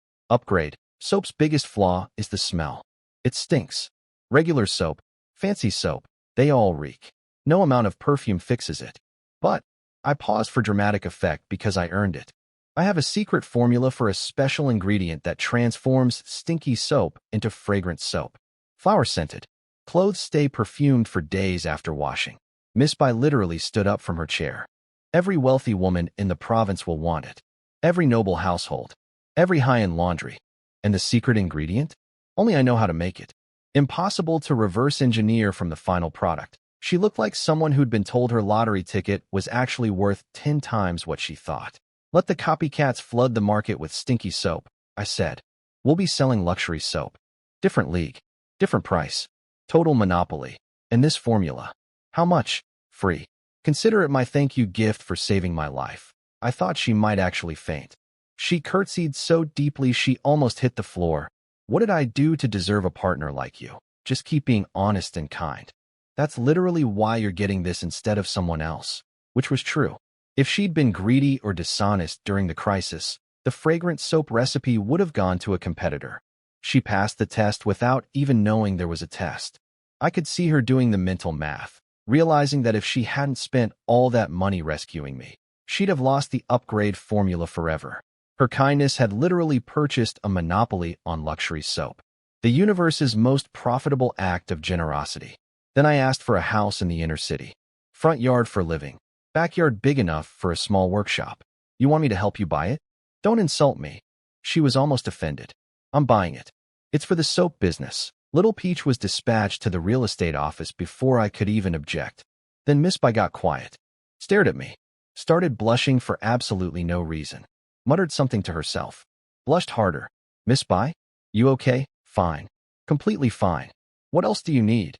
Soap's biggest flaw is the smell. It stinks. Regular soap, fancy soap, they all reek. No amount of perfume fixes it. But I paused for dramatic effect because I earned it. I have a secret formula for a special ingredient that transforms stinky soap into fragrant soap. Flower-scented. Clothes stay perfumed for days after washing. Miss Bai literally stood up from her chair. Every wealthy woman in the province will want it. Every noble household. Every high-end laundry. And the secret ingredient? Only I know how to make it. Impossible to reverse engineer from the final product. She looked like someone who'd been told her lottery ticket was actually worth 10 times what she thought. Let the copycats flood the market with stinky soap, I said. We'll be selling luxury soap. Different league. Different price. Total monopoly. And this formula. How much? Free. Consider it my thank you gift for saving my life. I thought she might actually faint. She curtsied so deeply she almost hit the floor. What did I do to deserve a partner like you? Just keep being honest and kind. That's literally why you're getting this instead of someone else. Which was true. If she'd been greedy or dishonest during the crisis, the fragrant soap recipe would have gone to a competitor. She passed the test without even knowing there was a test. I could see her doing the mental math, realizing that if she hadn't spent all that money rescuing me, she'd have lost the upgrade formula forever. Her kindness had literally purchased a monopoly on luxury soap. The universe's most profitable act of generosity. Then I asked for a house in the inner city. Front yard for living. Backyard big enough for a small workshop. You want me to help you buy it? Don't insult me. She was almost offended. I'm buying it. It's for the soap business. Little Peach was dispatched to the real estate office before I could even object. Then Miss Bai got quiet. Stared at me. Started blushing for absolutely no reason. Muttered something to herself. Blushed harder. Miss Bai? You okay? Fine. Completely fine. What else do you need?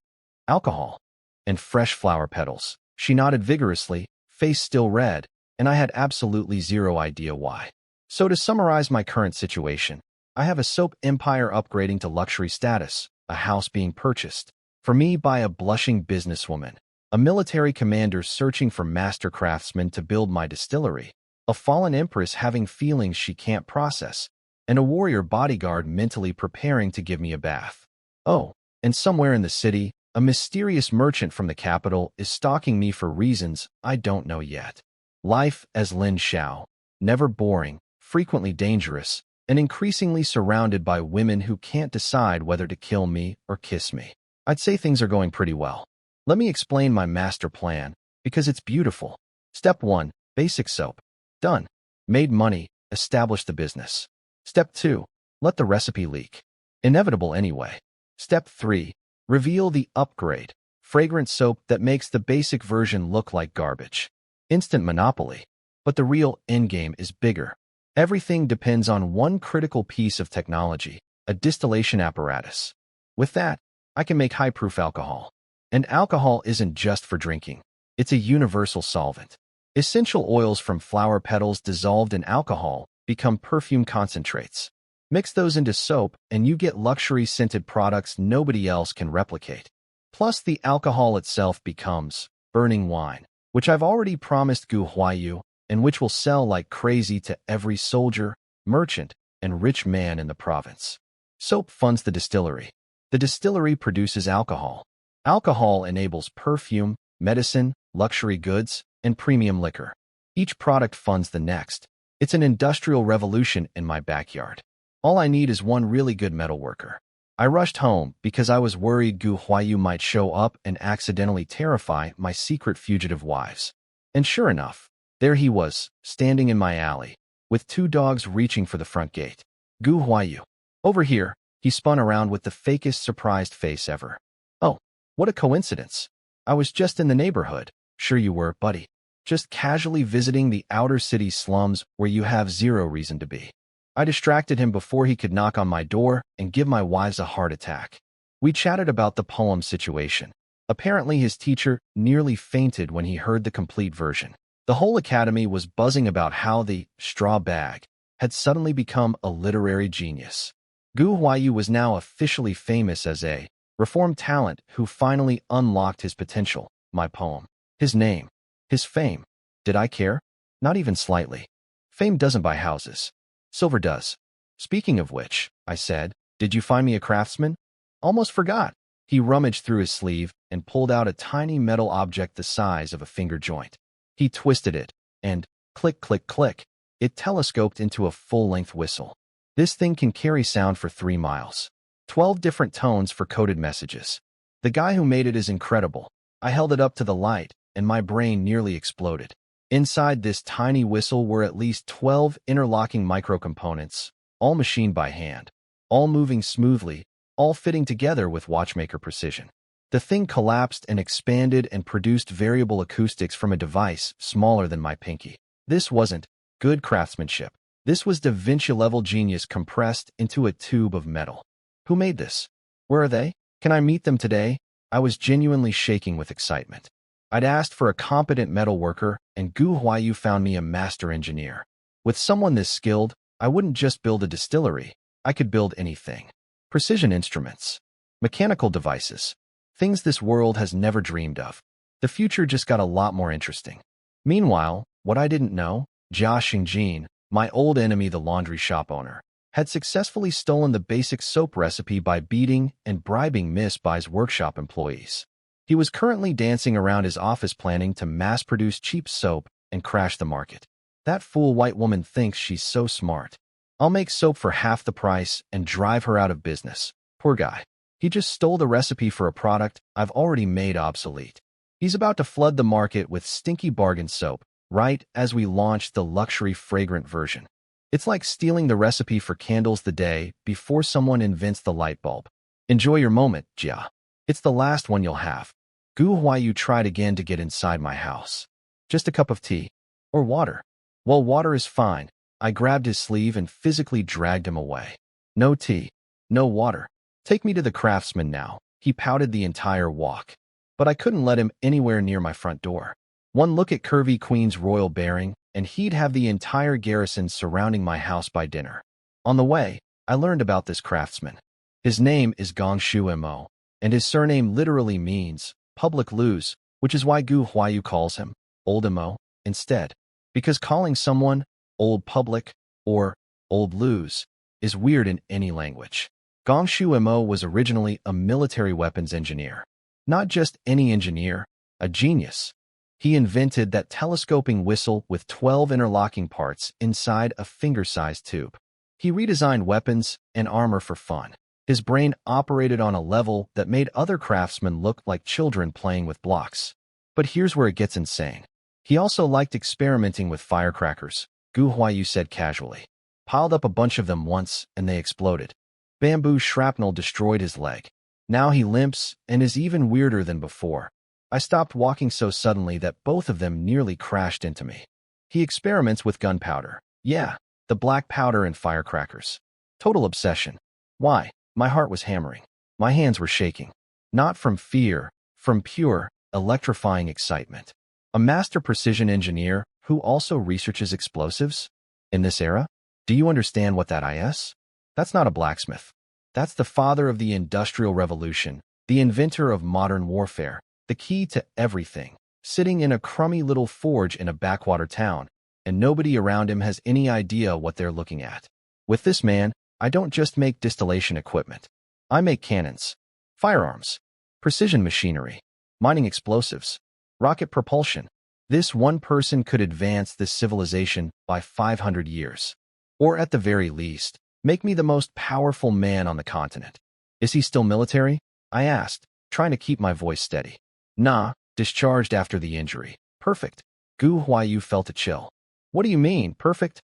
Alcohol. And fresh flower petals. She nodded vigorously, face still red, and I had absolutely zero idea why. So to summarize my current situation, I have a soap empire upgrading to luxury status, a house being purchased, for me by a blushing businesswoman, a military commander searching for master craftsmen to build my distillery, a fallen empress having feelings she can't process, and a warrior bodyguard mentally preparing to give me a bath. Oh, and somewhere in the city, a mysterious merchant from the capital is stalking me for reasons I don't know yet. Life as Lin Xiao, never boring, frequently dangerous, and increasingly surrounded by women who can't decide whether to kill me or kiss me. I'd say things are going pretty well. Let me explain my master plan, because it's beautiful. Step 1, basic soap. Done. Made money, established the business. Step 2, let the recipe leak. Inevitable anyway. Step 3, reveal the upgrade, fragrant soap that makes the basic version look like garbage. Instant monopoly. But the real endgame is bigger. Everything depends on one critical piece of technology, a distillation apparatus. With that, I can make high-proof alcohol. And alcohol isn't just for drinking. It's a universal solvent. Essential oils from flower petals dissolved in alcohol become perfume concentrates. Mix those into soap and you get luxury-scented products nobody else can replicate. Plus, the alcohol itself becomes burning wine, which I've already promised Gu Huayu, and which will sell like crazy to every soldier, merchant, and rich man in the province. Soap funds the distillery. The distillery produces alcohol. Alcohol enables perfume, medicine, luxury goods, and premium liquor. Each product funds the next. It's an industrial revolution in my backyard. All I need is one really good metal worker. I rushed home because I was worried Gu Huayu might show up and accidentally terrify my secret fugitive wives. And sure enough, there he was, standing in my alley, with 2 dogs reaching for the front gate. Gu Huayu. Over here, he spun around with the fakest surprised face ever. Oh, what a coincidence. I was just in the neighborhood. Sure you were, buddy. Just casually visiting the outer city slums where you have zero reason to be. I distracted him before he could knock on my door and give my wives a heart attack. We chatted about the poem situation. Apparently his teacher nearly fainted when he heard the complete version. The whole academy was buzzing about how the straw bag had suddenly become a literary genius. Gu Huayu was now officially famous as a reformed talent who finally unlocked his potential. My poem. His name. His fame. Did I care? Not even slightly. Fame doesn't buy houses. Silver does. Speaking of which, I said, did you find me a craftsman? Almost forgot. He rummaged through his sleeve and pulled out a tiny metal object the size of a finger joint. He twisted it, and, click, click, click, it telescoped into a full-length whistle. This thing can carry sound for 3 miles. 12 different tones for coded messages. The guy who made it is incredible. I held it up to the light, and my brain nearly exploded. Inside this tiny whistle were at least 12 interlocking microcomponents, all machined by hand, all moving smoothly, all fitting together with watchmaker precision. The thing collapsed and expanded and produced variable acoustics from a device smaller than my pinky. This wasn't Good craftsmanship. This was Da Vinci-level genius compressed into a tube of metal. Who made this? Where are they? Can I meet them today? I was genuinely shaking with excitement. I'd asked for a competent metal worker, and Gu Huayu found me a master engineer. With someone this skilled, I wouldn't just build a distillery, I could build anything. Precision instruments, mechanical devices, things this world has never dreamed of. The future just got a lot more interesting. Meanwhile, what I didn't know, Jia Xingjin, my old enemy the laundry shop owner, had successfully stolen the basic soap recipe by beating and bribing Miss Bai's workshop employees. He was currently dancing around his office planning to mass-produce cheap soap and crash the market. That fool white woman thinks she's so smart. I'll make soap for half the price and drive her out of business. Poor guy. He just stole the recipe for a product I've already made obsolete. He's about to flood the market with stinky bargain soap, right as we launch the luxury fragrant version. It's like stealing the recipe for candles the day before someone invents the light bulb. Enjoy your moment, Jia. It's the last one you'll have. Gu Huayu tried again to get inside my house. Just a cup of tea. Or water. Well, water is fine. I grabbed his sleeve and physically dragged him away. No tea. No water. Take me to the craftsman now. He pouted the entire walk. But I couldn't let him anywhere near my front door. One look at Curvy Queen's royal bearing, and he'd have the entire garrison surrounding my house by dinner. On the way, I learned about this craftsman. His name is Gongshu Mo, and his surname literally means public lose, which is why Gu Huayu calls him Old Mo instead. Because calling someone Old Public or Old Lose is weird in any language. Gongshu Mo was originally a military weapons engineer. Not just any engineer, a genius. He invented that telescoping whistle with 12 interlocking parts inside a finger-sized tube. He redesigned weapons and armor for fun. His brain operated on a level that made other craftsmen look like children playing with blocks. But here's where it gets insane. He also liked experimenting with firecrackers, Gu Huayu said casually. Piled up a bunch of them once, and they exploded. Bamboo shrapnel destroyed his leg. Now he limps and is even weirder than before. I stopped walking so suddenly that both of them nearly crashed into me. He experiments with gunpowder. Yeah, the black powder and firecrackers. Total obsession. Why? My heart was hammering. My hands were shaking. Not from fear, from pure, electrifying excitement. A master precision engineer who also researches explosives? In this era? Do you understand what that is? That's not a blacksmith. That's the father of the Industrial Revolution, the inventor of modern warfare, the key to everything, sitting in a crummy little forge in a backwater town, and nobody around him has any idea what they're looking at. With this man, I don't just make distillation equipment. I make cannons, firearms, precision machinery, mining explosives, rocket propulsion. This one person could advance this civilization by 500 years. Or at the very least, make me the most powerful man on the continent. Is he still military? I asked, trying to keep my voice steady. Nah, discharged after the injury. Perfect. Gu Huayu felt a chill. What do you mean, perfect?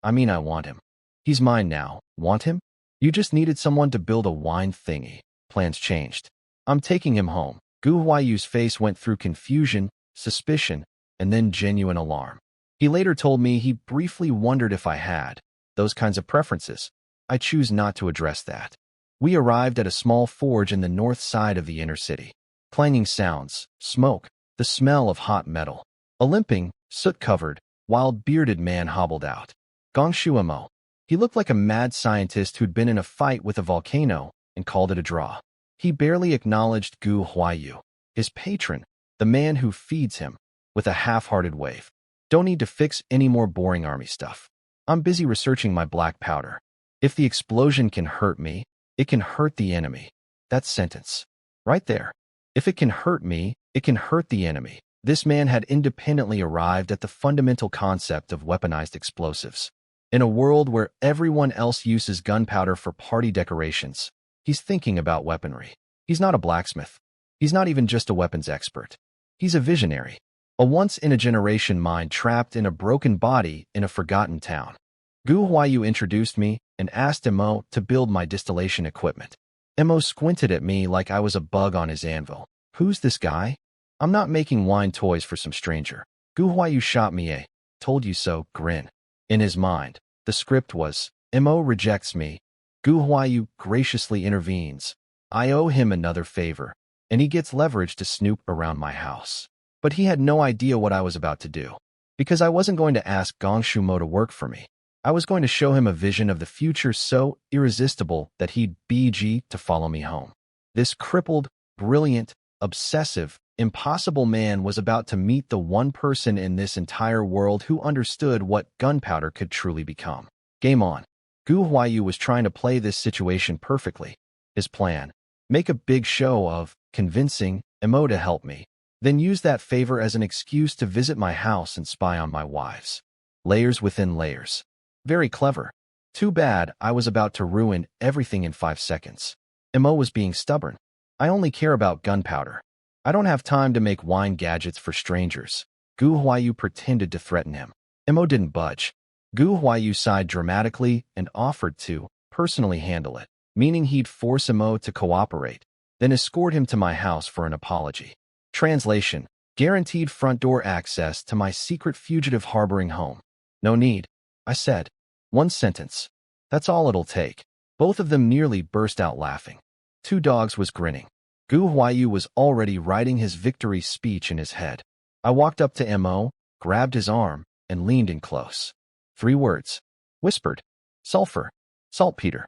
I mean I want him. He's mine now. Want him? You just needed someone to build a wine thingy. Plans changed. I'm taking him home. Gu Huayu's face went through confusion, suspicion, and then genuine alarm. He later told me he briefly wondered if I had those kinds of preferences. I choose not to address that. We arrived at a small forge in the north side of the inner city. Clanging sounds, smoke, the smell of hot metal. A limping, soot-covered, wild-bearded man hobbled out. Gongshu Mo. He looked like a mad scientist who'd been in a fight with a volcano and called it a draw. He barely acknowledged Gu Huayu, his patron, the man who feeds him, with a half-hearted wave. Don't need to fix any more boring army stuff. I'm busy researching my black powder. If the explosion can hurt me, it can hurt the enemy. That sentence. Right there. If it can hurt me, it can hurt the enemy. This man had independently arrived at the fundamental concept of weaponized explosives. In a world where everyone else uses gunpowder for party decorations, he's thinking about weaponry. He's not a blacksmith. He's not even just a weapons expert. He's a visionary. A once-in-a-generation mind trapped in a broken body in a forgotten town. Gu Huayu introduced me and asked Mo to build my distillation equipment. Mo squinted at me like I was a bug on his anvil. Who's this guy? I'm not making wine toys for some stranger. Gu Huayu shot me a told you so grin. In his mind, the script was, Mo rejects me. Gu Huayu graciously intervenes. I owe him another favor, and he gets leverage to snoop around my house. But he had no idea what I was about to do. Because I wasn't going to ask Gong Shumo to work for me. I was going to show him a vision of the future so irresistible that he'd BG to follow me home. This crippled, brilliant, obsessive, impossible man was about to meet the one person in this entire world who understood what gunpowder could truly become. Game on. Gu Huayu was trying to play this situation perfectly. His plan: make a big show of convincing Mo to help me, then use that favor as an excuse to visit my house and spy on my wives. Layers within layers. Very clever. Too bad I was about to ruin everything in 5 seconds. Mo was being stubborn. I only care about gunpowder. I don't have time to make wine gadgets for strangers. Gu Huayu pretended to threaten him. Mo didn't budge. Gu Huayu sighed dramatically and offered to personally handle it, meaning he'd force Mo to cooperate, then escort him to my house for an apology. Translation: guaranteed front door access to my secret fugitive harboring home. No need, I said. One sentence. That's all it'll take. Both of them nearly burst out laughing. Two Dogs was grinning. Gu Huayu was already writing his victory speech in his head. I walked up to Mo, grabbed his arm, and leaned in close. 3 words. Whispered. Sulfur. Saltpeter.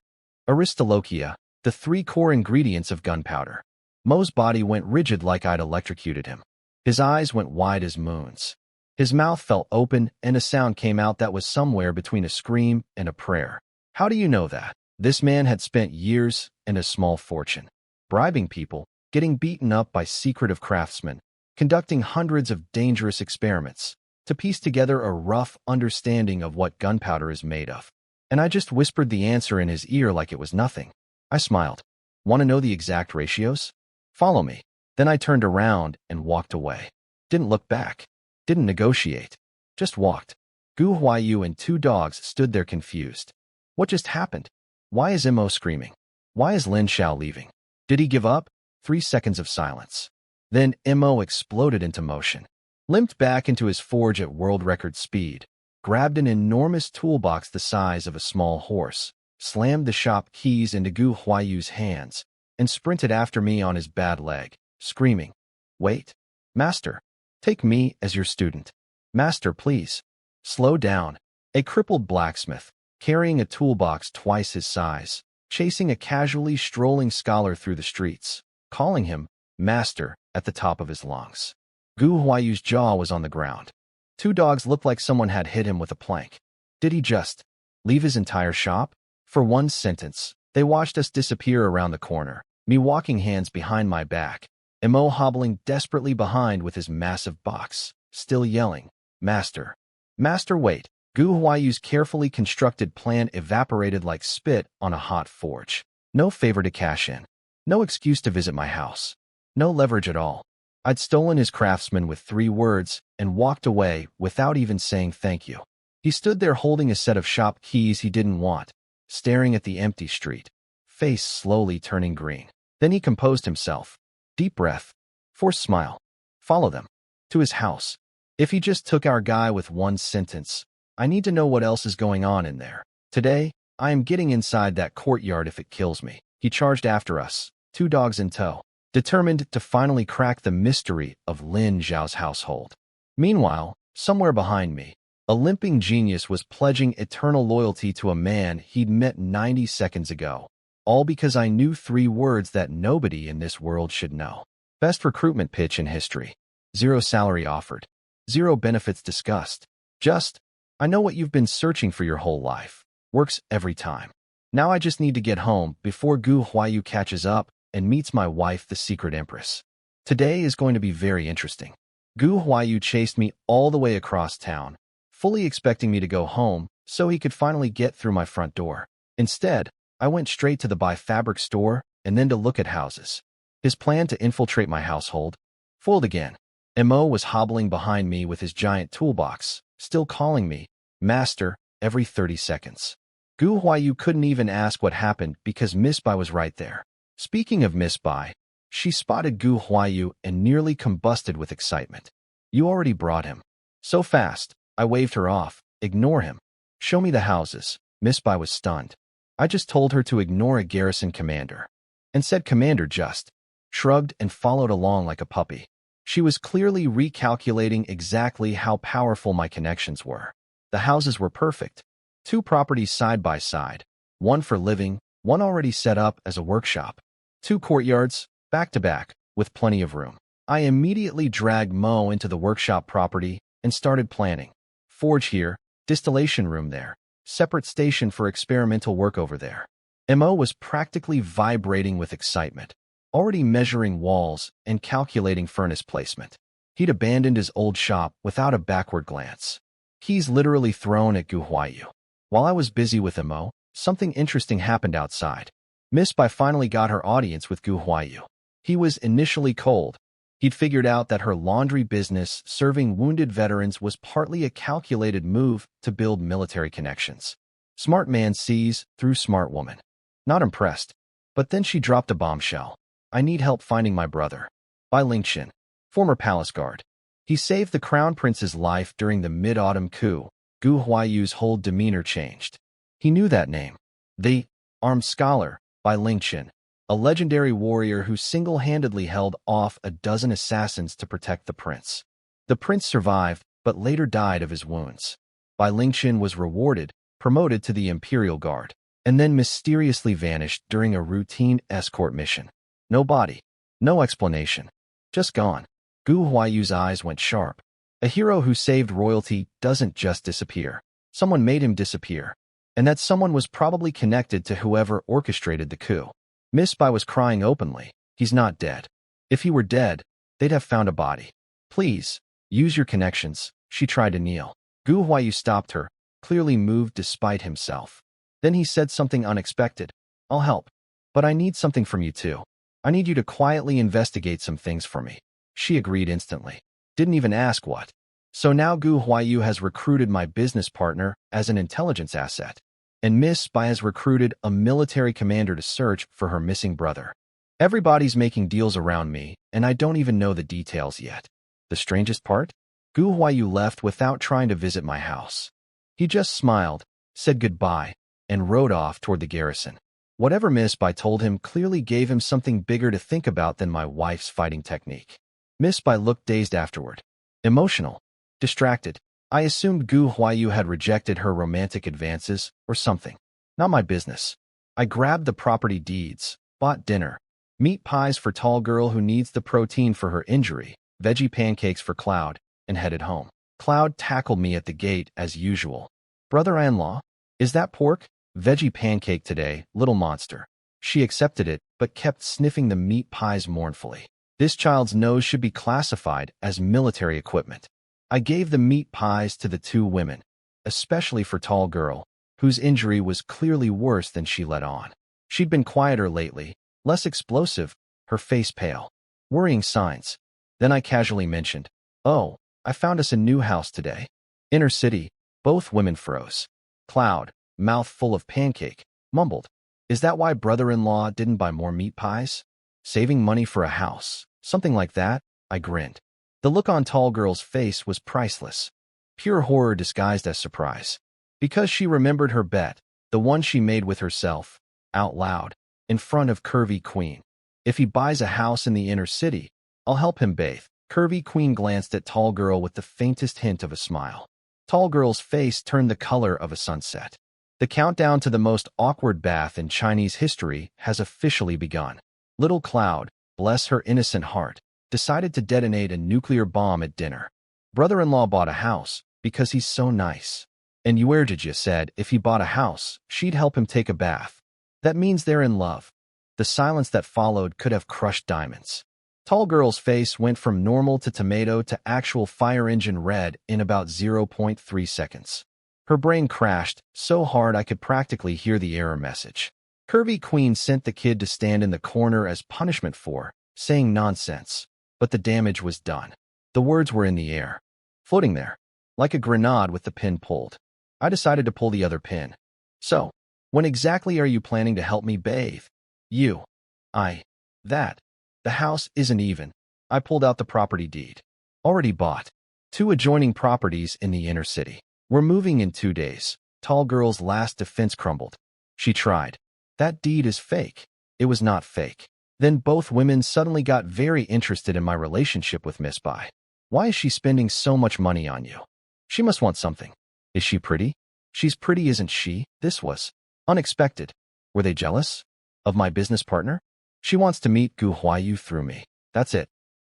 Aristolochia, the 3 core ingredients of gunpowder. Mo's body went rigid like I'd electrocuted him. His eyes went wide as moons. His mouth fell open and a sound came out that was somewhere between a scream and a prayer. How do you know that? This man had spent years and a small fortune, bribing people, getting beaten up by secretive craftsmen, conducting hundreds of dangerous experiments, to piece together a rough understanding of what gunpowder is made of. And I just whispered the answer in his ear like it was nothing. I smiled. Want to know the exact ratios? Follow me. Then I turned around and walked away. Didn't look back. Didn't negotiate. Just walked. Gu Huayu and 2 Dogs stood there confused. What just happened? Why is Mo screaming? Why is Lin Xiao leaving? Did he give up? 3 seconds of silence. Then Mo exploded into motion. Limped back into his forge at world record speed. Grabbed an enormous toolbox the size of a small horse. Slammed the shop keys into Gu Huayu's hands. And sprinted after me on his bad leg, screaming, Wait. Master. Take me as your student. Master, please. Slow down. A crippled blacksmith, carrying a toolbox twice his size, chasing a casually strolling scholar through the streets, calling him Master at the top of his lungs. Gu Huayu's jaw was on the ground. 2 Dogs looked like someone had hit him with a plank. Did he just leave his entire shop? For 1 sentence, they watched us disappear around the corner, me walking hands behind my back, Mo hobbling desperately behind with his massive box, still yelling, Master. Master, wait. Gu Huayu's carefully constructed plan evaporated like spit on a hot forge. No favor to cash in. No excuse to visit my house. No leverage at all. I'd stolen his craftsman with 3 words and walked away without even saying thank you. He stood there holding a set of shop keys he didn't want, staring at the empty street, face slowly turning green. Then he composed himself. Deep breath. Forced smile. Follow them. To his house. If he just took our guy with 1 sentence, I need to know what else is going on in there. Today, I am getting inside that courtyard if it kills me. He charged after us, 2 Dogs in tow, determined to finally crack the mystery of Lin Xiao's household. Meanwhile, somewhere behind me, a limping genius was pledging eternal loyalty to a man he'd met 90 seconds ago. All because I knew 3 words that nobody in this world should know. Best recruitment pitch in history. 0 salary offered. 0 benefits discussed. Just, I know what you've been searching for your whole life. Works every time. Now I just need to get home before Gu Huayu catches up and meets my wife, the secret empress. Today is going to be very interesting. Gu Huayu chased me all the way across town, fully expecting me to go home so he could finally get through my front door. Instead, I went straight to the buy fabric store and then to look at houses. His plan to infiltrate my household foiled again. Mo was hobbling behind me with his giant toolbox, still calling me Master every 30 seconds. Gu Huayu couldn't even ask what happened because Miss Bai was right there. Speaking of Miss Bai, she spotted Gu Huayu and nearly combusted with excitement. You already brought him. So fast, I waved her off. Ignore him. Show me the houses. Miss Bai was stunned. I just told her to ignore a garrison commander. And said commander just shrugged and followed along like a puppy. She was clearly recalculating exactly how powerful my connections were. The houses were perfect. 2 properties side by side. One for living, one already set up as a workshop. 2 courtyards, back to back, with plenty of room. I immediately dragged Mo into the workshop property and started planning. Forge here, distillation room there, separate station for experimental work over there. Mo was practically vibrating with excitement, already measuring walls and calculating furnace placement. He'd abandoned his old shop without a backward glance. Keys literally thrown at Gu Huaiyu. While I was busy with Mo, something interesting happened outside. Miss Bai finally got her audience with Gu Huaiyu. He was initially cold. He'd figured out that her laundry business serving wounded veterans was partly a calculated move to build military connections. Smart man sees through smart woman. Not impressed. But then she dropped a bombshell. I need help finding my brother. By Lingxin, former palace guard. He saved the crown prince's life during the mid-autumn coup. Gu Huaiyu's whole demeanor changed. He knew that name. The armed scholar, by Lingxin, a legendary warrior who single-handedly held off a dozen assassins to protect the prince. The prince survived, but later died of his wounds. Bai Lingxin was rewarded, promoted to the Imperial Guard, and then mysteriously vanished during a routine escort mission. No body, no explanation, just gone. Gu Huaiyu's eyes went sharp. A hero who saved royalty doesn't just disappear. Someone made him disappear, and that someone was probably connected to whoever orchestrated the coup. Miss Bai was crying openly. He's not dead. If he were dead, they'd have found a body. Please, use your connections. She tried to kneel. Gu Huaiyu stopped her, clearly moved despite himself. Then he said something unexpected. I'll help. But I need something from you too. I need you to quietly investigate some things for me. She agreed instantly. Didn't even ask what. So now Gu Huaiyu has recruited my business partner as an intelligence asset. And Miss Bai has recruited a military commander to search for her missing brother. Everybody's making deals around me, and I don't even know the details yet. The strangest part? Gu Huaiyu left without trying to visit my house. He just smiled, said goodbye, and rode off toward the garrison. Whatever Miss Bai told him clearly gave him something bigger to think about than my wife's fighting technique. Miss Bai looked dazed afterward. Emotional. Distracted. I assumed Gu Huaiyu had rejected her romantic advances or something. Not my business. I grabbed the property deeds, bought dinner, meat pies for tall girl who needs the protein for her injury, veggie pancakes for Cloud, and headed home. Cloud tackled me at the gate as usual. Brother-in-law, is that pork? Veggie pancake today, little monster. She accepted it, but kept sniffing the meat pies mournfully. This child's nose should be classified as military equipment. I gave the meat pies to the 2 women, especially for tall girl, whose injury was clearly worse than she let on. She'd been quieter lately, less explosive, her face pale. Worrying signs. Then I casually mentioned, "Oh, I found us a new house today." Inner city. Both women froze. Cloud, mouth full of pancake, mumbled, "Is that why brother-in-law didn't buy more meat pies? Saving money for a house, something like that?" I grinned. The look on tall girl's face was priceless. Pure horror disguised as surprise. Because she remembered her bet, the one she made with herself, out loud, in front of Curvy Queen. If he buys a house in the inner city, I'll help him bathe. Curvy Queen glanced at tall girl with the faintest hint of a smile. Tall girl's face turned the color of a sunset. The countdown to the most awkward bath in Chinese history has officially begun. Little Cloud, bless her innocent heart, decided to detonate a nuclear bomb at dinner. Brother-in-law bought a house because he's so nice. And Yuerjija said if he bought a house, she'd help him take a bath. That means they're in love. The silence that followed could have crushed diamonds. Tall girl's face went from normal to tomato to actual fire engine red in about 0.3 seconds. Her brain crashed so hard I could practically hear the error message. Curvy Queen sent the kid to stand in the corner as punishment for saying nonsense. But the damage was done. The words were in the air, floating there, like a grenade with the pin pulled. I decided to pull the other pin. So, when exactly are you planning to help me bathe? That. The house isn't even. I pulled out the property deed. Already bought. 2 adjoining properties in the inner city. We're moving in 2 days. Tall girl's last defense crumbled. She tried. That deed is fake. It was not fake. Then both women suddenly got very interested in my relationship with Miss Bai. Why is she spending so much money on you? She must want something. Is she pretty? She's pretty, isn't she? This was unexpected. Were they jealous? Of my business partner? She wants to meet Gu Huayu through me. That's it.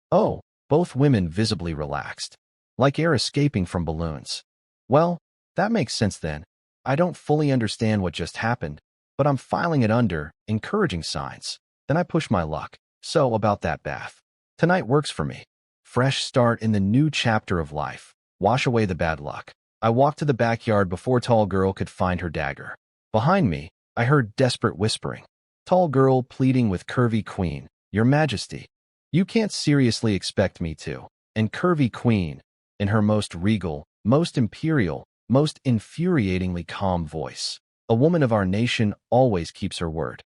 Oh, both women visibly relaxed. Like air escaping from balloons. Well, that makes sense then. I don't fully understand what just happened, but I'm filing it under encouraging signs. Then I push my luck. So about that bath. Tonight works for me. Fresh start in the new chapter of life. Wash away the bad luck. I walked to the backyard before Tall Girl could find her dagger. Behind me, I heard desperate whispering. Tall Girl pleading with Curvy Queen, Your Majesty. You can't seriously expect me to. And Curvy Queen, in her most regal, most imperial, most infuriatingly calm voice. A woman of our nation always keeps her word.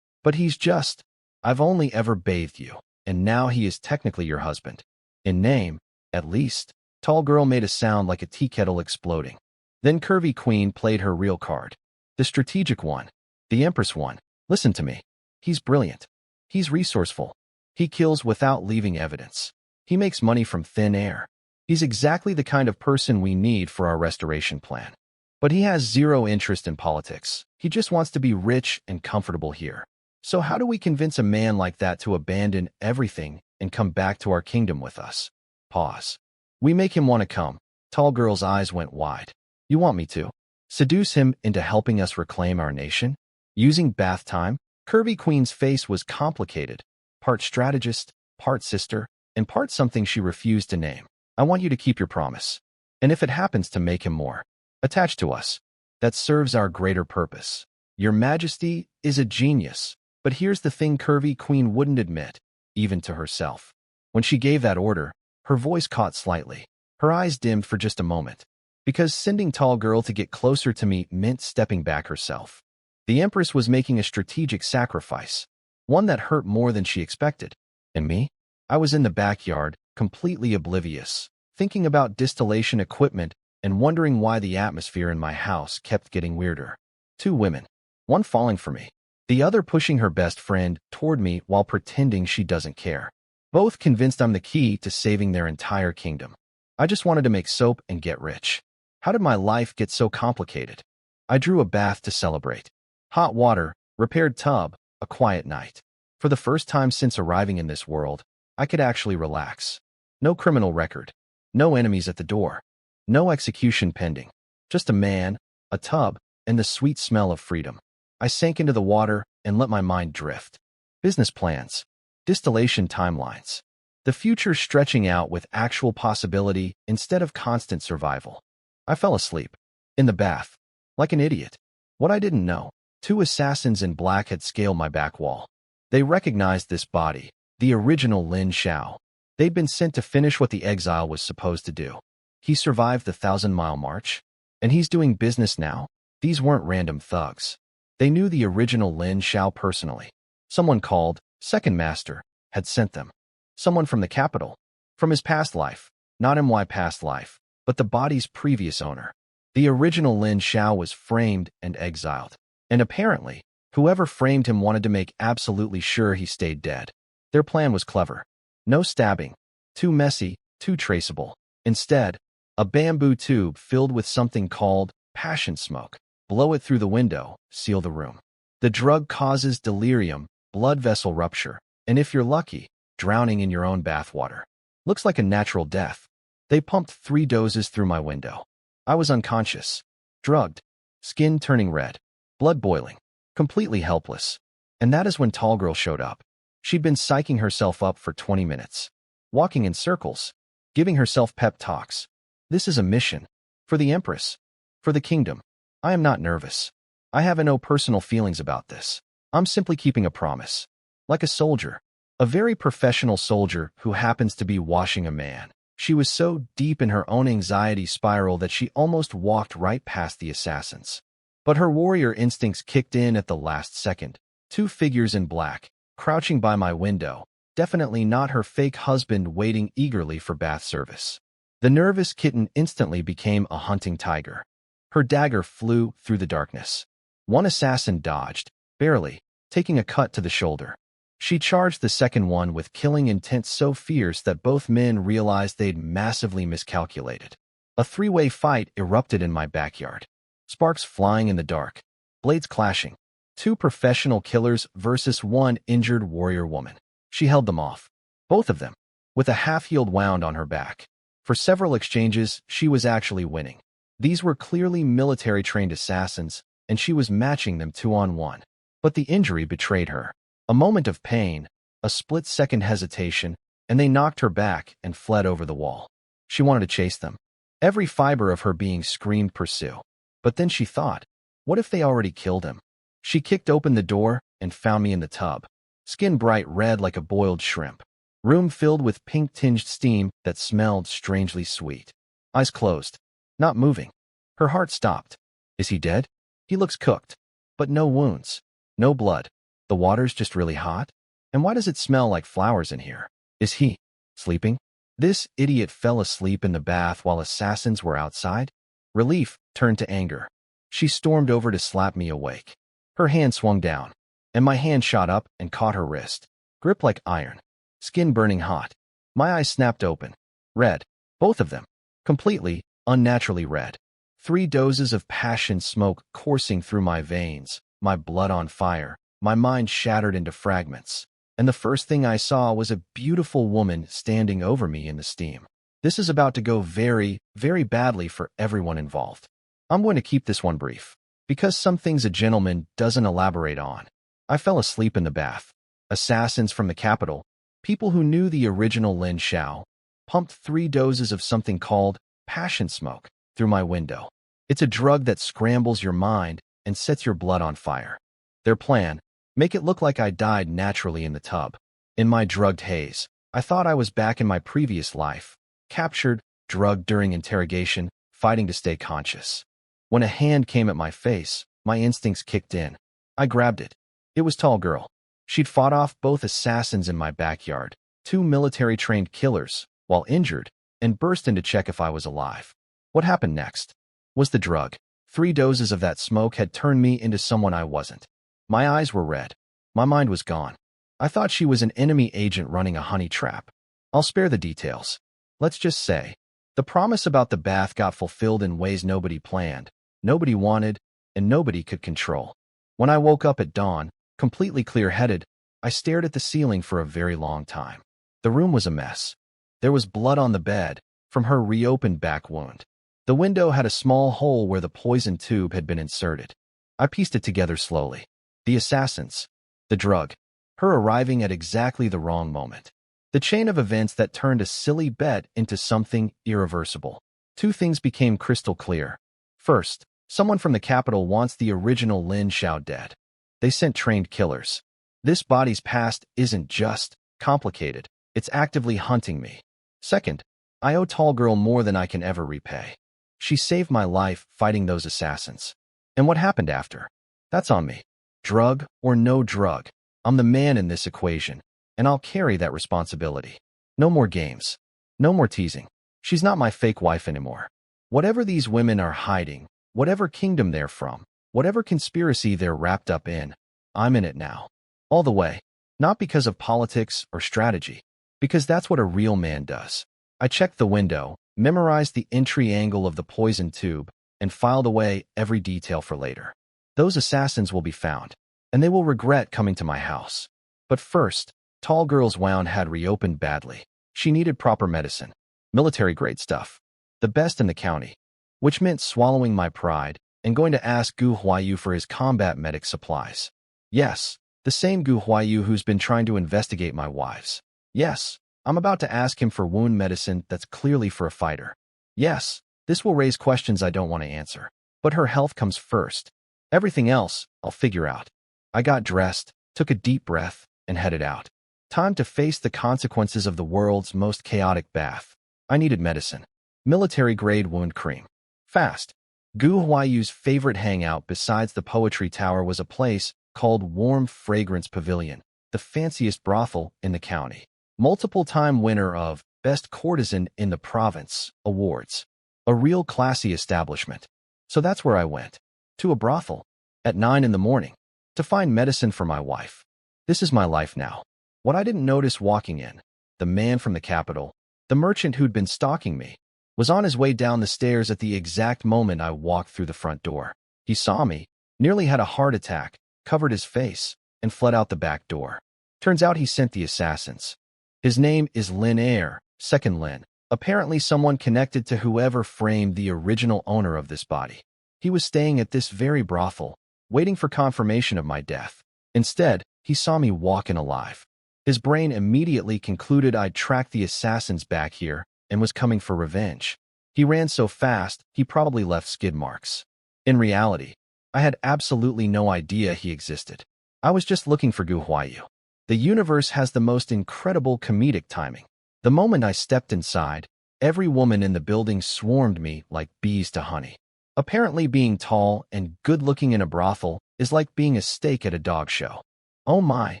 But he's just, I've only ever bathed you, and now he is technically your husband. In name, at least. Tall Girl made a sound like a tea kettle exploding. Then Curvy Queen played her real card. The strategic one. The Empress one. Listen to me. He's brilliant. He's resourceful. He kills without leaving evidence. He makes money from thin air. He's exactly the kind of person we need for our restoration plan. But he has zero interest in politics. He just wants to be rich and comfortable here. So how do we convince a man like that to abandon everything and come back to our kingdom with us? Pause. We make him want to come. Tall Girl's eyes went wide. You want me to seduce him into helping us reclaim our nation? Using bath time? Curvy Queen's face was complicated. Part strategist, part sister, and part something she refused to name. I want you to keep your promise. And if it happens to make him more attached to us, that serves our greater purpose. Your Majesty is a genius. But here's the thing Curvy Queen wouldn't admit, even to herself. When she gave that order, her voice caught slightly. Her eyes dimmed for just a moment. Because sending Tall Girl to get closer to me meant stepping back herself. The Empress was making a strategic sacrifice, one that hurt more than she expected. And me? I was in the backyard, completely oblivious, thinking about distillation equipment and wondering why the atmosphere in my house kept getting weirder. Two women, one falling for me, the other pushing her best friend toward me while pretending she doesn't care. Both convinced I'm the key to saving their entire kingdom. I just wanted to make soap and get rich. How did my life get so complicated? I drew a bath to celebrate. Hot water, repaired tub, a quiet night. For the first time since arriving in this world, I could actually relax. No criminal record. No enemies at the door. No execution pending. Just a man, a tub, and the sweet smell of freedom. I sank into the water and let my mind drift. Business plans. Distillation timelines. The future stretching out with actual possibility instead of constant survival. I fell asleep. In the bath. Like an idiot. What I didn't know. 2 assassins in black had scaled my back wall. They recognized this body. The original Lin Xiao. They'd been sent to finish what the exile was supposed to do. He survived the 1,000-mile march. And he's doing business now. These weren't random thugs. They knew the original Lin Xiao personally. Someone called Second Master had sent them. Someone from the capital. From his past life. Not MY past life, but the body's previous owner. The original Lin Xiao was framed and exiled. And apparently, whoever framed him wanted to make absolutely sure he stayed dead. Their plan was clever. No stabbing. Too messy, too traceable. Instead, a bamboo tube filled with something called passion smoke. Blow it through the window, seal the room. The drug causes delirium, blood vessel rupture, and if you're lucky, drowning in your own bathwater. Looks like a natural death. They pumped 3 doses through my window. I was unconscious, drugged, skin turning red, blood boiling, completely helpless. And that is when Tall Girl showed up. She'd been psyching herself up for 20 minutes, walking in circles, giving herself pep talks. This is a mission. For the Empress. For the kingdom. I am not nervous. I have no personal feelings about this. I'm simply keeping a promise. Like a soldier. A very professional soldier who happens to be washing a man. She was so deep in her own anxiety spiral that she almost walked right past the assassins. But her warrior instincts kicked in at the last second. 2 figures in black, crouching by my window. Definitely not her fake husband waiting eagerly for bath service. The nervous kitten instantly became a hunting tiger. Her dagger flew through the darkness. One assassin dodged, barely, taking a cut to the shoulder. She charged the second one with killing intent so fierce that both men realized they'd massively miscalculated. A three-way fight erupted in my backyard. Sparks flying in the dark, blades clashing. Two professional killers versus one injured warrior woman. She held them off, both of them, with a half-healed wound on her back. For several exchanges, she was actually winning. These were clearly military-trained assassins, and she was matching them 2-on-1. But the injury betrayed her. A moment of pain, a split-second hesitation, and they knocked her back and fled over the wall. She wanted to chase them. Every fiber of her being screamed pursue. But then she thought, what if they already killed him? She kicked open the door and found me in the tub, skin bright red like a boiled shrimp, room filled with pink-tinged steam that smelled strangely sweet. Eyes closed, not moving. Her heart stopped. Is he dead? He looks cooked, but no wounds, no blood. The water's just really hot? And why does it smell like flowers in here? Is he sleeping? This idiot fell asleep in the bath while assassins were outside? Relief turned to anger. She stormed over to slap me awake. Her hand swung down, and my hand shot up and caught her wrist. Grip like iron. Skin burning hot. My eyes snapped open. Red. Both of them. Completely, unnaturally red. 3 doses of passion smoke coursing through my veins, my blood on fire, my mind shattered into fragments. And the first thing I saw was a beautiful woman standing over me in the steam. This is about to go very, very badly for everyone involved. I'm going to keep this one brief, because some things a gentleman doesn't elaborate on. I fell asleep in the bath. Assassins from the capital, people who knew the original Lin Xiao, pumped 3 doses of something called passion smoke through my window. It's a drug that scrambles your mind and sets your blood on fire. Their plan, make it look like I died naturally in the tub. In my drugged haze, I thought I was back in my previous life, captured, drugged during interrogation, fighting to stay conscious. When a hand came at my face, my instincts kicked in. I grabbed it. It was tall girl. She'd fought off both assassins in my backyard, 2 military-trained killers, while injured, and burst in to check if I was alive. What happened next? Was the drug. 3 doses of that smoke had turned me into someone I wasn't. My eyes were red. My mind was gone. I thought she was an enemy agent running a honey trap. I'll spare the details. Let's just say, the promise about the bath got fulfilled in ways nobody planned, nobody wanted, and nobody could control. When I woke up at dawn, completely clear-headed, I stared at the ceiling for a very long time. The room was a mess. There was blood on the bed, from her reopened back wound. The window had a small hole where the poison tube had been inserted. I pieced it together slowly. The assassins. The drug. Her arriving at exactly the wrong moment. The chain of events that turned a silly bet into something irreversible. 2 things became crystal clear. First, someone from the capital wants the original Lin Xiao dead. They sent trained killers. This body's past isn't just complicated. It's actively hunting me. Second, I owe Tall Girl more than I can ever repay. She saved my life fighting those assassins. And what happened after? That's on me. Drug or no drug, I'm the man in this equation, and I'll carry that responsibility. No more games. No more teasing. She's not my fake wife anymore. Whatever these women are hiding, whatever kingdom they're from, whatever conspiracy they're wrapped up in, I'm in it now. All the way. Not because of politics or strategy, because that's what a real man does. I checked the window, memorized the entry angle of the poison tube, and filed away every detail for later. Those assassins will be found, and they will regret coming to my house. But first, Tall Girl's wound had reopened badly. She needed proper medicine. Military-grade stuff. The best in the county. Which meant swallowing my pride and going to ask Gu Huayu for his combat medic supplies. Yes, the same Gu Huayu who's been trying to investigate my wives. Yes, I'm about to ask him for wound medicine that's clearly for a fighter. Yes, this will raise questions I don't want to answer. But her health comes first. Everything else, I'll figure out. I got dressed, took a deep breath, and headed out. Time to face the consequences of the world's most chaotic bath. I needed medicine. Military-grade wound cream. Fast. Gu Huayu's favorite hangout besides the poetry tower was a place called Warm Fragrance Pavilion, the fanciest brothel in the county. Multiple-time winner of Best Courtesan in the Province awards. A real classy establishment. So that's where I went. To a brothel. At 9 in the morning. To find medicine for my wife. This is my life now. What I didn't notice walking in, the man from the capital, the merchant who'd been stalking me, was on his way down the stairs at the exact moment I walked through the front door. He saw me, nearly had a heart attack, covered his face, and fled out the back door. Turns out he sent the assassins. His name is Lin Air, second Lin, apparently someone connected to whoever framed the original owner of this body. He was staying at this very brothel, waiting for confirmation of my death. Instead, he saw me walk in alive. His brain immediately concluded I'd tracked the assassins back here and was coming for revenge. He ran so fast, he probably left skid marks. In reality, I had absolutely no idea he existed. I was just looking for Gu Huayu. The universe has the most incredible comedic timing. The moment I stepped inside, every woman in the building swarmed me like bees to honey. Apparently being tall and good-looking in a brothel is like being a steak at a dog show. Oh my,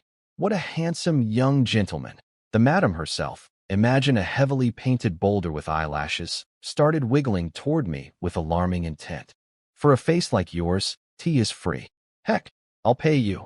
what a handsome young gentleman. The madam herself, imagine a heavily painted boulder with eyelashes, started wiggling toward me with alarming intent. For a face like yours, tea is free. Heck, I'll pay you.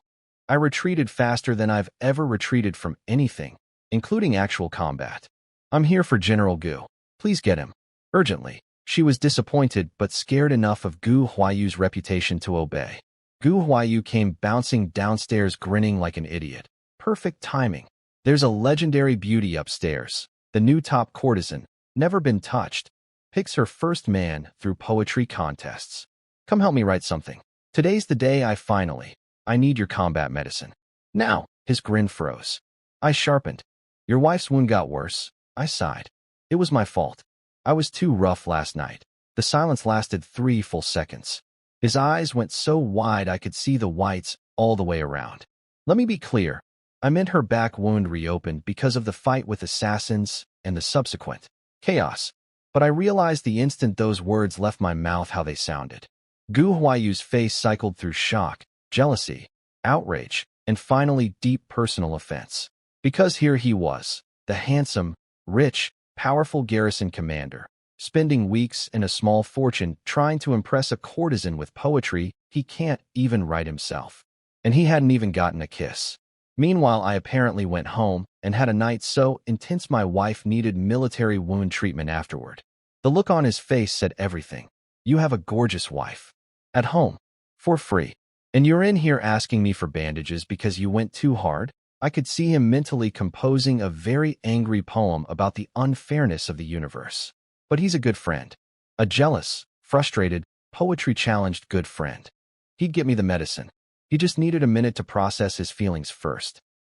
I retreated faster than I've ever retreated from anything, including actual combat. I'm here for General Gu. Please get him. Urgently. She was disappointed but scared enough of Gu Huayu's reputation to obey. Gu Huayu came bouncing downstairs grinning like an idiot. Perfect timing. There's a legendary beauty upstairs. The new top courtesan, never been touched, picks her first man through poetry contests. Come help me write something. Today's the day I need your combat medicine. Now, his grin froze. I sharpened. Your wife's wound got worse. I sighed. It was my fault. I was too rough last night. The silence lasted 3 full seconds. His eyes went so wide I could see the whites all the way around. Let me be clear. I meant her back wound reopened because of the fight with assassins and the subsequent chaos. But I realized the instant those words left my mouth how they sounded. Gu Huayu's face cycled through shock, jealousy, outrage, and finally deep personal offense. Because here he was, the handsome, rich, powerful garrison commander, spending weeks and a small fortune trying to impress a courtesan with poetry he can't even write himself. And he hadn't even gotten a kiss. Meanwhile, I apparently went home and had a night so intense my wife needed military wound treatment afterward. The look on his face said everything. You have a gorgeous wife. At home. For free. And you're in here asking me for bandages because you went too hard? I could see him mentally composing a very angry poem about the unfairness of the universe. But he's a good friend. A jealous, frustrated, poetry-challenged good friend. He'd get me the medicine. He just needed a minute to process his feelings first.